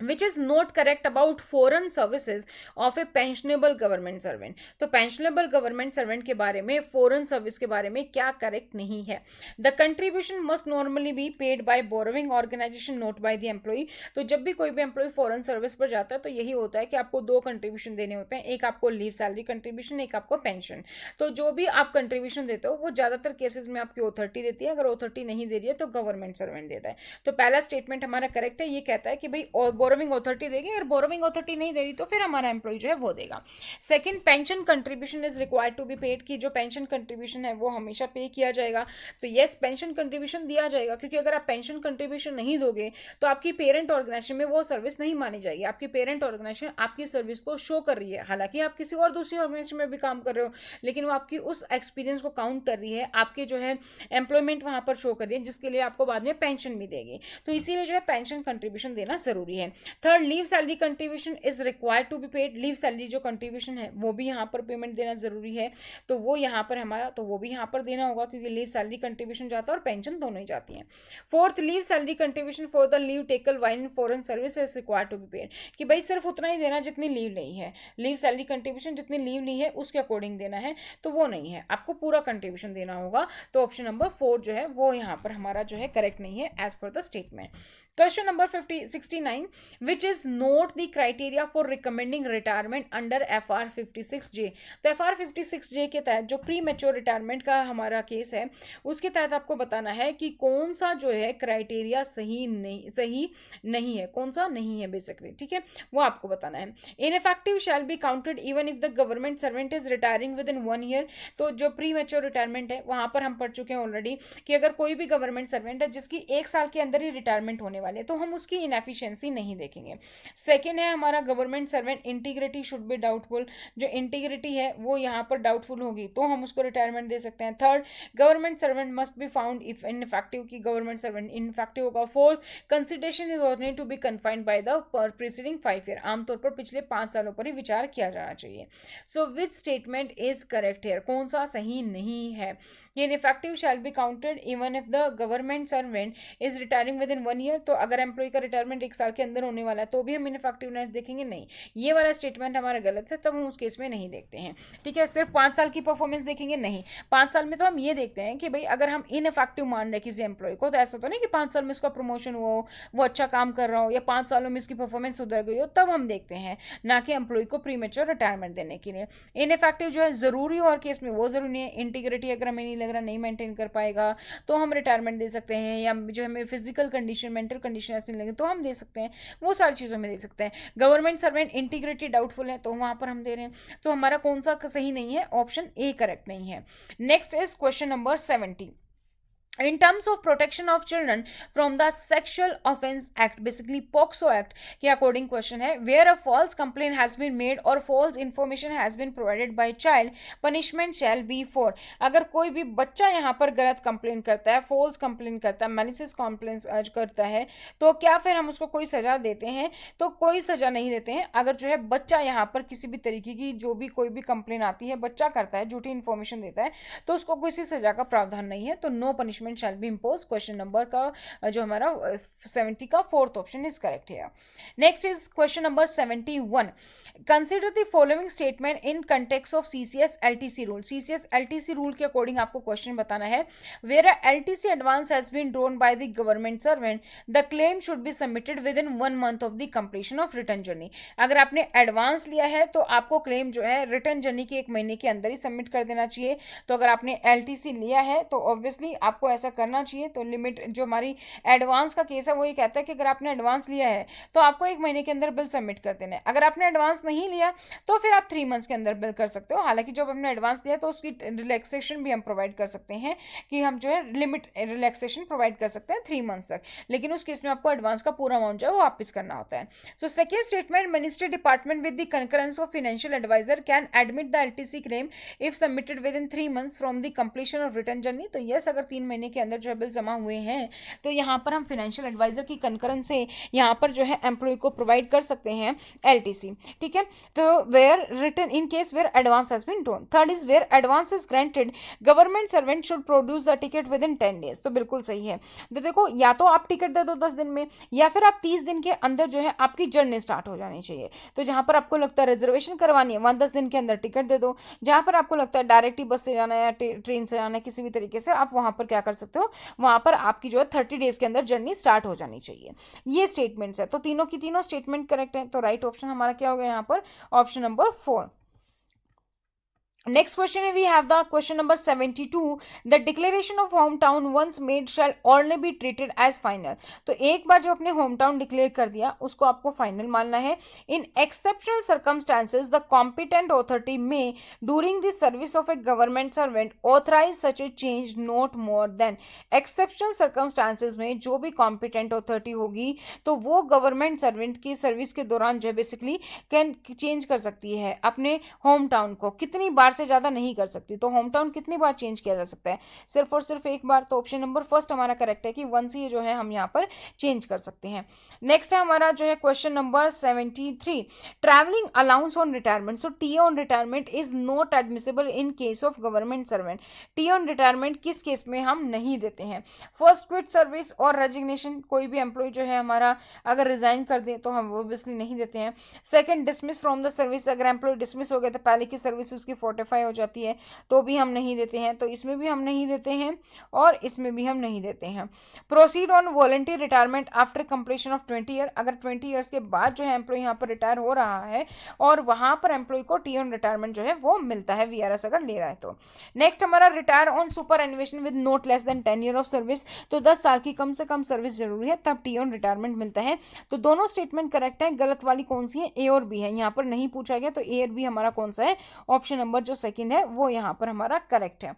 which is not correct about foreign services of a pensionable government servant। तो pensionable government servant के बारे में, foreign service के बारे में क्या correct नहीं है? The contribution must normally be paid by borrowing organization not by the employee। तो जब भी कोई भी एम्प्लॉय फॉरेन सर्विस पर जाता है तो यही होता है कि आपको दो कंट्रीब्यूशन देने होते हैं, एक आपको लीव सैलरी कंट्रीब्यूशन, एक आपको पेंशन। तो जो भी आप कंट्रीब्यूशन देते हो वो ज्यादातर केसेस में आपकी ऑथोरिटी देती है, अगर ऑथोरिटी नहीं दे रही है तो गवर्नमेंट सर्वेंट देता है। तो पहला स्टेटमेंट हमारा करेक्ट है, ये कहता है कि भाई बोरोविंग अथॉरिटी देगी, अगर बोरोविंग अथॉरिटी नहीं दे रही तो फिर हमारा एम्प्लॉय जो है वो देगा। Second, pension contribution is required to be paid, की जो पेंशन कंट्रीब्यूशन है वो हमेशा पे किया जाएगा। तो यस, पेंशन कंट्रीब्यूशन दिया जाएगा, क्योंकि अगर आप पेंशन कंट्रीब्यूशन नहीं दोगे तो आपकी पेरेंट ऑर्गेनाइजेशन में वो सर्विस नहीं मानी जाएगी। आपकी पेरेंट ऑर्गेनाइजेशन आपकी सर्विस को शो कर रही है, हालांकि आप किसी और दूसरी ऑर्गेनाइजेशन में भी काम कर रहे हो, लेकिन वो आपकी उस एक्सपीरियंस को काउंट कर रही है, आपके जो है एम्प्लॉयमेंट वहां पर शो कर रही है, जिसके लिए आपको बाद में पेंशन भी देगी। तो इसीलिए जो है पेंशन कंट्रीब्यूशन देना जरूरी है। Third, leave salary contribution is required to be paid. Leave salary जो कंट्रीब्यूशन है वो भी यहाँ पर पेमेंट देना जरूरी है, तो वो यहाँ पर हमारा, तो वो भी यहाँ पर देना होगा, क्योंकि लीव सैलरी कंट्रीब्यूशन जाता है और पेंशन दोनों ही जाती है। Fourth, leave salary contribution for the leave taken while in foreign service is required to be paid, कि भाई सिर्फ उतना ही देना जितनी लीव ली है, लीव सैलरी कंट्रीब्यूशन जितनी लीव ली है उसके अकॉर्डिंग देना है, तो वो नहीं है, आपको पूरा कंट्रीब्यूशन देना होगा। तो ऑप्शन नंबर 4 जो है वो यहाँ पर हमारा जो है करेक्ट नहीं है as per the statement. Question number 69, which is not the criteria for recommending retirement under FR 56J। तो FR 56J के तहत जो प्री मेच्योर रिटायरमेंट का हमारा केस है उसके तहत आपको बताना है कि कौन सा जो है क्राइटेरिया सही नहीं है, कौन सा नहीं है बेसिकली, ठीक है, वो आपको बताना है। Ineffective shall be counted even if the government servant is retiring within 1 year. तो जो प्री मेच्योर रिटायरमेंट है वहां पर हम पढ़ चुके हैं ऑलरेडी कि अगर कोई भी गवर्नमेंट सर्वेंट है जिसकी 1 साल के अंदर ही रिटायरमेंट होने वाले तो हम उसकी इनएफिशिएंसी नहीं देखेंगे। सेकंड है हमारा government servant integrity should be doubtful, जो इंटीग्रिटी है वो यहाँ पर डाउटफुल होगी तो हम उसको रिटायरमेंट दे सकते हैं। Third, government servant must be found if ineffective, की गवर्नमेंट सर्वेंट इनफेक्टिव होगा। Fourth, consideration is only to be confined by the preceding 5 year, आमतौर पर पिछले 5 सालों पर ही विचार किया जाना चाहिए। So which statement is correct here, कौन सा सही नहीं है? Ineffective shall be counted even if the government servant is retiring within 1 year, तो अगर एम्प्लॉय का रिटायरमेंट 1 साल के अंदर होने वाला है तो भी हम इनफेक्टिवनेस देखेंगे नहीं, ये वाला स्टेटमेंट हमारा गलत है, तब हम उस केस में नहीं देखते हैं। ठीक है, सिर्फ 5 साल की परफॉर्मेंस देखेंगे नहीं, 5 साल में तो हम ये देखते हैं कि भाई अगर हम इनइफेक्टिव मान रहे किसी एम्प्लॉय को, तो ऐसा तो नहीं कि 5 साल में उसका प्रमोशन हुआ हो, वो अच्छा काम कर रहा हो, या 5 सालों में उसकी परफॉर्मेंस सुधर गई हो, तब हम देखते हैं, ना कि एम्प्लॉय को प्रीमेच्योर रिटायरमेंट देने के लिए। इनइफेक्टिव जो है जरूरी और केस में वो जरूरी है, इंटीग्रिटी अगर हमें नहीं लग रहा नहीं मेंटेन कर पाएगा तो हम रिटायरमेंट दे सकते हैं, या जो हमें फिजिकल कंडीशन मेंटल कंडीशन ऐसे नहीं लगे तो हम दे सकते हैं, वो सारी चीज़ों में दे सकते हैं। गवर्नमेंट सर्वेंट इंटीग्रिटी डाउटफुल है तो वहां पर हम दे रहे हैं, तो हमारा कौन सा सही नहीं है? ऑप्शन ए करेक्ट नहीं है। Next is question number 70, in terms of protection of children from the sexual offense act, basically POCSO act के according question है, where a false complaint has been made or false information has been provided by child, punishment shall be for. अगर कोई भी बच्चा यहाँ पर गलत complain करता है, फॉल्स कंप्लेन करता है, मैलिशियस कंप्लेन करता है, तो क्या फिर हम उसको कोई सजा देते हैं? तो कोई सजा नहीं देते हैं। अगर जो है बच्चा यहाँ पर किसी भी तरीके की जो भी कोई भी कंप्लेन आती है, बच्चा करता है, झूठी इंफॉर्मेशन देता है, तो उसको किसी सजा का प्रावधान नहीं है, तो no punishment shall be imposed. Question number का जो हमारा 70 का फोर्थ ऑप्शन इज करेक्ट है। Next is question number 71। Consider the following statement in context of CCS LTC rule. CCS LTC rule के अकॉर्डिंग आपको क्वेश्चन बताना है। Where LTC advance has been drawn by the government servant, the claim should be submitted within 1 month of the completion of return journey. अगर आपने advance लिया है तो आपको क्लेम जो है रिटर्न जर्नी के 1 महीने के अंदर ही सबमिट कर देना चाहिए। तो अगर आपने एलटीसी लिया है तो ऑब्वियसली आपको ऐसा करना चाहिए। तो लिमिट जो हमारी एडवांस का केस है वो ये कहता है कि अगर आपने एडवांस लिया है तो आपको 1 महीने के अंदर बिल सबमिट कर देना है। अगर आपने एडवांस नहीं लिया तो फिर आप 3 मंथ्स के अंदर बिल कर सकते हो। हालांकि जब हमने एडवांस लिया तो उसकी रिलैक्सेशन भी हम प्रोवाइड कर सकते हैं कि हम जो है लिमिट रिलैक्सेशन प्रोवाइड कर सकते हैं 3 मंथ्स तक, लेकिन उस केस में आपको एडवांस का पूरा अमाउंट जो है वो वापस करना होता है। So second statement, ministry department with the concurrence of financial adviser can admit the LTC claim if submitted within 3 months from the completion of return journey. तो यस, अगर 3 महीने के अंदर जो है बिल जमा हुए हैं तो यहाँ पर हम फाइनेंशियल एडवाइजर की कंकरेंस से यहाँ पर जो है एम्प्लॉय को प्रोवाइड कर सकते हैं एलटीसी। ठीक है, तो where return in case where advance has been drawn. Third is where advance is granted government servant should produce the ticket within 10 days. तो बिल्कुल सही है। तो देखो, या तो आप टिकट दे दो 10 दिन में, या फिर आप 30 दिन के अंदर जो है आपकी जर्नी स्टार्ट हो जानी चाहिए। तो जहां पर आपको लगता है रिजर्वेशन करवानी है, वहां 10 दिन के अंदर टिकट दे दो। जहां पर आपको लगता है डायरेक्ट ही बस से जाना है या ट्रेन से जाना है, किसी भी तरीके से आप वहां पर क्या कर सकते हो, वहां पर आपकी जो है 30 डेज के अंदर जर्नी स्टार्ट हो जानी चाहिए। ये स्टेटमेंट्स है, तो तीनों की तीनों स्टेटमेंट करेक्ट है। तो राइट ऑप्शन हमारा क्या होगा यहाँ पर, option number 4। Next question, we have the question number 72. The declaration of hometown once made shall only be treated as final. तो एक बार जब अपने hometown declare कर दिया उसको आपको final मानना है। In exceptional circumstances, the competent authority may, during the service of a government servant, authorize such a change not more than। exceptional circumstances में जो भी competent authority होगी तो वो government servant की सर्विस के दौरान जो है बेसिकली कैन चेंज कर सकती है अपने hometown को। कितनी बार से ज्यादा नहीं कर सकती। तो होम टाउन कितनी बार चेंज किया जा सकता है, सिर्फ और सिर्फ एक बार। तो ऑप्शन नंबर फर्स्ट हमारा करेक्ट है कि वंस ही जो है हम यहाँ पर चेंज कर सकते हैं। नेक्स्ट है हमारा जो है question number 73, travelling allowance on retirement. So T on retirement is not admissible in case of government servant. T on retirement किस केस में हम नहीं देते हैं, फर्स्ट क्विट सर्विस और रेजिग्नेशन। कोई भी एम्प्लॉय जो है हमारा अगर रिजाइन कर दे तो हम ऑब्वियसली नहीं देते हैं। Second, dismiss from the service. अगर एम्प्लॉय डिसमिस हो गया तो पहले की सर्विस उसकी 45 हो जाती है तो भी हम नहीं देते हैं। तो इसमें भी हम नहीं देते हैं और इसमें भी हम नहीं देते हैं। Proceed on volunteer retirement after completion of 20 year. अगर 20 ईयर्स के बाद जो है एम्प्लॉय यहाँ पर रिटायर हो रहा है और वहां पर एम्प्लॉय को टी ऑन रिटायरमेंट जो है वो मिलता है, वीआरएस अगर ले रहा है तो। नेक्स्ट हमारा retire on superannuation with not less than 10 year of service. तो 10 साल की कम से कम सर्विस जरूरी है तब टी ऑन रिटायरमेंट मिलता है। तो दोनों स्टेटमेंट करेक्ट है। गलत वाली कौन सी है, ए और बी है। यहाँ पर नहीं पूछा गया तो ए और बी हमारा कौन सा है, ऑप्शन नंबर जो सेकंड है वो यहाँ पर हमारा करेक्ट है।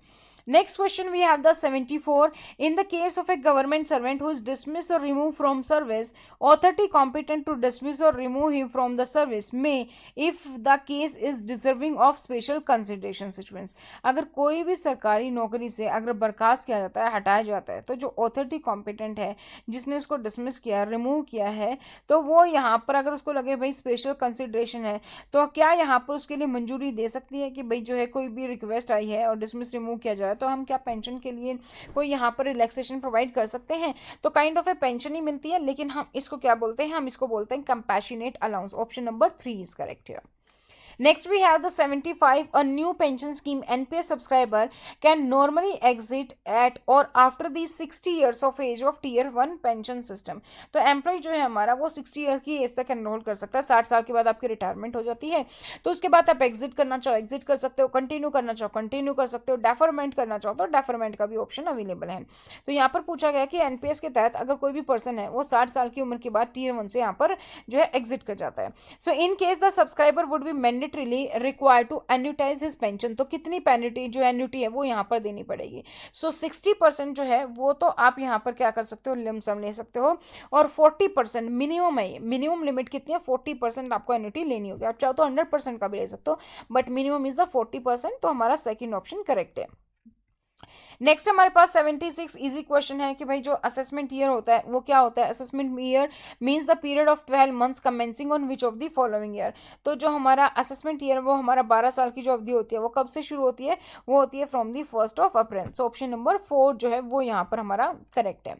Next question we have the 74. In the case of a government servant who is dismissed or removed from service, authority competent to dismiss or remove him from the service may, if the case is deserving of special consideration sequence। अगर कोई भी सरकारी नौकरी से अगर बर्खास्त किया जाता है, हटाया जाता है, तो जो authority competent है जिसने उसको dismiss किया, remove किया है, तो वो यहाँ पर अगर उसको लगे भाई स्पेशल कंसिडरेशन है तो क्या यहाँ पर उसके लिए मंजूरी दे सकती है कि भाई जो है कोई भी रिक्वेस्ट आई है और डिसमिस रिमूव किया जा रहा है तो हम क्या पेंशन के लिए कोई यहाँ पर रिलैक्सेशन प्रोवाइड कर सकते हैं। तो काइंड ऑफ ए पेंशन ही मिलती है, लेकिन हम इसको क्या बोलते हैं, हम इसको बोलते हैं compassionate allowance. Option number 3 is correct here. Next we have the 75. A new pension scheme NPS subscriber can normally exit at or after the 60 years of age of tier 1 pension system। तो employ जो है हमारा वो 60 year की as तक enrol कर सकता है। 60 साल के बाद आपकी रिटायरमेंट हो जाती है तो उसके बाद आप एग्जिट करना चाहो एग्जिट कर सकते हो, कंटिन्यू करना चाहो कंटिन्यू कर सकते हो, डेफरमेंट करना चाहो तो डेफरमेंट का भी ऑप्शन अवेलेबल है। तो यहाँ पर पूछा गया कि एनपीएस के तहत अगर कोई भी पर्सन है वो 60 साल की उम्र के बाद टियर 1 से यहाँ पर जो है एग्जिट कर जाता है। So in case the subscriber would be mandated mandatorily required to annuitize his pension, तो कितनी पेनल्टी जो एन्यूटी है वो यहाँ पर देनी पड़ेगी। सो 60% जो है वो तो आप यहाँ पर क्या कर सकते हो, लमसम ले सकते हो, और 40% मिनिमम है, मिनिमम लिमिट कितनी है, 40% आपको एन्यूटी लेनी होगी। आप चाहो तो 100% का भी ले सकते हो, बट मिनिमम इज द 40%, तो हमारा सेकेंड ऑप्शन करेक्ट है। नेक्स्ट हमारे पास 76 इजी क्वेश्चन है कि भाई जो असेसमेंट ईयर होता है वो क्या होता है। Assessment year means the period of 12 months commencing on which of the following year. तो जो हमारा असेसमेंट ईयर वो हमारा 12 साल की जो अवधि होती है वो कब से शुरू होती है, वो होती है from the 1 April. So option number 4 जो है वो यहाँ पर हमारा करेक्ट है।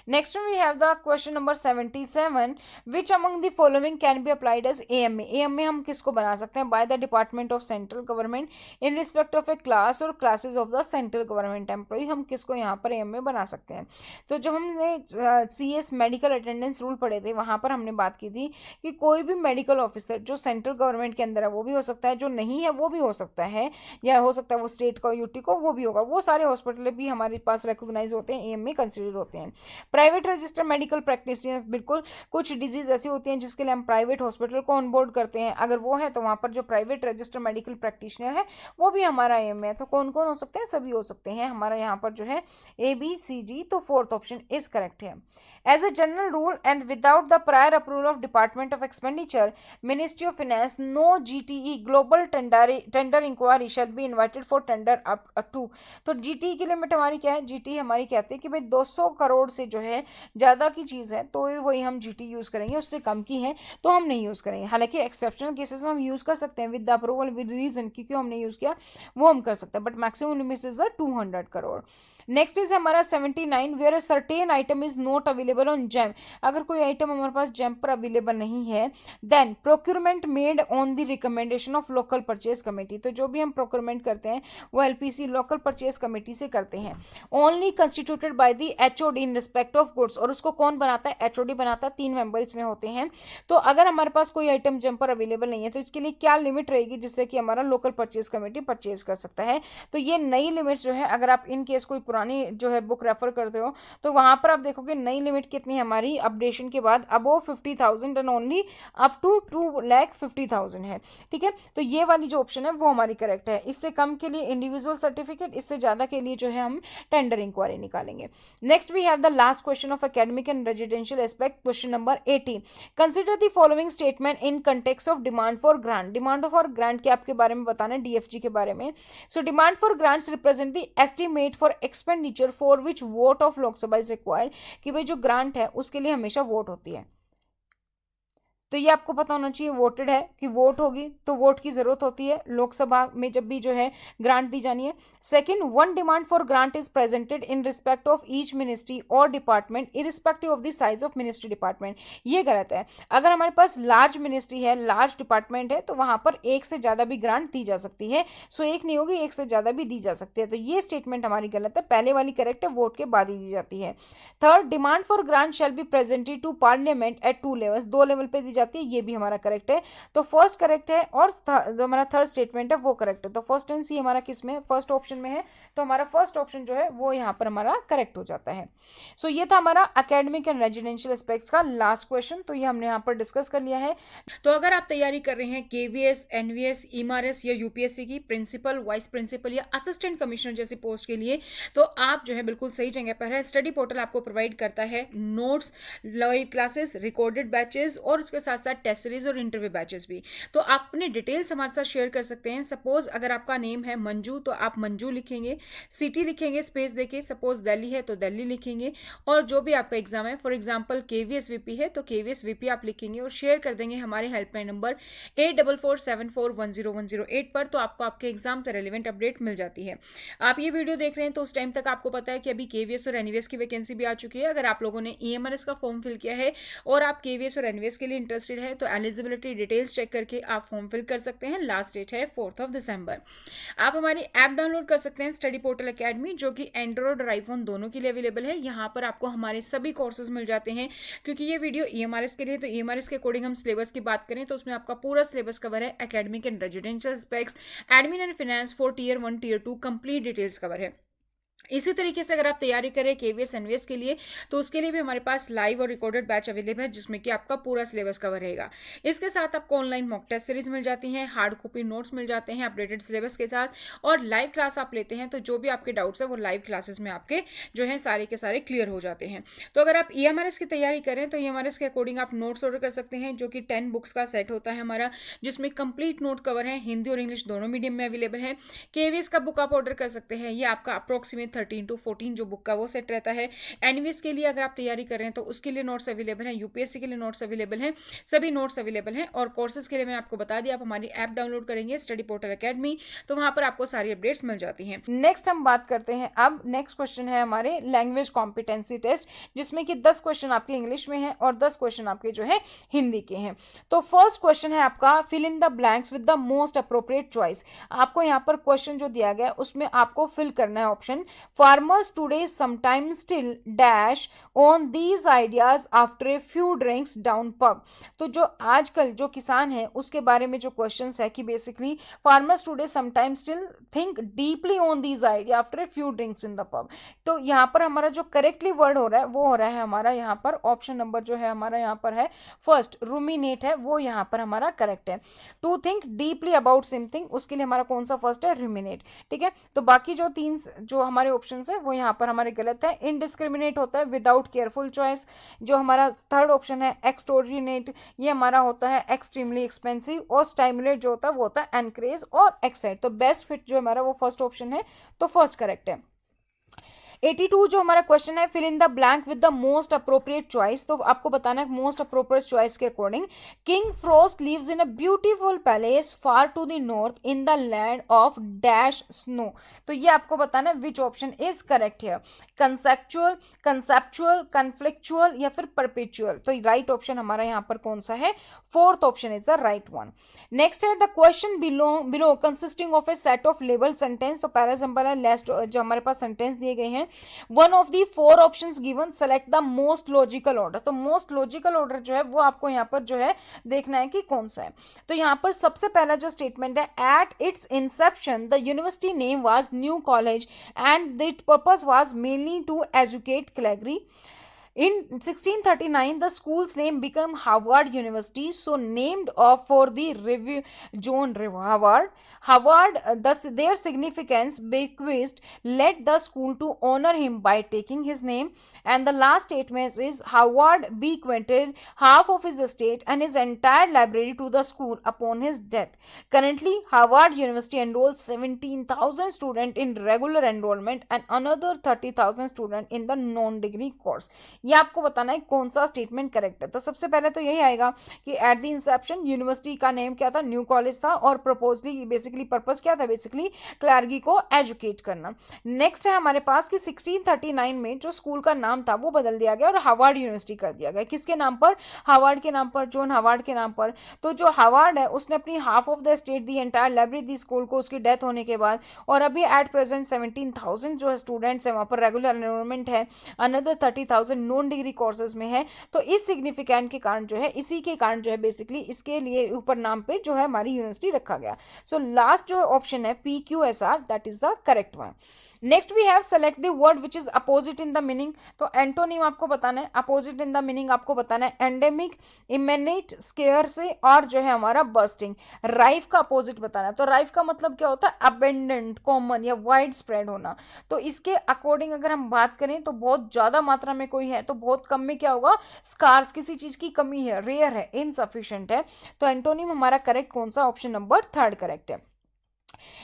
Next we have the question number 77, which among the following can be applied as AMA. AMA हम किसको बना सकते हैं, by the department of central government in respect of A class और classes of the central government employ. हम किसको यहाँ पर एएमए बना सकते हैं। तो जब हमने सीएस मेडिकल अटेंडेंस रूल पढ़े थे वहां पर हमने बात की थी कि कोई भी मेडिकल ऑफिसर जो सेंट्रल गवर्नमेंट के अंदर है वो भी हो सकता है, जो नहीं है वो भी हो सकता है, या हो सकता है वो स्टेट का यूटी को वो भी होगा, वो सारे हॉस्पिटल भी हमारे पास रिकॉग्नाइज होते हैं, एएमए कंसिडर होते हैं। प्राइवेट रजिस्टर मेडिकल प्रैक्टिशनर्स, बिल्कुल कुछ डिजीज ऐसी होती हैं जिसके लिए हम प्राइवेट हॉस्पिटल को ऑनबोर्ड करते हैं, अगर वो है तो वहां पर जो प्राइवेट रजिस्टर मेडिकल प्रैक्टिशनर है वो भी हमारा एएमए है। तो कौन कौन हो सकते हैं, सभी हो सकते हैं हमारा यहाँ पर जो है ABCG, तो फोर्थ ऑप्शन इज करेक्ट है। As a general rule and without the prior approval of department of expenditure ministry of finance no GTE global tender enquiry shall be invited for tender up to. तो GTE की limit हमारी क्या है, GTE हमारी कहती है कि भाई 200 करोड़ से जो है ज़्यादा की चीज़ है तो वही हम GTE यूज़ करेंगे, उससे कम की है तो हम नहीं यूज़ करेंगे। हालांकि एक्सेप्शनल केसेस में हम यूज़ कर सकते हैं with the approval with reason कि क्यों हमने यूज़ किया वो हम कर सकते हैं, but maximum limit is 200 crore. Next is हमारा 79, where a certain item is not available on GeM. अगर कोई आइटम हमारे पास जेम पर अवेलेबल नहीं है, then procurement made on the recommendation of local purchase committee. तो जो भी हम प्रोक्यूरमेंट करते हैं वो LPC लोकल परचेज कमेटी से करते हैं। Only constituted by the HOD in respect of goods, और उसको कौन बनाता है, HOD बनाता है, 3 मेंबर इसमें होते हैं। तो अगर हमारे पास कोई आइटम जेम पर अवेलेबल नहीं है तो इसके लिए क्या लिमिट रहेगी जिससे कि हमारा लोकल परचेज कमेटी परचेज कर सकता है। तो ये नई लिमिट जो है, अगर आप इन केस कोई पुरानी जो है बुक रेफर करते हो तो वहां पर आप देखोगे नई लिमिट कितनी है हमारी अपडेशन के बाद, above 50,000 and only up to 2,50,000 है। ठीक है, तो ये वाली जो ऑप्शन है वो हमारी करेक्ट है। इससे कम के लिए इंडिविजुअल सर्टिफिकेट, इससे ज्यादा के लिए जो है हम टेंडर इंक्वायरी निकालेंगे। Next we have the last question of academic and residential aspect, question number 80, consider the following statement in context of demand for grant. Demand for grant के आपके बारे में बताना है, DFG के बारे में। So demand for grants represent the estimate for expenditure for which vote of Lok Sabha is required, कि भाई जो ग्रांट है उसके लिए हमेशा वोट होती है। तो ये आपको पता होना चाहिए, वोटेड है कि वोट होगी तो वोट की जरूरत होती है लोकसभा में जब भी जो है ग्रांट दी जानी है। Second, one demand for grant is presented in respect of each ministry और department irrespective of the size of ministry department. ये गलत है। अगर हमारे पास लार्ज मिनिस्ट्री है, लार्ज डिपार्टमेंट है, तो वहां पर एक से ज्यादा भी ग्रांट दी जा सकती है। सो एक नहीं होगी, एक से ज्यादा भी दी जा सकती है। तो ये स्टेटमेंट हमारी गलत है, पहले वाली करेक्ट है, वोट के बाद ही दी जाती है। Third, demand for grant shall be presented to parliament at 2 levels, 2 level पे दी जाती है, ये भी हमारा करेक्ट है। तो फर्स्ट करेक्ट है और जो हमारा थर्ड स्टेटमेंट है वो करेक्ट है। तो फर्स्ट एंड सी हमारा किस में, फर्स्ट ऑप्शन में है, तो हमारा फर्स्ट ऑप्शन जो है वो यहाँ पर हमारा करेक्ट हो जाता है। सो ये था हमारा एकेडमिक एंड रेजिडेंशियल एस्पेक्ट्स का लास्ट क्वेश्चन, तो ये हमने यहाँ पर डिस्कस कर लिया है। तो अगर आप तैयारी कर रहे हैं KVS, NVS, EMRS या UPSC की प्रिंसिपल, वाइस प्रिंसिपल या असिस्टेंट कमिश्नर जैसी पोस्ट के लिए, तो आप जो है बिल्कुल सही जगह पर है। स्टडी पोर्टल आपको प्रोवाइड करता है notes, live classes, recorded batches और उसके साथ साथ टेस्ट सीरीज और इंटरव्यू बैचेस भी। तो आप अपने डिटेल्स हमारे साथ शेयर कर सकते हैं। सपोज अगर आपका नेम है मंजू तो आप मंजू लिखेंगे, सिटी लिखेंगे स्पेस देके, सपोज दिल्ली है तो दिल्ली लिखेंगे, और जो भी आपका एग्जाम है, फॉर एग्जांपल KVS VP है तो KVS VP आप लिखेंगे और शेयर कर देंगे हमारे हेल्पलाइन नंबर 8447410108 पर। तो आपको आपके एग्जाम से रेलिवेंट अपडेट मिल जाती है। आप ये वीडियो देख रहे हैं तो उस टाइम तक आपको पता है कि अभी KVS और NVS की वैकेंसी भी आ चुकी है। अगर आप लोगों ने EMRS का फॉर्म फिल किया है और आप KVS और NVS के लिए इंटरेस्टेड है तो एलिजिबिलिटी डिटेल्स चेक करके आप फॉर्म फिल कर सकते हैं। लास्ट डेट है 4 दिसंबर। आप हमारी ऐप डाउनलोड कर सकते हैं स्टडी पोर्टल एकेडमी, जो कि एंड्रॉइड और आईफोन दोनों के लिए अवेलेबल है। यहाँ पर आपको हमारे सभी कोर्सेज मिल जाते हैं। क्योंकि ये वीडियो EMRS के लिए, तो EMRS के अकॉर्डिंग हम सिलेबस की बात करें तो उसमें आपका पूरा सिलेबस कवर है। Academic and residential aspects, admin and finance for tier 1 tier 2 complete details cover है। इसी तरीके से अगर आप तैयारी करें केवीएस एनवीएस के लिए, तो उसके लिए भी हमारे पास लाइव और रिकॉर्डेड बैच अवेलेबल है, जिसमें कि आपका पूरा सिलेबस कवर रहेगा। इसके साथ आपको ऑनलाइन मॉक टेस्ट सीरीज मिल जाती हैं, हार्ड कॉपी नोट्स मिल जाते हैं अपडेटेड सिलेबस के साथ, और लाइव क्लास आप लेते हैं तो जो भी आपके डाउट्स है वो लाइव क्लासेस में आपके जो है सारे के सारे क्लियर हो जाते हैं। तो अगर आप ईएमआरएस की तैयारी करें तो ईएमआरएस के अकॉर्डिंग आप नोट्स ऑर्डर कर सकते हैं, जो कि 10 बुक्स का सेट होता है हमारा, जिसमें कंप्लीट नोट कवर है, हिंदी और इंग्लिश दोनों मीडियम में अवेलेबल है। केवीएस का बुक आप ऑर्डर कर सकते हैं, ये आपका अप्रोक्सीमेट 13 to 14 जो बुक का वो सेट रहता है। एनवीएस के लिए अगर आप तैयारी कर रहे हैं तो उसके लिए नोट्स अवेलेबल हैं, यूपीएससी के लिए नोट्स अवेलेबल हैं, सभी नोट्स अवेलेबल हैं। और कोर्सेज के लिए मैंने आपको बता दिया, आप हमारी ऐप डाउनलोड करेंगे स्टडी पोर्टल एकेडमी, तो वहां पर आपको सारी अपडेट्स मिल जाती हैं। नेक्स्ट हम बात करते हैं, अब नेक्स्ट क्वेश्चन है हमारे लैंग्वेज कॉम्पिटेंसी टेस्ट, जिसमें कि 10 क्वेश्चन आपके इंग्लिश में है और 10 क्वेश्चन आपके जो है हिंदी के हैं। तो फर्स्ट क्वेश्चन है आपका, fill in the blanks with the most appropriate choice. आपको यहाँ पर क्वेश्चन जो दिया गया उसमें आपको फिल करना है option, farmers today sometimes still dash on these ideas after a few drinks down pub। तो जो आजकल जो किसान है उसके बारे में जो क्वेश्चंस है कि basically farmers today sometimes still think deeply on these idea after a few drinks in the pub. तो यहाँ पर हमारा जो करेक्टली वर्ड हो रहा है वो हो रहा है हमारा यहाँ पर ऑप्शन नंबर जो है हमारा यहाँ पर है फर्स्ट, रूमिनेट है, वो यहाँ पर हमारा करेक्ट है। To think deeply about something, उसके लिए हमारा कौन सा फर्स्ट है, रूमिनेट। ठीक है, तो बाकी जो 3 जो हमारे ऑप्शन है वो यहाँ पर हमारे गलत है। इनडिस्क्रिमिनेट होता है विदाउट केयरफुल चॉइस। जो हमारा थर्ड ऑप्शन है एक्सटोरिनेट, ये हमारा होता है एक्सट्रीमली एक्सपेंसिव। और स्टाइमुलेट जो होता है वो होता है एनकरेज और एक्साइट। तो बेस्ट फिट जो हमारा वो फर्स्ट ऑप्शन है, तो फर्स्ट करेक्ट है। 82 जो हमारा क्वेश्चन है, fill in the blank with the most appropriate choice. तो आपको बताना है मोस्ट अप्रोप्रिएट चॉइस के according, King Frost lives in a beautiful palace far to the north in the land of dash snow. तो ये आपको बताना है विच ऑप्शन इज करेक्ट है, कंसेप्चुअल, कंसेप्चुअल, कन्फ्लिक्चुअल या फिर परपेचुअल। तो राइट ऑप्शन हमारा यहाँ पर कौन सा है, fourth option is the right one. Next है the question below consisting of a set of label sentence. तो पहला सिंपल है, लास्ट जो हमारे पास सेंटेंस दिए गए हैं, one of the 4 options given, select the most logical order. तो मोस्ट लॉजिकल ऑर्डर जो है वो आपको यहाँ पर जो है देखना है कि कौन सा है। तो यहाँ पर सबसे पहला जो स्टेटमेंट है, at its inception the university name was new college and the purpose was mainly to educate clergy. In 1639, the school's name became Harvard University, so named for the review John Harvard. Harvard, thus their significance bequeathed led the school to honor him by taking his name. And the last statement is Harvard bequeathed half of his estate and his entire library to the school upon his death. Currently, Harvard University enrolls 17,000 students in regular enrollment and another 30,000 students in the non-degree course. ये आपको बताना है कौन सा statement correct है। तो सबसे पहले तो यही आएगा कि एट द इंसेप्शन यूनिवर्सिटी का नेम क्या था, न्यू कॉलेज था, और प्रपोजली बेसिकली पर्पस क्या था, बेसिकली क्लर्गी को एजुकेट करना। नेक्स्ट है हमारे पास कि 1639 में जो स्कूल का नाम था वो बदल दिया गया और हार्वर्ड यूनिवर्सिटी कर दिया गया। किसके नाम पर, हार्वर्ड के नाम पर, जॉन हार्वर्ड के नाम पर। तो जो हार्वर्ड है उसने अपनी half of the state the, entire library the school को उसकी डेथ होने के बाद, और अभी एट प्रेजेंट 17,000 जो है स्टूडेंट्स है वहाँ पर रेगुलर एनरोलमेंट है, अनदर 30,000 नॉन डिग्री कोर्सेज में है। तो इस सिग्निफिकेंट के कारण जो है, इसी के कारण जो है बेसिकली इसके लिए ऊपर नाम पे जो है हमारी यूनिवर्सिटी रखा गया। सो लास्ट जो ऑप्शन है PQSR, that is the correct one. Next we have select the word which is opposite in the meaning. तो एंटोनिम आपको बताना है, अपोजिट इन द मीनिंग आपको बताना है एंडेमिक, इमेनेट, स्केयर से, और जो है हमारा बर्स्टिंग। राइफ का अपोजिट बताना है। तो राइफ का मतलब क्या होता है, अबेंडेंट, कॉमन या वाइड स्प्रेड होना। तो इसके अकॉर्डिंग अगर हम बात करें तो बहुत ज्यादा मात्रा में कोई है, तो बहुत कम में क्या होगा, स्कार्स, किसी चीज की कमी है, रेयर है, इनसफिशिएंट है। तो एंटोनिम हमारा करेक्ट कौन सा, ऑप्शन नंबर 3 करेक्ट है।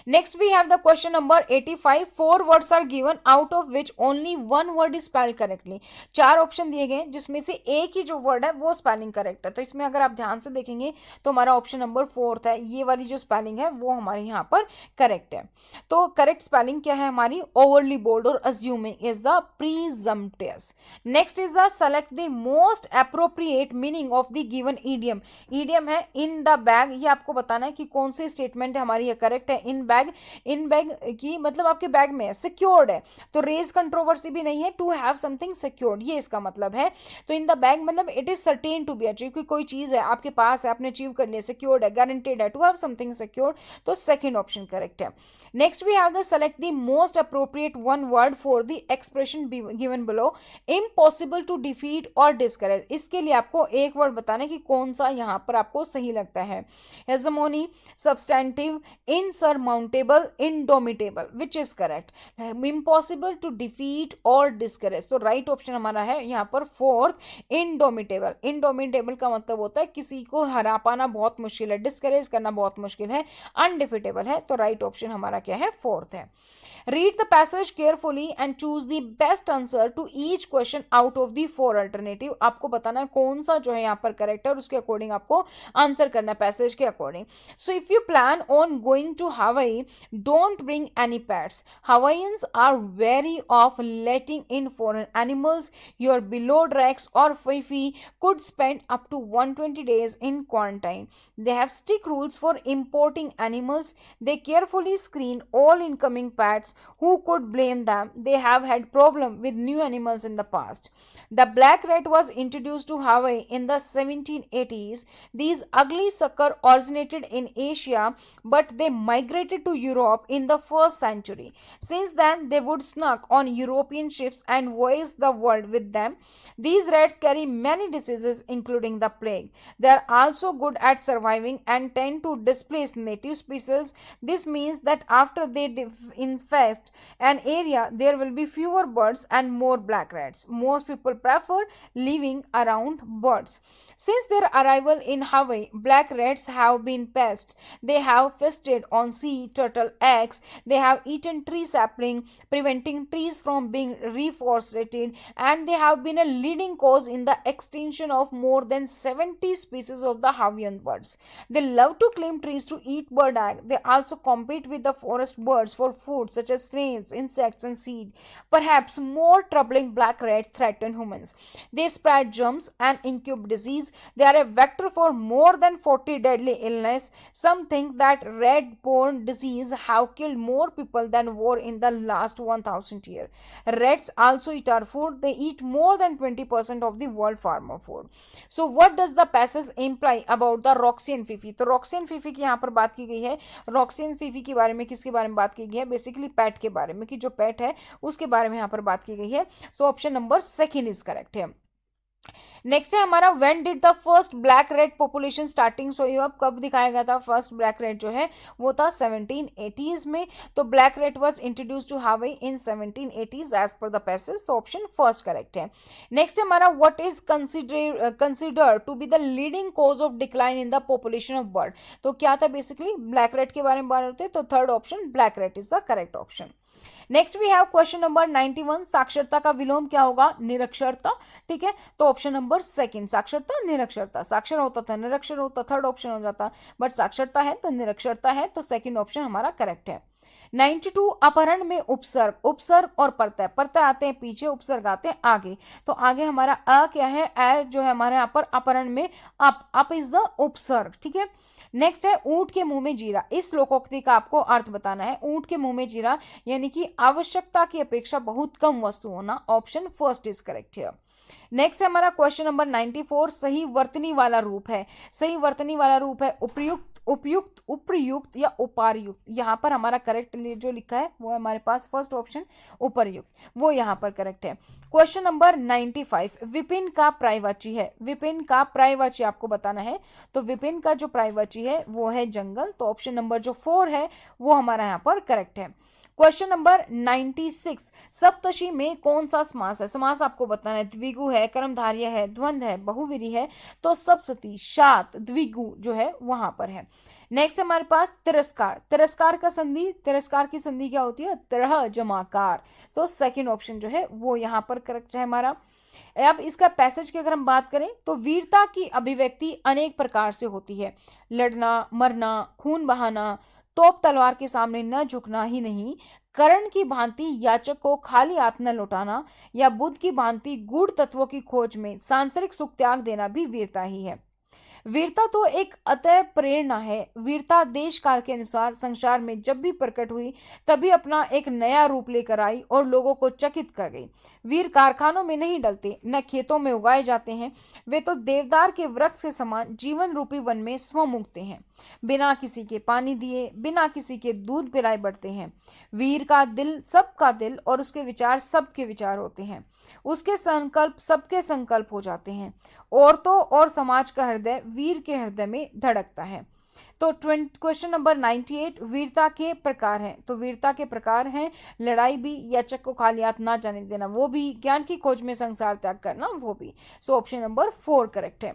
Next we have the question number 85. 4 words are given out of which only one word is spelled correctly. 4 option दिए गए जिसमें से एक ही जो वर्ड है वो स्पेलिंग करेक्ट है। तो इसमें अगर आप ध्यान से देखेंगे तो हमारा ऑप्शन नंबर 4 है, ये वाली जो स्पेलिंग है वो हमारे यहाँ पर करेक्ट है। तो करेक्ट स्पेलिंग क्या है हमारी, ओवरली बोल्ड और assuming is the presumptuous. Next is the select the most appropriate meaning of the given idiom. Idiom है इन द बैग, ये आपको बताना है कि कौन सी स्टेटमेंट है हमारी ये करेक्ट है, इन बैग की मतलब आपके बैग में है, सिक्योर्ड है, तो रेज कंट्रोवर्सी भी नहीं है, टू हैव समथिंग सिक्योर्ड ये इसका मतलब है। तो इन द बैग मतलब it is certain to be achieve, कोई चीज है आपके पास है, आपने अचीव कर लिया, सिक्योर्ड है, गारंटेड है, टू हैव समथिंग सिक्योर्ड, तो सेकंड ऑप्शन करेक्ट है। Next we have the select the most appropriate one word for the expression given below, impossible to defeat और डिस्करेज। इसके लिए आपको एक वर्ड बताना है कि कौन सा यहां पर आपको सही लगता है, hegemony, substantive, insurmountable, indomitable, which is correct, impossible to defeat और डिस्करेज, तो राइट ऑप्शन हमारा है यहाँ पर फोर्थ, इंडोमिटेबल। इंडोमिटेबल का मतलब होता है किसी को हरा पाना बहुत मुश्किल है, डिस्करेज करना बहुत मुश्किल है, अनडिफिटेबल है, तो राइट ऑप्शन हमारा क्या है, फोर्थ है। Read the passage carefully and choose the best answer to each question out of the four alternative। आपको बताना है कौन सा जो है यहाँ पर करेक्ट है और उसके अकॉर्डिंग आपको आंसर करना है पैसेज के according. So if you plan on going to Hawaii, don't bring any pets. Hawaiians are wary of letting in foreign animals. Your beloved Rex or Fifi could spend up to 120 days in quarantine. They have strict rules for importing animals. They carefully screen all incoming pets. Who could blame them? They have had problem with new animals in the past. The black rat was introduced to Hawaii in the 1780s. These ugly sucker originated in Asia, but they migrated to Europe in the 1st century. Since then, they would snuck on European ships and voyage the world with them. These rats carry many diseases, including the plague. They are also good at surviving and tend to displace native species. This means that after they infest an area, there will be fewer birds and more black rats. Most people prefer living around birds. Since their arrival in Hawaii, black rats have been pests. They have feasted on sea turtle eggs. They have eaten tree sapling, preventing trees from being reforested, and they have been a leading cause in the extinction of more than 70 species of the Hawaiian birds. They love to climb trees to eat bird egg. They also compete with the forest birds for food such as snails, insects, and seed. Perhaps more troubling, black rats threaten humans. They spread germs and incubate disease. They are a vector for more than 40 deadly illness. Some think that rat-borne disease have killed more people than war in the last 1000 years. Rats also eat our food. They eat more than 20% of the world farmer food. So what does the passage imply about the Roxy and Fifi? तो Roxy and Fifi की यहाँ पर बात की गई है। Roxy and Fifi के बारे में किसके बारे में बात की गई है? बेसिकली पैट के बारे में, कि जो पैट है उसके बारे में यहाँ पर बात की गई है। सो option number second is correct है। नेक्स्ट है हमारा when did the first black red population starting show you up, कब दिखाया गया था फर्स्ट ब्लैक रेड जो है वो था 1780s में। तो black rat was introduce to Hawaii in 1780s as per the passage, तो ऑप्शन फर्स्ट करेक्ट है। नेक्स्ट है हमारा what is consider to be the leading cause of decline in the population of bird, तो क्या था basically black red के बारे में बात होते, तो third option black red is the correct option. Next we have question number 91, साक्षरता का विलोम क्या होगा? निरक्षरता। ठीक है, तो ऑप्शन नंबर सेकंड, साक्षरता निरक्षरता, साक्षर होता था निरक्षर होता, थर्ड ऑप्शन हो जाता, बट साक्षरता है तो निरक्षरता है, तो सेकंड ऑप्शन हमारा करेक्ट है। 92 अपहरण में उपसर्ग, उपसर्ग और प्रत्यय, प्रत्यय आते हैं पीछे, उपसर्ग आते हैं आगे, तो आगे हमारा अ क्या है? अ जो है हमारे यहाँ पर अपहरण में अप इज द उपसर्ग। ठीक है, नेक्स्ट है ऊंट के मुंह में जीरा, इस लोकोक्ति का आपको अर्थ बताना है। ऊंट के मुंह में जीरा यानी कि आवश्यकता की अपेक्षा बहुत कम वस्तु होना, ऑप्शन फर्स्ट इज करेक्ट है। नेक्स्ट है हमारा क्वेश्चन नंबर 94, सही वर्तनी वाला रूप है, सही वर्तनी वाला रूप है उपयुक्त, उपयुक्त, उप्रयुक्त या उपारयुक्त। यहाँ पर हमारा करेक्ट जो लिखा है वो हमारे पास फर्स्ट ऑप्शन उपर्युक्त, वो यहाँ पर करेक्ट है। क्वेश्चन नंबर 95, विपिन का पर्यायवाची है, विपिन का पर्यायवाची आपको बताना है, तो विपिन का जो पर्यायवाची है वो है जंगल, तो ऑप्शन नंबर जो 4 है वो हमारा यहाँ पर करेक्ट है। क्वेश्चन नंबर 96, सप्तशी में कौन सा समास है? समास आपको बताना है, द्विगु है, कर्मधारय है, द्वंद्व है, बहुव्रीहि है, तो सप्तशी शात द्विगु जो है वहां पर है। नेक्स्ट हमारे पास तिरस्कार, तिरस्कार का संधि, तिरस्कार की संधि क्या होती है? तरह जमाकार, तो सेकंड ऑप्शन जो है वो यहाँ पर करेक्ट है हमारा। अब इसका पैसेज की अगर हम बात करें तो वीरता की अभिव्यक्ति अनेक प्रकार से होती है, लड़ना, मरना, खून बहाना, तोप तलवार के सामने न झुकना ही नहीं, कर्ण की भांति याचक को खाली हाथ न लौटाना, या बुद्ध की भांति गूढ़ तत्वों की खोज में सांसारिक सुख त्याग देना भी वीरता ही है। वीरता तो एक अतः प्रेरणा है। वीरता देश काल के अनुसार संसार में जब भी प्रकट हुई तभी अपना एक नया रूप लेकर आई और लोगों को चकित कर गई। वीर कारखानों में नहीं डलते, न खेतों में उगाए जाते हैं। वे तो देवदार के वृक्ष के समान जीवन रूपी वन में स्वयं उगते हैं, बिना किसी के पानी दिए, बिना किसी के दूध पिलाए बढ़ते हैं। वीर का दिल सबका दिल और उसके विचार सबके विचार होते हैं। उसके संकल्प सबके संकल्प हो जाते हैं। औरतों और समाज का हृदय वीर के हृदय में धड़कता है। तो क्वेश्चन नंबर 98, वीरता के प्रकार हैं। तो वीरता के प्रकार हैं लड़ाई भी, याचक को खाली हाथ ना जाने देना वो भी, ज्ञान की खोज में संसार त्याग करना वो भी। सो ऑप्शन नंबर 4 करेक्ट है।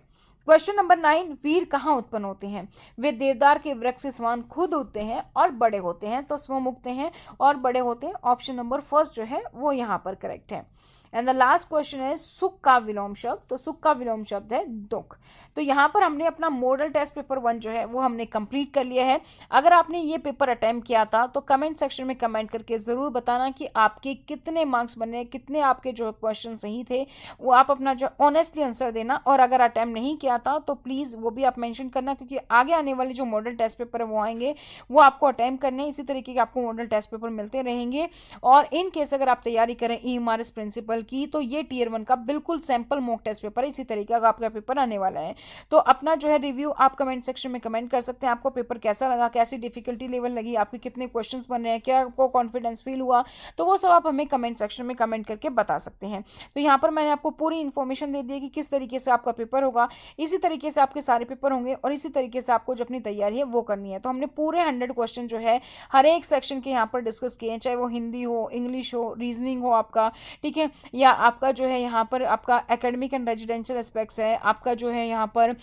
क्वेश्चन नंबर 9, वीर कहाँ उत्पन्न होते हैं? वे देवदार के वृक्ष के समान खुद उगते हैं और बड़े होते हैं। तो स्वयं उगते हैं और बड़े होते हैं। ऑप्शन नंबर फर्स्ट जो है वो यहाँ पर करेक्ट है। एंड द लास्ट क्वेश्चन है सुख का विलोम शब्द। तो सुख का विलोम शब्द है दुख। तो यहाँ पर हमने अपना मॉडल टेस्ट पेपर 1 जो है वो हमने कंप्लीट कर लिया है। अगर आपने ये पेपर अटेम्प्ट किया था तो कमेंट सेक्शन में कमेंट करके ज़रूर बताना कि आपके कितने मार्क्स बने, कितने आपके जो क्वेश्चन सही थे, वो आप अपना जो ऑनेस्टली आंसर देना। और अगर अटेम्प्ट नहीं किया था तो प्लीज़ वो भी आप मेंशन करना, क्योंकि आगे आने वाले जो मॉडल टेस्ट पेपर है वो आएंगे, वो आपको अटेम्प्ट करने। इसी तरीके के आपको मॉडल टेस्ट पेपर मिलते रहेंगे। और इन केस अगर आप तैयारी करें EMRS प्रिंसिपल की तो ये टियर 1 का बिल्कुल सैंपल मॉक टेस्ट पेपर है। इसी तरीके का आपका पेपर आने वाला है। तो अपना जो है रिव्यू आप कमेंट सेक्शन में कमेंट कर सकते हैं। आपको पेपर कैसा लगा, कैसी डिफिकल्टी लेवल लगी, आपके कितने क्वेश्चंस बन रहे हैं, क्या आपको कॉन्फिडेंस फील हुआ, तो वो सब आप हमें कमेंट सेक्शन में कमेंट करके बता सकते हैं। तो यहाँ पर मैंने आपको पूरी इन्फॉर्मेशन दे दी है कि किस तरीके से आपका पेपर होगा। इसी तरीके से आपके सारे पेपर होंगे और इसी तरीके से आपको जो अपनी तैयारी है वो करनी है। तो हमने पूरे 100 क्वेश्चन जो है हर एक सेक्शन के यहाँ पर डिस्कस किए हैं, चाहे वो हिंदी हो, इंग्लिश हो, रीजनिंग हो आपका, ठीक है, या आपका जो है यहाँ पर आपका एकेडमिक एंड रेजिडेंशियल एस्पेक्ट्स है, आपका जो है यहाँ पर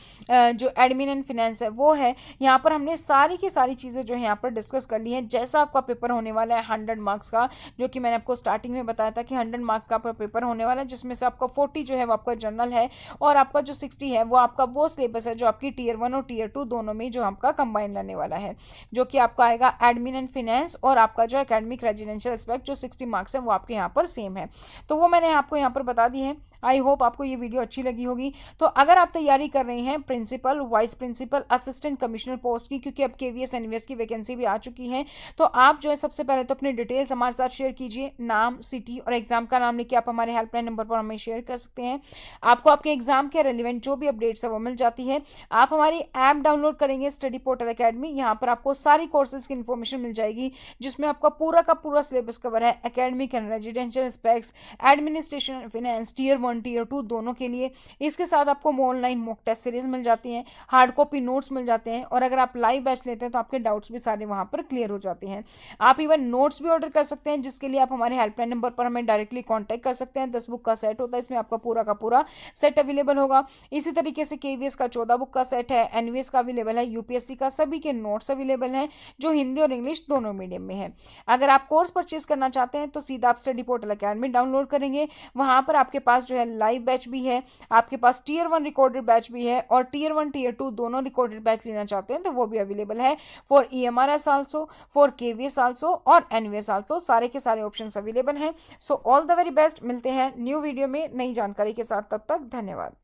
जो एडमिन एंड फिनेंस है वो है। यहाँ पर हमने सारी की सारी चीज़ें जो है यहाँ पर डिस्कस कर ली हैं। जैसा आपका पेपर होने वाला है 100 मार्क्स का, जो कि मैंने आपको स्टार्टिंग में बताया था कि 100 मार्क्स का पेपर होने वाला है, जिसमें से आपका 40 जो है वो आपका जनरल है और आपका जो 60 है वो आपका वो सिलेबस है जो आपकी टियर 1 और टियर 2 दोनों में जो आपका कंबाइन रहने वाला है, जो कि आपका आएगा एडमिन एंड फिनेंस और आपका जो एकेडमिक रेजिडेंशियल एस्पेक्ट जो 60 मार्क्स है वो आपके यहाँ पर सेम है। तो वो मैंने आपको यहाँ पर बता दी है। आई होप आपको ये वीडियो अच्छी लगी होगी। तो अगर आप तैयारी कर रहे हैं principal, vice principal, assistant commissioner post की, क्योंकि अब KVS NVS की वैकेंसी भी आ चुकी है, तो आप जो है सबसे पहले तो अपनी डिटेल्स हमारे साथ शेयर कीजिए। नाम, सिटी और एग्जाम का नाम लिखके आप हमारे हेल्पलाइन नंबर पर हमें शेयर कर सकते हैं। आपको आपके एग्जाम के रेलिवेंट जो भी अपडेट्स है वो मिल जाती है। आप हमारी ऐप डाउनलोड करेंगे स्टडी पोर्टल अकेडमी, यहाँ पर आपको सारी कोर्सेज की इन्फॉर्मेशन मिल जाएगी, जिसमें आपका पूरा का पूरा सिलेबस कवर है, academic and residential aspects, administration, finance, tier 1 tier 2 दोनों के लिए। इसके साथ आपको ऑनलाइन मॉक टेस्ट सीरीज मिल जाती हैं, हार्ड कॉपी नोट्स मिल जाते हैं, और अगर आप लाइव बैच लेते हैं तो आपके डाउट्स भी सारे वहां पर क्लियर हो जाते हैं। आप इवन नोट्स भी ऑर्डर कर सकते हैं, जिसके लिए आप हमारे हेल्पलाइन नंबर पर हमें डायरेक्टली कॉन्टैक्ट कर सकते हैं। 10 बुक का सेट होता है, इसमें आपका पूरा का पूरा सेट अवेलेबल होगा। इसी तरीके से KVS का 14 बुक का सेट है, NVS का अवेलेबल है, UPSC का सभी के नोट्स अवेलेबल हैं, जो हिंदी और इंग्लिश दोनों मीडियम में है। अगर आप कोर्स परचेज करना चाहते हैं तो सीधा आप स्टडी पोर्टल अकेडमी डाउनलोड करेंगे, वहां पर आपके पास जो है लाइव बैच भी है, आपके पास टियर 1 रिकॉर्डेड बैच भी है, और टियर 1 टियर 2 दोनों रिकॉर्डेड बैच लेना चाहते हैं तो वो भी अवेलेबल है for EMRS also, for KVS also और NVS आल्सो। सारे के सारे ऑप्शंस अवेलेबल हैं। So all the very best. मिलते हैं न्यू वीडियो में नई जानकारी के साथ, तब तक धन्यवाद।